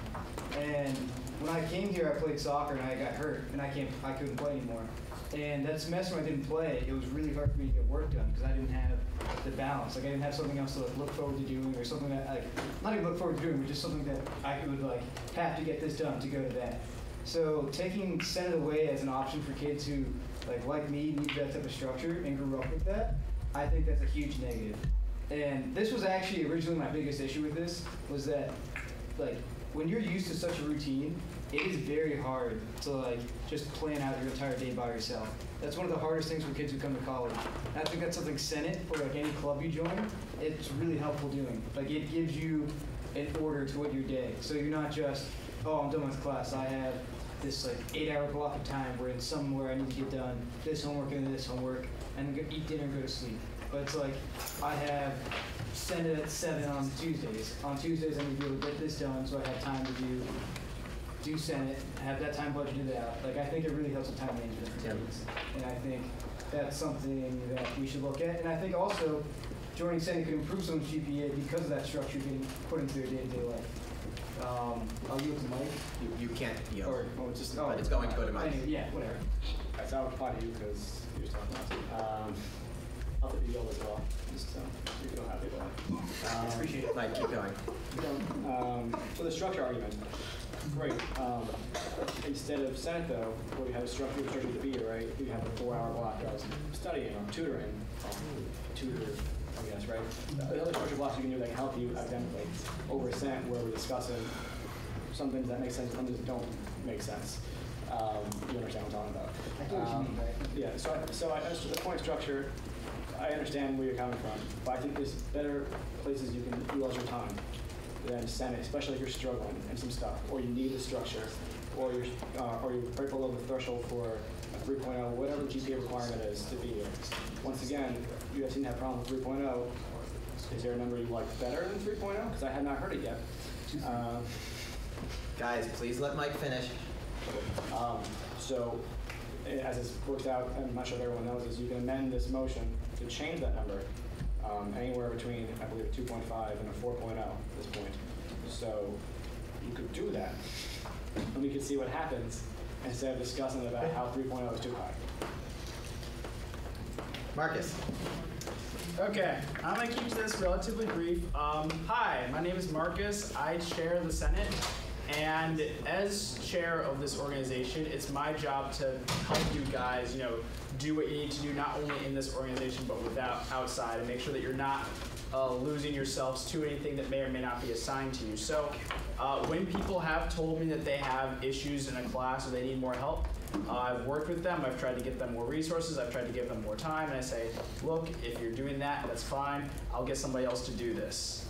And when I came here, I played soccer and I got hurt, and I couldn't play anymore. And that semester when I didn't play, it was really hard for me to get work done because I didn't have the balance. Like, I didn't have something else to look forward to doing, or something that not even look forward to doing, but just something that I would have to get this done to go to that. So taking Senate away as an option for kids who like me need that type of structure and grew up with that, I think that's a huge negative. And this was actually originally my biggest issue with this, was that when you're used to such a routine, it is very hard to just plan out your entire day by yourself. That's one of the hardest things for kids who come to college. And I think that's something Senate or any club you join, it's really helpful doing. It gives you an order to what your day. So you're not just, oh, I'm done with class. I have this 8-hour block of time where it's somewhere I need to get done this homework and this homework, and then eat dinner and go to sleep. But it's I have Senate at 7 on Tuesdays. On Tuesdays I need to be able to get this done so I have time to do Senate, have that time budgeted out. I think it really helps with time management for kids. And I think that's something that we should look at. And I think also joining Senate could improve someone's GPA because of that structure being put into their day-to-day life. I'll yield to Mike.
You can't yield.
But
it's going to go to Mike.
Anyway, yeah, whatever. So I'll apply to you because you were talking about it. I'll put the yield as well, just so you feel happy about it.
Appreciate it. Mike, keep going.
So the structure argument, great. Instead of Senate, though, where we had a structure to be, right? We have a 4-hour block that I was studying or tutoring, I guess, right? The other structure blocks you can do that can help you academically. Over Senate, where we're discussing some things that make sense, some things that don't make sense. You understand what I'm talking about?
I get what you mean, right?
Yeah, so as to the point structure, I understand where you're coming from, but I think there's better places you can utilize your time than Senate, especially if you're struggling in some stuff, or you need the structure, or you're right below the threshold for a 3.0, whatever the GPA requirement is to be here. Once again, you guys seem to have a problem with 3.0. Is there a number you like better than 3.0? Because I have not heard it yet.
Guys, please let Mike finish.
So, as it works out, I'm not sure if everyone knows this, you can amend this motion to change that number anywhere between, I believe, a 2.5 and a 4.0 at this point. So, you could do that, and we could see what happens instead of discussing about how 3.0 is too high.
Marcus.
Okay, I'm going to keep this relatively brief. Hi, my name is Marcus. I chair the Senate. And as chair of this organization, it's my job to help you guys, do what you need to do, not only in this organization, but outside, and make sure that you're not losing yourselves to anything that may or may not be assigned to you. So when people have told me that they have issues in a class or they need more help, I've worked with them. I've tried to get them more resources. I've tried to give them more time. And I say, look, if you're doing that, that's fine. I'll get somebody else to do this.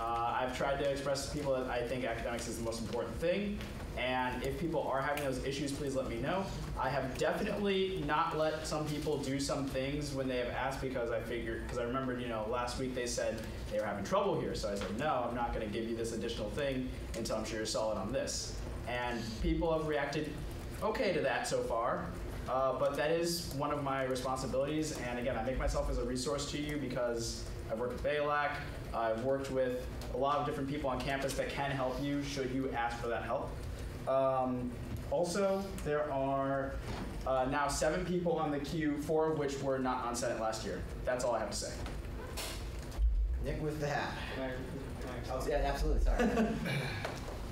I've tried to express to people that I think academics is the most important thing, and if people are having those issues, please let me know. I have definitely not let some people do some things when they have asked because I remembered, last week they said they were having trouble here, so I said, no, I'm not going to give you this additional thing until I'm sure you're solid on this. And people have reacted okay to that so far, but that is one of my responsibilities, and again, I make myself as a resource to you because I've worked with BALAC, I've worked with a lot of different people on campus that can help you should you ask for that help. Also, there are now 7 people on the queue, 4 of which were not on Senate last year. That's all I have to say.
Nick with the hat.
Can I
Oh, yeah, absolutely, sorry.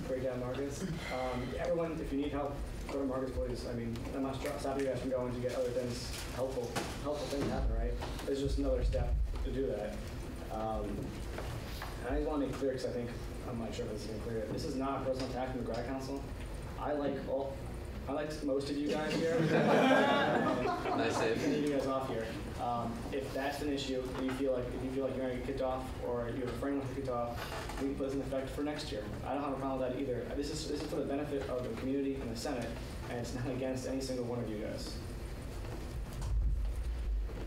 break down Marcus? Everyone, if you need help, go to Marcus, please. I mean, I'm not stopping you guys from going to get other things, helpful things happen, right? It's just another step to do that. And I just want to make clear, because I'm not sure if this is clear. This is not a personal attack from the grad council. I like most of you guys here.
Nice save.
I need you guys off here. If that's an issue, if you feel like you're going to get kicked off, or you have a friend who gets kicked off, we can put this in effect for next year. I don't have a problem with that either. This is for the benefit of the community and the Senate, and it's not against any single one of you guys.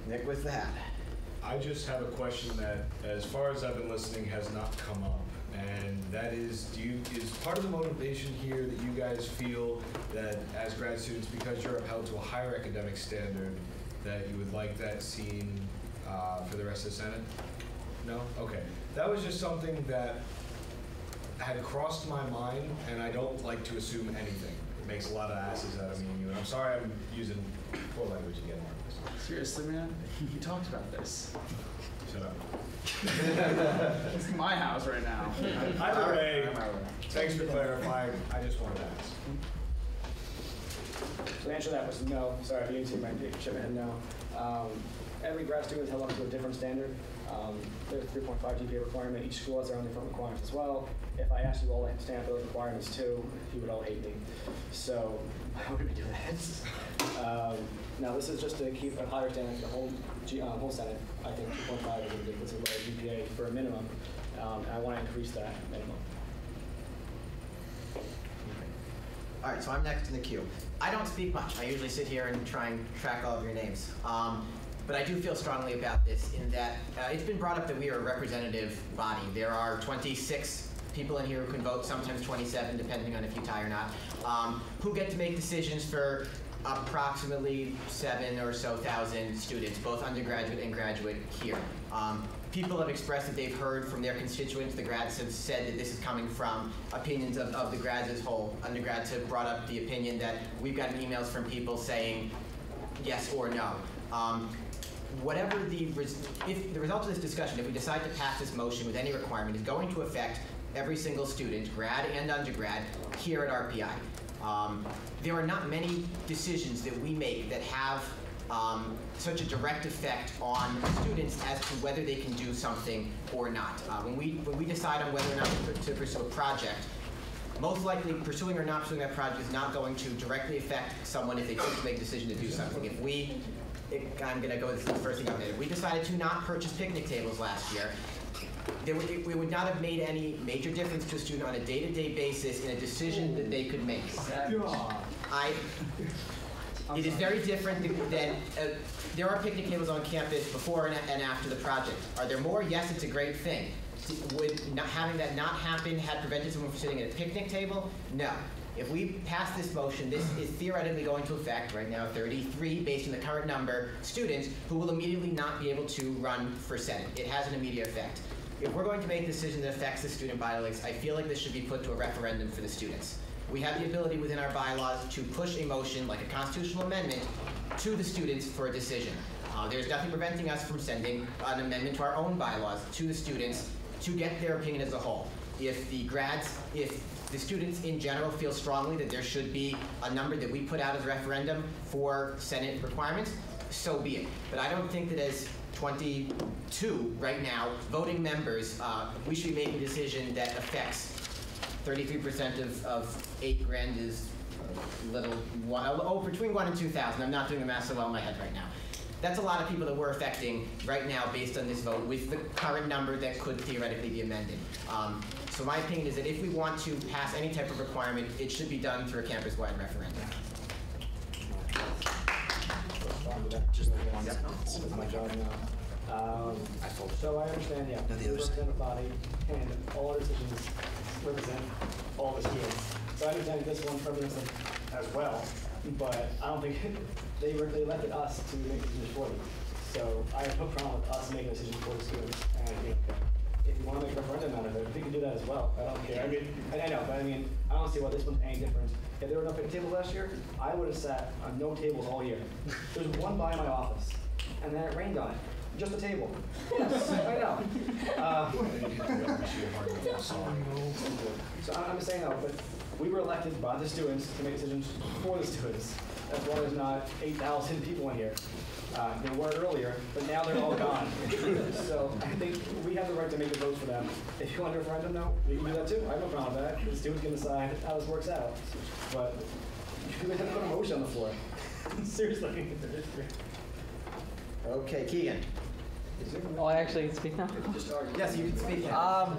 Nick with the hat.
I just have a question that, as far as I've been listening, has not come up. And that is, is part of the motivation here that you guys feel that as grad students, because you're upheld to a higher academic standard, that you would like that seen for the rest of the Senate? No? Okay. That was just something that had crossed my mind, and I don't like to assume anything. It makes a lot of asses out of me and you, and I'm sorry I'm using poor language again, Marcus.
Seriously, man? You talked about this.
Shut up.
It's my house right now.
Either way, thanks for clarifying. I just wanted to ask.
So the answer to that was no. Sorry, if you didn't see my shake my head no. Every grad student is held up to a different standard. There's a 3.5 GPA requirement. Each school has their own different requirements as well. If I asked you all to stand for those requirements too, you would all hate me. So why would we do that? Now this is just to keep a higher standard for the whole Senate. I think 2.5 is a ridiculously low GPA for a minimum, and I want to increase that minimum.
All right, so I'm next in the queue. I don't speak much. I usually sit here and try and track all of your names. But I do feel strongly about this in that it's been brought up that we are a representative body. There are 26 people in here who can vote, sometimes 27, depending on if you tie or not, who get to make decisions for approximately 7,000 or so students, both undergraduate and graduate here. People have expressed that they've heard from their constituents. The grads have said that this is coming from opinions of the grads as whole. Undergrads have brought up the opinion that we've gotten emails from people saying yes or no. If the result of this discussion, if we decide to pass this motion with any requirement, is going to affect every single student, grad and undergrad, here at RPI. There are not many decisions that we make that have such a direct effect on students as to whether they can do something or not. When we decide on whether or not to pursue a project, most likely pursuing or not pursuing that project is not going to directly affect someone if they choose to make a decision to do something. I'm going to go with the first thing I did. If we decided to not purchase picnic tables last year, we would not have made any major difference to a student on a day-to-day basis in a decision that they could make. It is very different than there are picnic tables on campus before and after the project. Are there more? Yes, it's a great thing. Would having that not happen had prevented someone from sitting at a picnic table? No. If we pass this motion, this is theoretically going to affect, right now, 33, based on the current number, students who will immediately not be able to run for Senate. It has an immediate effect. If we're going to make a decision that affects the student body list, I feel like this should be put to a referendum for the students. We have the ability within our bylaws to push a motion, like a constitutional amendment, to the students for a decision. There's nothing preventing us from sending an amendment to our own bylaws to the students to get their opinion as a whole. If the students in general feel strongly that there should be a number that we put out as a referendum for Senate requirements, so be it. But I don't think that as 22 right now voting members, we should be making a decision that affects 33% of 8 grand is between 1 and 2,000. I'm not doing the math so well in my head right now. That's a lot of people that we're affecting right now based on this vote with the current number that could theoretically be amended. So my opinion is that if we want to pass any type of requirement, it should be done through a campus-wide referendum.
So I understand, yeah, we represent the body, and all our decisions represent all the students. So I understand this one represents them as well, but I don't think they elected us to make decisions for them. So I have no problem with us making decisions for the students. And if you want to make a referendum out of it, we can do that as well. I don't care. I know, but I don't see why this one's any different. If there were no picnic tables last year, I would have sat on no tables all year. There's one by my office, and then it rained on it. just a table. Yes, I know. So I'm just saying though, but we were elected by the students to make decisions for the students. That's why there's not 8,000 people in here. There were earlier, but now they're all gone. So I think we have the right to make the votes for them. If you want a referendum, no, we can do that too. I have no problem with that. The students can decide how this works out. But you have to put a motion on the floor. Seriously.
Okay, Keegan.
Oh, I actually can speak now?
Yes, you can speak now.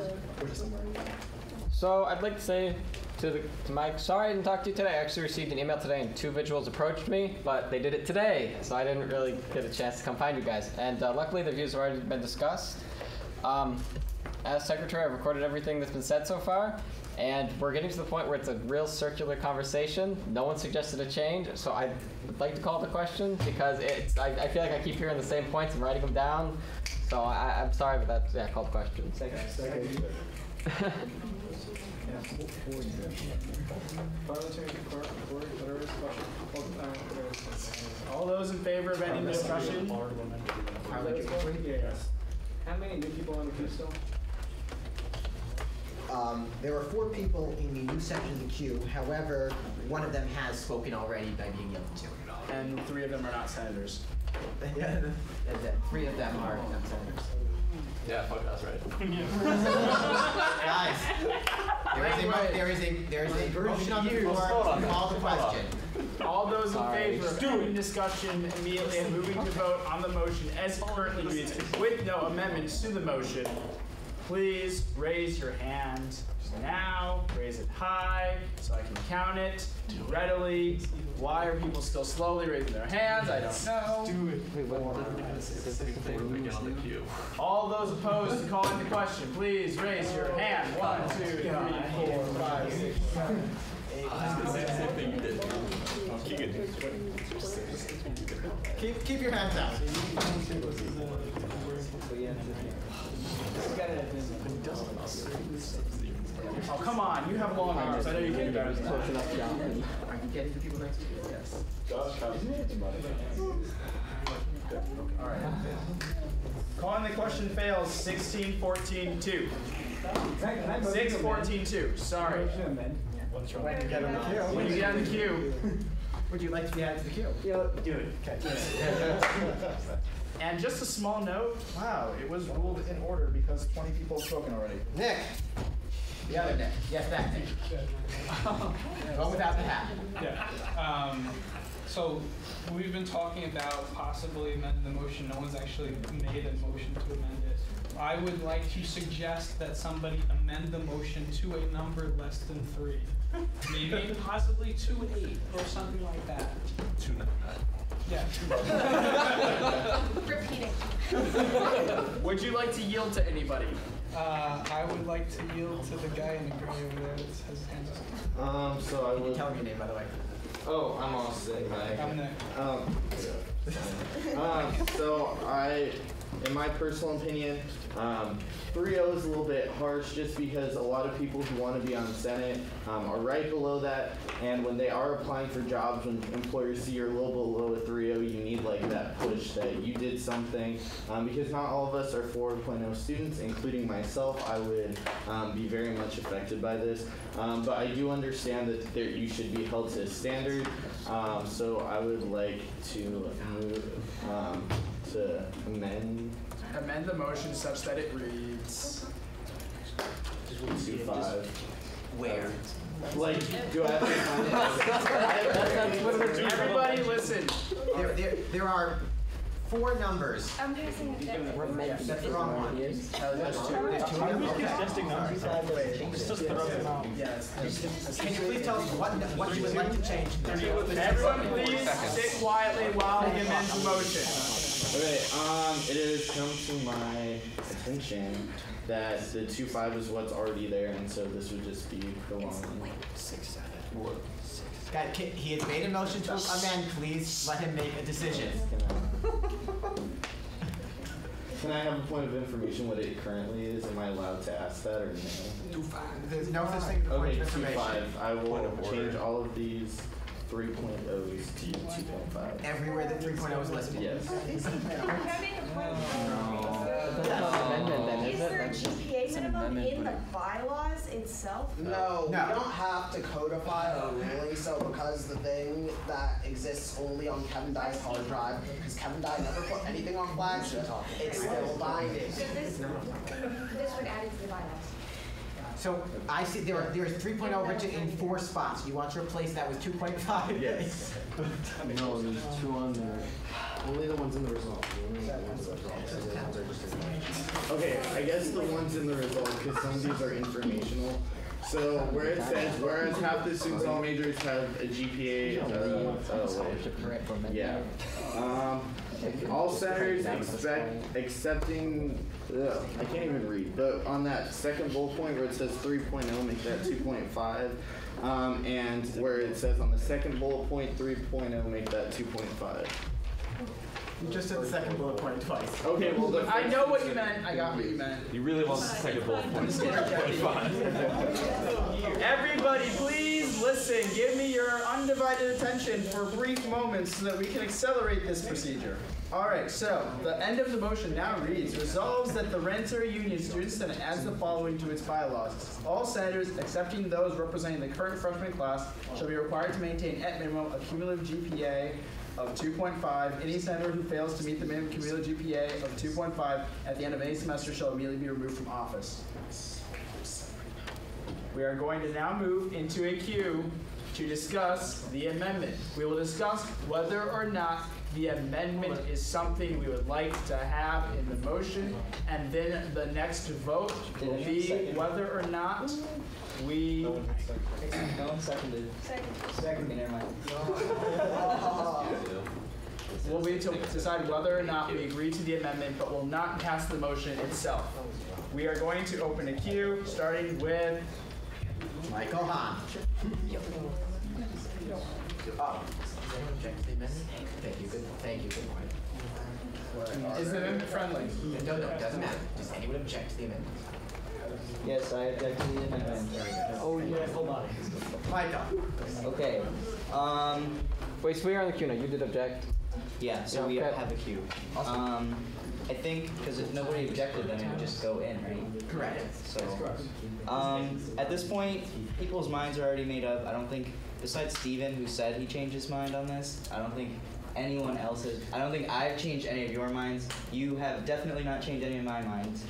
So I'd like to say to Mike, sorry I didn't talk to you today. I actually received an email today and 2 individuals approached me, but they did it today, so I didn't really get a chance to come find you guys. And luckily the views have already been discussed. As secretary, I've recorded everything that's been said so far, and we're getting to the point where it's a real circular conversation. No one suggested a change, so I would like to call the question because I feel like I keep hearing the same points and writing them down. So I'm sorry, but that's, yeah, call the question.
Second.
All those in favor of ending discussion?
Yes. How many new people on the queue still?
There are 4 people in the new section of the queue. However, one of them has spoken already by being yielded to.
And 3 of them are not senators.
Yeah. 3 of them are not senators.
Yeah, fuck, that's right.
Guys, there is a motion on the floor to call the question.
All those in favor of ending discussion immediately and moving to vote on the motion as currently reads with no amendments to the motion, please raise your hand now. Raise it high so I can count it readily. Why are people still slowly raising their hands? I don't know. All those opposed to calling the question, please raise your hand. 1, 2, 3, 4, 5, 6, 7, 8.
Keep your hands out.
Oh, come on. You have long arms. I know you can do better than that.
Are you getting the people next to you? Yes.
All right. Calling the question fails. 16-14-2. 6-14-2. Sorry.
When you get in the queue.
When you get in the queue.
Would you like to be added to the queue?
Yeah, do it. Okay. And just a small note.
Wow, it was ruled in order because 20 people have spoken already.
Nick. The other Nick. Yes, that Nick. Go without the hat.
Yeah. So we've been talking about possibly amending the motion. No one's actually made a motion to amend it. I would like to suggest that somebody amend the motion to a number less than 3. Maybe possibly 2-8 or something like that.
2-9.
Yeah.
Repeating.
Would you like to yield to anybody?
I would like to yield to the guy in the gray over there that has his hands up.
So I would.
Tell me your name, by the way.
Oh, I'm Austin. Hi.
I'm Nick.
So in my personal opinion, 3-0 is a little bit harsh just because a lot of people who want to be on the Senate are right below that, and when they are applying for jobs, when employers see you're a little below a 3-0, you need like that push that you did something, because not all of us are 4.0 students, including myself. I would be very much affected by this, but I do understand that you should be held to a standard, so I would like to move to
amend the motion such that it reads
2-5.
Where?
Like, do I have to
Everybody listen.
There are 4 numbers.
I'm passing it down.
That's the wrong one. There's 2 of them? Okay. Can you please tell us what you would like to change?
Everyone please sit quietly while he amends the motion.
Okay, it has come to my attention that the 2-5 is what's already there, and so this would just be prolonged. 6-7.
Guys, he has made a motion to amend. Please let him make a decision.
Can I have a point of information what it currently is? Am I allowed to ask that or no?
2-5. There's no such thing as a point
Okay,
of information.
2-5. I will change all of these
3.0s to 2.5.
Everywhere that 3.0 is listed.
Yes.
Is there a GPA minimum in the bylaws itself?
No, we don't have to codify a ruling, so because the thing that exists only on Kevin Dye's hard drive, because Kevin Dye never put anything on Flagship, it's still binding.
So this would add it to the bylaws.
So I see there is 3.0 written in 4 spots. You want to replace that with 2.5?
Yes.
No, there's 2 on there.
Only the ones in the result.
Okay, I guess the ones in the result, because some of these are informational. So where it says, whereas half the students all majors have a GPA all centers accepting, I can't even read, but on that second bullet point where it says 3.0, make that 2.5. And where it says on the second bullet point 3.0, make that 2.5.
You just said the second bullet point twice.
Okay, well,
I know what you meant. I got what you meant.
He really wants the second bullet point.
Everybody, please listen. Give me your undivided attention for brief moments so that we can accelerate this procedure. All right, so the end of the motion now reads, resolves that the Rensselaer Union Student Senate adds the following to its bylaws. All senators, excepting those representing the current freshman class, shall be required to maintain at minimum a cumulative GPA of 2.5. Any senator who fails to meet the minimum cumulative GPA of 2.5 at the end of any semester shall immediately be removed from office. We are going to now move into a queue to discuss the amendment. We will discuss whether or not the amendment is something we would like to have in the motion, and then the next vote will be whether or not we...
No one seconded. Second. Never mind.
We'll wait to decide whether or not we agree to the amendment, but will not pass the motion itself. We are going to open a queue, starting with
Michael Hahn. Object to the amendment? Thank you, good. Thank you, good point.
Is the amendment friendly?
No, it doesn't matter. Does anyone object to the amendment?
Yes, I object to the amendment.
Oh, yeah, hold on. Michael.
Okay.
Wait, so we are on the queue now. You did object?
Yeah, so we have a queue. I think, because if nobody objected, then it would just go in, right?
Correct.
So, at this point, people's minds are already made up. I don't think, besides Steven, who said he changed his mind on this, I don't think anyone else has. I don't think I've changed any of your minds. You have definitely not changed any of my minds.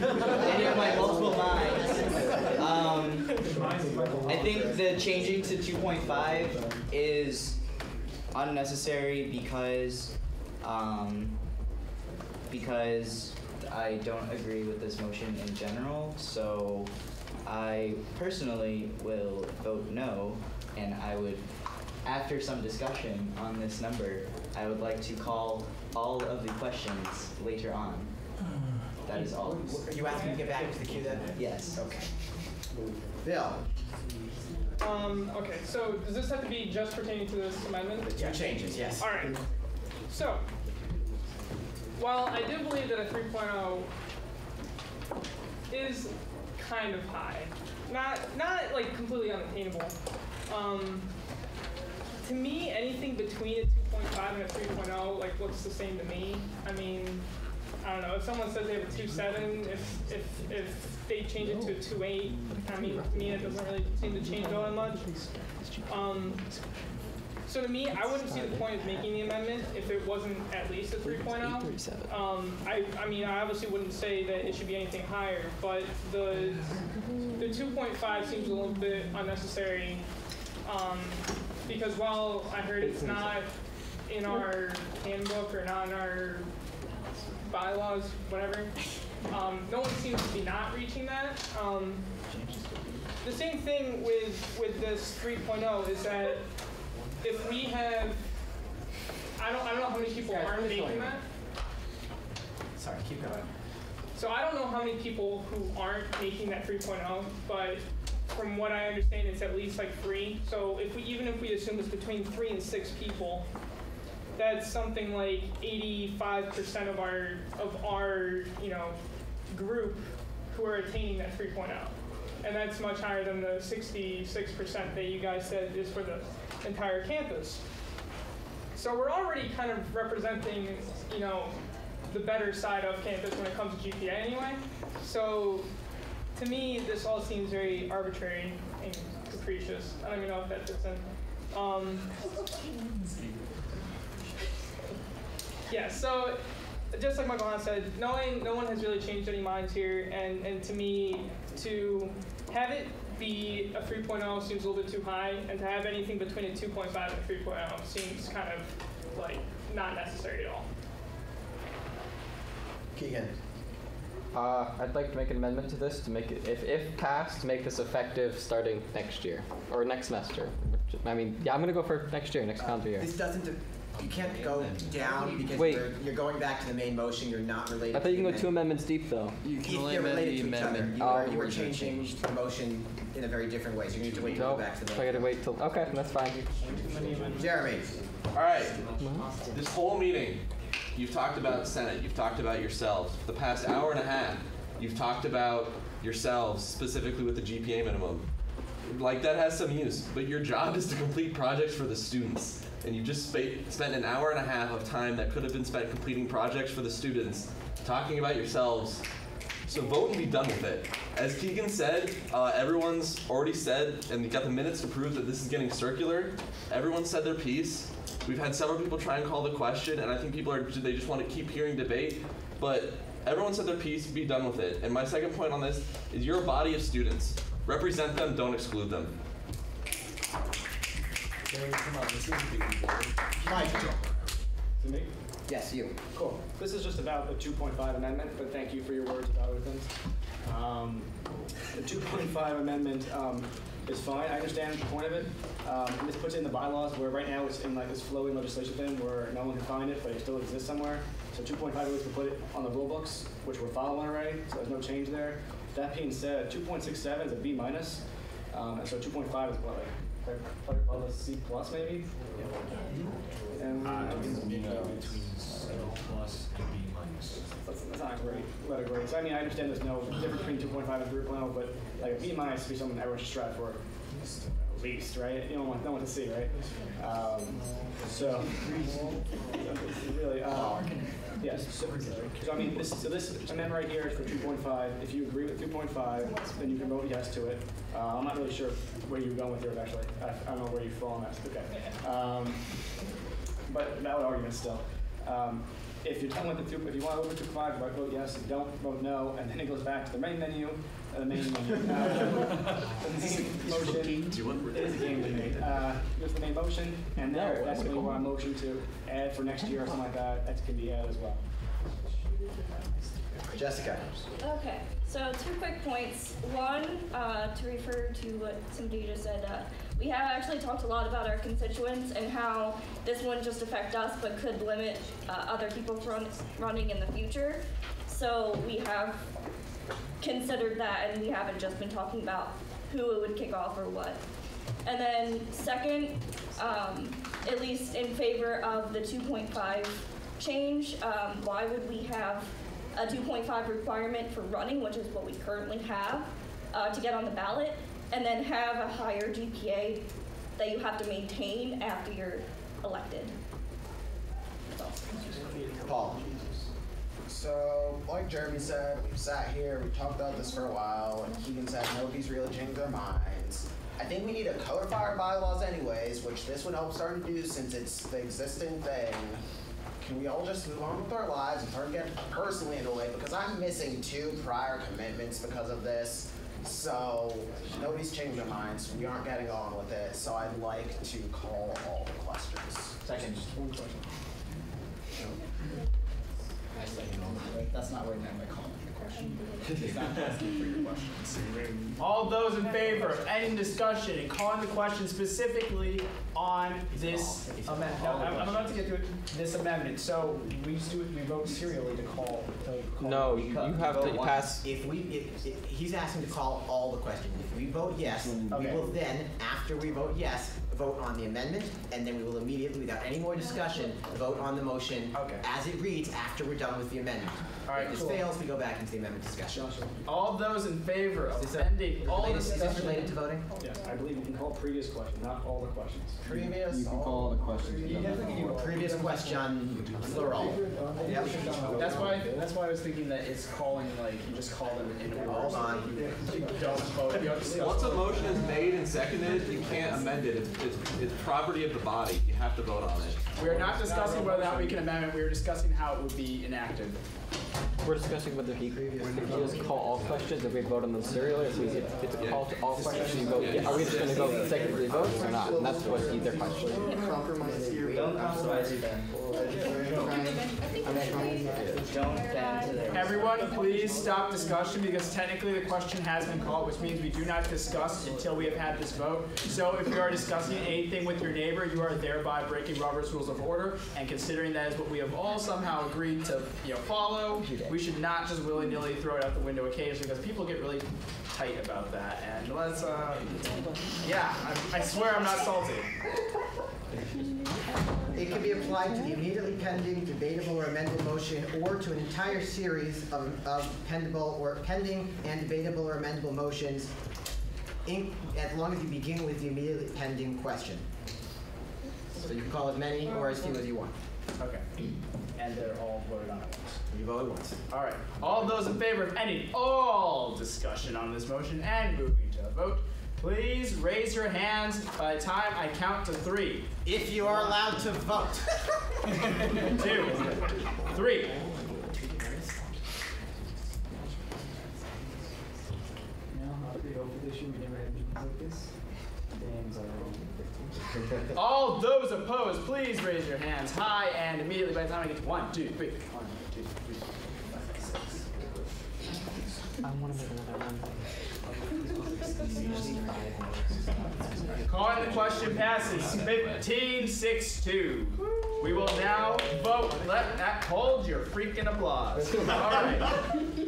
Any of my multiple minds. I think the changing to 2.5 is unnecessary because I don't agree with this motion in general. So I personally will vote no, and I would, after some discussion on this number, I would like to call all of the questions later on. That is all.
Are you asking to get back to the queue then?
Yes.
Okay. Bill.
Okay, so does this have to be just pertaining to this amendment?
The 2 changes, yes.
All right. So, while I do believe that a 3.0 is kind of high, not like completely unattainable. To me, anything between a 2.5 and a 3.0 like looks the same to me. I mean, I don't know. If someone says they have a 2.7, if they change it to a 2.8, I mean, to me it doesn't really seem to change all that much. So to me, I wouldn't see the point of making the amendment if it wasn't at least a 3.0. I mean, I obviously wouldn't say that it should be anything higher, but the 2.5 seems a little bit unnecessary because while I heard it's not in our handbook or not in our bylaws, whatever, no one seems to be not reaching that. The same thing with this 3.0 is that if we have, I don't know how many people aren't making that.
Sorry, keep going.
So I don't know how many people who aren't making that 3.0, but from what I understand, it's at least like 3. So even if we assume it's between 3 and 6 people, that's something like 85% of our group who are attaining that 3.0. and that's much higher than the 66% that you guys said is for the entire campus. So we're already kind of representing, you know, the better side of campus when it comes to GPA anyway. So to me, this all seems very arbitrary and capricious. I don't even know if that fits in. Yeah, so just like Michael Hahn said, no one has really changed any minds here, and to me, to have it be a 3.0 seems a little bit too high, and to have anything between a 2.5 and a 3.0 seems kind of like not necessary at all.
Keegan.
I'd like to make an amendment to this to make it, if passed, make this effective starting next year or next semester. I mean, yeah, I'm gonna go for next year, next calendar year.
This doesn't. You can't go down because you're going back to the main motion. You're not related.
I thought you can go 2 amendments deep though.
You can only
You're
amend
related
the
to each
amendment.
other. You were changing the motion in a very different way. So you need to wait to go back to the
So I
main.
gotta wait till. Okay, that's fine.
Jeremy.
All right. This whole meeting, you've talked about Senate. You've talked about yourselves. For the past hour and a half, you've talked about yourselves, specifically with the GPA minimum. Like, that has some use, but your job is to complete projects for the students. And you've just spent an hour and a half of time that could have been spent completing projects for the students, talking about yourselves. So vote and be done with it. As Keegan said, everyone's already said, and you got the minutes to prove that this is getting circular. Everyone said their piece. We've had several people try and call the question, and I think people they just want to keep hearing debate. But everyone said their piece, be done with it. And my second point on this is you're a body of students. Represent them, don't exclude them.
Come on, this is a big deal.
Mike.
To me?
Yes, you.
Cool. This is just about the 2.5 amendment, but thank you for your words about other things. The 2.5 amendment is fine. I understand the point of it. And this puts it in the bylaws where right now it's in like this floating legislation thing where no one can find it, but it still exists somewhere. So 2.5 was to put it on the rule books, which we're following already, so there's no change there. That being said, 2.67 is a B minus, and so 2.5 is what, like, C plus maybe? And
between C plus and B minus.
That's not a great letter grade. So I mean, I understand there's no difference between 2.5 and 3.0, but like a B minus would be something everyone should strive for. At least, right? You don't want to see, right? So really, yes. So I mean, this amendment right here is for 2.5. If you agree with 2.5, then you can vote yes to it. I'm not really sure where you're going with yours actually. I don't know where you fall on that. Okay. But valid argument still. If you're done with if you want to go with 2.5, vote yes. If you don't, vote no. And then it goes back to the main menu. The main menu. The main motion. It is a game to me. Here's the main motion, and there. That's when you want a motion to add for next year or something like that. That can be added as well.
Jessica.
Okay, so 2 quick points. One, to refer to what somebody just said, we have actually talked a lot about our constituents and how this wouldn't just affect us, but could limit other people from running in the future. So we have considered that, and we haven't just been talking about who it would kick off or what. And then second, at least in favor of the 2.5 change, why would we have a 2.5 requirement for running, which is what we currently have, to get on the ballot, and then have a higher GPA that you have to maintain after you're elected?
Paul.
So, like Jeremy said, we've sat here, we've talked about this for a while, and Keegan said nobody's really changed their minds. I think we need to codify our bylaws anyways, which this would help start to do since it's the existing thing. Can we all just move on with our lives and start getting personally into it? Because I'm missing 2 prior commitments because of this. So, nobody's changed their minds. We aren't getting on with it. So I'd like to call all the questions.
Second.
One question.
That's not where I'm calling the question. He's not asking for your questions.
All those in favor of ending discussion and calling the question specifically on this amendment. No, I'm about to get to it. This amendment. So we used to we vote serially to call.
No, you have to pass.
If he's asking to call all the questions. If we vote yes, we will then, after we vote yes, vote on the amendment, and then we will immediately, without any more discussion, vote on the motion as it reads after we're done with the amendment.
All right,
if this
cool.
fails, we go back into the amendment discussion.
All those in favor of ending all
Is this
discussion.
related to voting?
Yes, I believe you can call previous question, not all the questions.
Previous.
You can call all the questions.
Previous question, plural.
Yep. That's why I was thinking that it's calling, like, you just call them in order.
Hold on.
You don't vote. You don't discuss.
Once a motion is made and seconded, you can't amend it. It's property of the body. You have to vote on it.
We're not discussing whether or not we can amend it. We're discussing how it would be enacted.
We're discussing whether he just call all questions if we vote on them serially, or so it's a call to all questions. You vote. Yeah, are we just going to go consecutively vote or not? And that's what their question.
Compromise here. Don't compromise you, Ben. Don't bend to their.
Everyone, please stop discussion because technically the question has been called, which means we do not discuss until we have had this vote. So if you are discussing anything with your neighbor, you are thereby breaking Robert's Rules of Order. And considering that is what we have all somehow agreed to, follow, we should not just willy-nilly throw it out the window occasionally because people get really tight about that. And let's, yeah, I swear I'm not salty.
It can be applied to the immediately pending, debatable, or amendable motion, or to an entire series of pendable or pending and debatable or amendable motions, as long as you begin with the immediately pending question. So you can call as many or as few as you want.
Okay. And they're all voted on at once.
You vote once.
All right. All those in favor of ending all discussion on this motion and moving to a vote, please raise your hands by the time I count to 3.
If you are allowed to vote.
2, 3. All those opposed, please raise your hands high and immediately by the time I get to 1, 2, 3. 1, 2, 3, 4, 5, 6.
I want to make another one.
Calling the question passes 15-6-2. We will now vote. Hold your freaking applause. All right.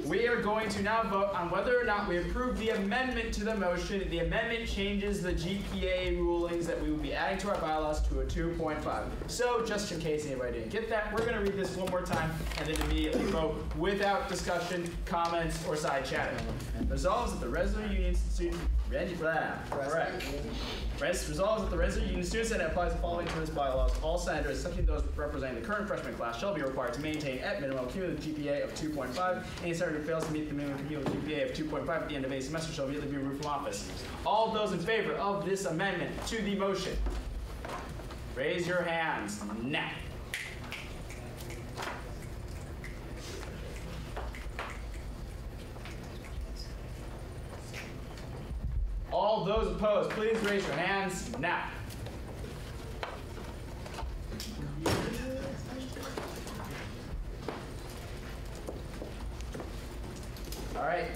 We are going to now vote on whether or not we approve the amendment to the motion. The amendment changes the GPA rulings that we will be adding to our bylaws to a 2.5. So just in case anybody didn't get that, we're going to read this one more time and then immediately vote without discussion, comments, or side chatting. Resolves that the Rensselaer Union Student Resolves that the Rensselaer Union Student Senate applies the following to its bylaws. All senators, excepting those representing the current freshman class, shall be required to maintain at minimum a cumulative GPA of 2.5. Any senator who fails to meet the minimum cumulative GPA of 2.5 at the end of a semester shall immediately be removed from office. All those in favor of this amendment to the motion, raise your hands now. All those opposed, please raise your hands now. All right,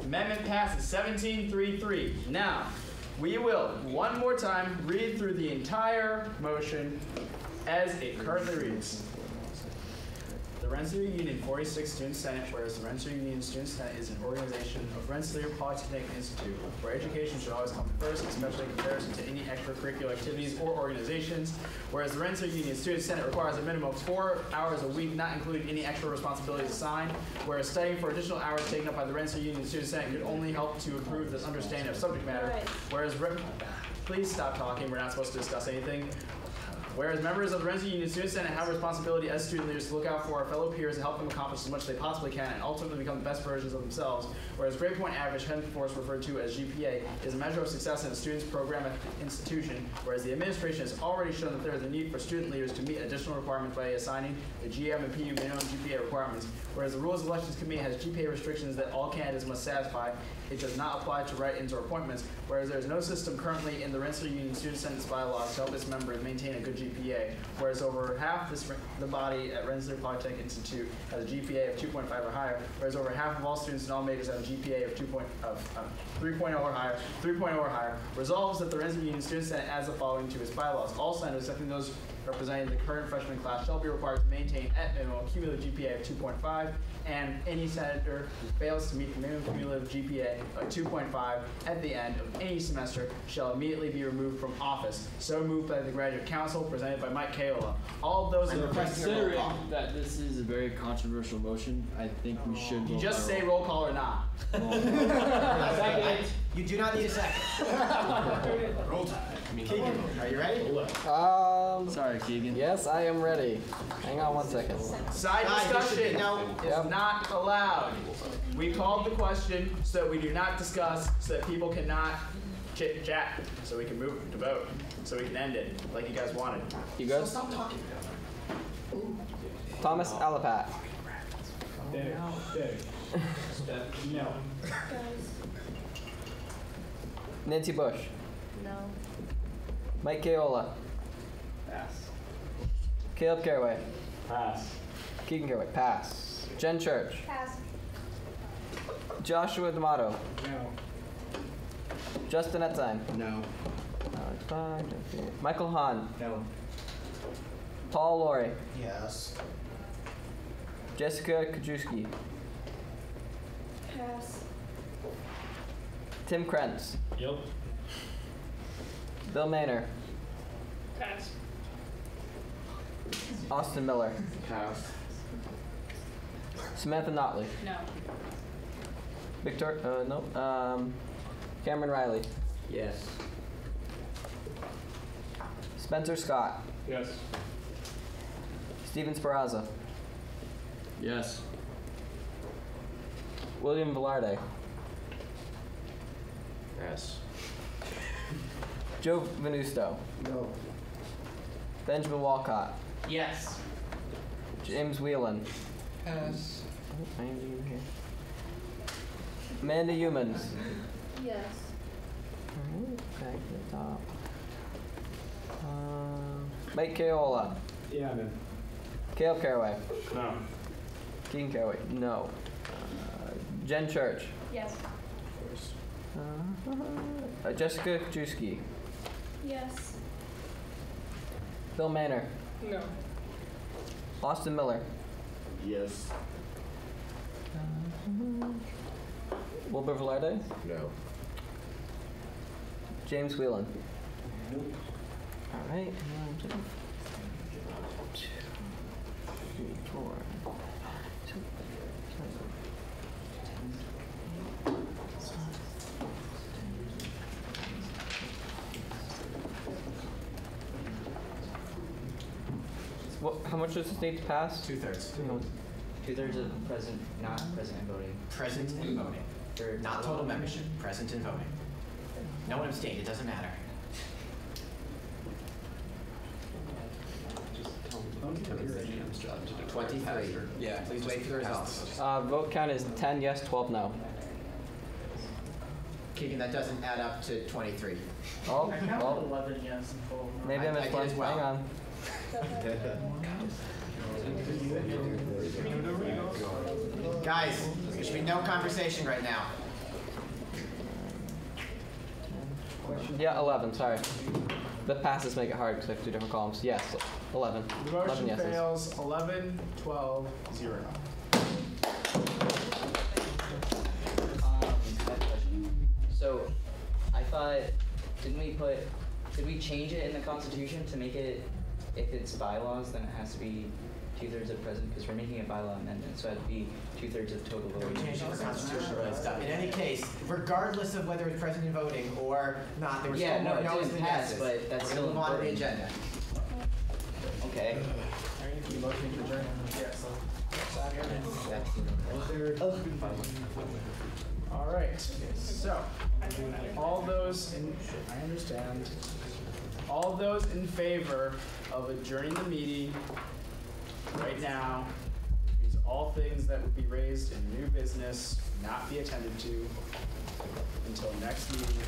amendment passes 17-3-3. Now, we will, one more time, read through the entire motion as it currently reads. The Rensselaer Union 46 Student Senate, whereas the Rensselaer Union Student Senate is an organization of Rensselaer Polytechnic Institute, where education should always come first, especially in comparison to any extracurricular activities or organizations, whereas the Rensselaer Union Student Senate requires a minimum of 4 hours a week, not including any extra responsibilities assigned, whereas studying for additional hours taken up by the Rensselaer Union Student Senate could only help to improve this understanding of subject matter, whereas please stop talking, we're not supposed to discuss anything. Whereas members of the Rensselaer Union Student Senate have a responsibility as student leaders to look out for our fellow peers and help them accomplish as much as they possibly can and ultimately become the best versions of themselves. Whereas grade point average, henceforth referred to as GPA, is a measure of success in a student's program at the institution, whereas the administration has already shown that there is a need for student leaders to meet additional requirements by assigning the GM and PU minimum GPA requirements. Whereas the Rules of Elections Committee has GPA restrictions that all candidates must satisfy, it does not apply to write-ins or appointments, whereas there is no system currently in the Rensselaer Union Student Senate's bylaws to help its members maintain a good GPA, whereas over half the body at Rensselaer Polytechnic Institute has a GPA of 2.5 or higher, whereas over half of all students in all majors have a GPA of 3.0 or higher, resolves that the Rensselaer Union Student Senate adds the following to its bylaws. All senators, excepting those representing the current freshman class shall be required to maintain at minimum a cumulative GPA of 2.5, and any senator who fails to meet the minimum cumulative GPA of 2.5 at the end of any semester shall immediately be removed from office. So moved by the Graduate Council, presented by Mike Kayola. All those in
Considering that this is a very controversial motion, I think we should.
You just say roll call or not.
Second. You do not need a second.
Roll time.
Keegan, are you ready?
Sorry, Keegan.
Yes, I am ready. Hang on 1 second.
Side discussion is not allowed. We called the question so we do not discuss, so that people cannot chit chat, so we can move to vote, so we can end it like you guys wanted.
You good?
Stop talking.
Thomas Alapat.
No.
Nancy Bush.
No.
Mike Kayola.
Pass.
Caleb Caraway.
Pass.
Keegan Caraway. Pass. Jen Church.
Pass.
Joshua D'Amato.
No.
Justin Etzine.
No.
Alex Bond. Michael Hahn.
No.
Paul Laurie.
Yes.
Jessica Kajewski.
Pass.
Tim Krentz.
Yep.
Bill Maynor.
Pass.
Austin Miller.
Pass.
Samantha Notley.
No.
Cameron Riley.
Yes.
Spencer Scott.
Yes.
Steven Sparazza.
Yes.
William Velarde.
Yes.
Joe Venusto.
No.
Benjamin Walcott.
Yes.
James Whelan.
Pass.
Amanda Humans.
Yes.
Back to the top. Mike Kayola.
Yeah, I'm in.
Caleb Caraway.
No.
Keegan Caraway. No. Jen Church.
Yes.
Jessica Kajewski.
Yes.
Bill Maynor.
No.
Austin Miller.
Yes.
Wilbur Velarde.
No.
James Whelan. All right. 1, 2, 3, 4, 2, 7. How much does the state pass?
2/3.
2/3 of present, not present and voting.
Present and voting. Not total membership. Present and voting. No one abstained. It doesn't matter.
Just 23.
Yeah. Please wait for the results.
Vote count is 10 yes, 12 no.
Keegan, that doesn't add up to 23.
Oh, well,
11 yes and 12 no.
maybe I
I
missed
did
one.
as well.
Hang on.
Guys, there should be no conversation right now.
Yeah, 11, sorry. The passes make it hard because I have 2 different columns. Yes, 11.
The
11
motion
yeses.
fails 11, 12, 0.
So, I thought, did we change it in the Constitution to make it, if it's bylaws, then it has to be 2/3 of present, because we're making a bylaw amendment, so it would be 2/3 of total
We
voting.
changed it for constitutional stuff. In any case, regardless of whether it's present in voting or not, there was
Yeah,
still
no,
more
it
no's
didn't
than
pass,
yeses.
but that's
We're
still
gonna move on to the
important.
agenda.
Okay.
Motion to adjourn? Yes. All right. So, all those in, I understand. All those in favor of adjourning the meeting right now, these are all things that would be raised in new business, not be attended to until next meeting.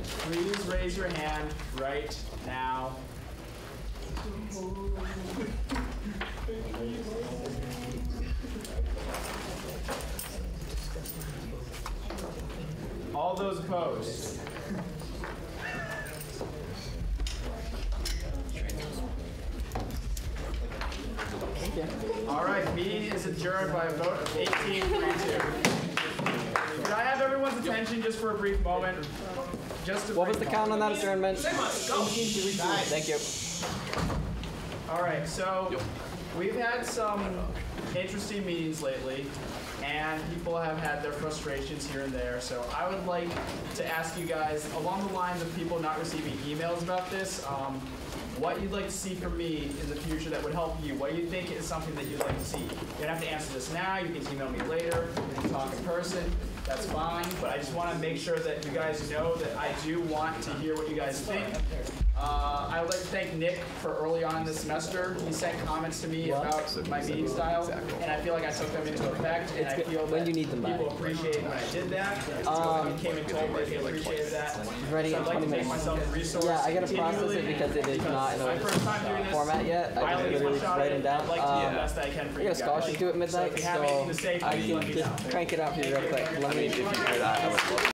Please raise your hand right now. All those opposed? All right, meeting is adjourned by a vote of 18-3-2. Could I have everyone's attention just for a brief moment?
What was the count on that adjournment?
18-3-2.
Thank you.
All right, so we've had some interesting meetings lately, and people have had their frustrations here and there. So I would like to ask you guys, along the lines of people not receiving emails about this, what you'd like to see from me in the future that would help you. What do you think is something that you'd like to see? You don't have to answer this now. You can email me later. We can talk in person. That's fine. But I just want to make sure that you guys know that I do want to hear what you guys think. I would like to thank Nick for early on in the semester. He sent comments to me about my meeting style, and I feel like I took them into effect, and I feel that people appreciate when I did that. Someone came and told me they appreciated that.
Ready
So
in
I'd like
20
to make
minutes.
myself a resource.
Yeah, I gotta process
continually
it because it is not in
my first time doing
a
this.
format yet. I just literally write them down.
I'd like to do the best I can for
I
you
got a
guys.
scholarship due at
So
midnight,
if you have anything to say,
I
please
can
let me
just
know.
crank it out for you real quick. Let me.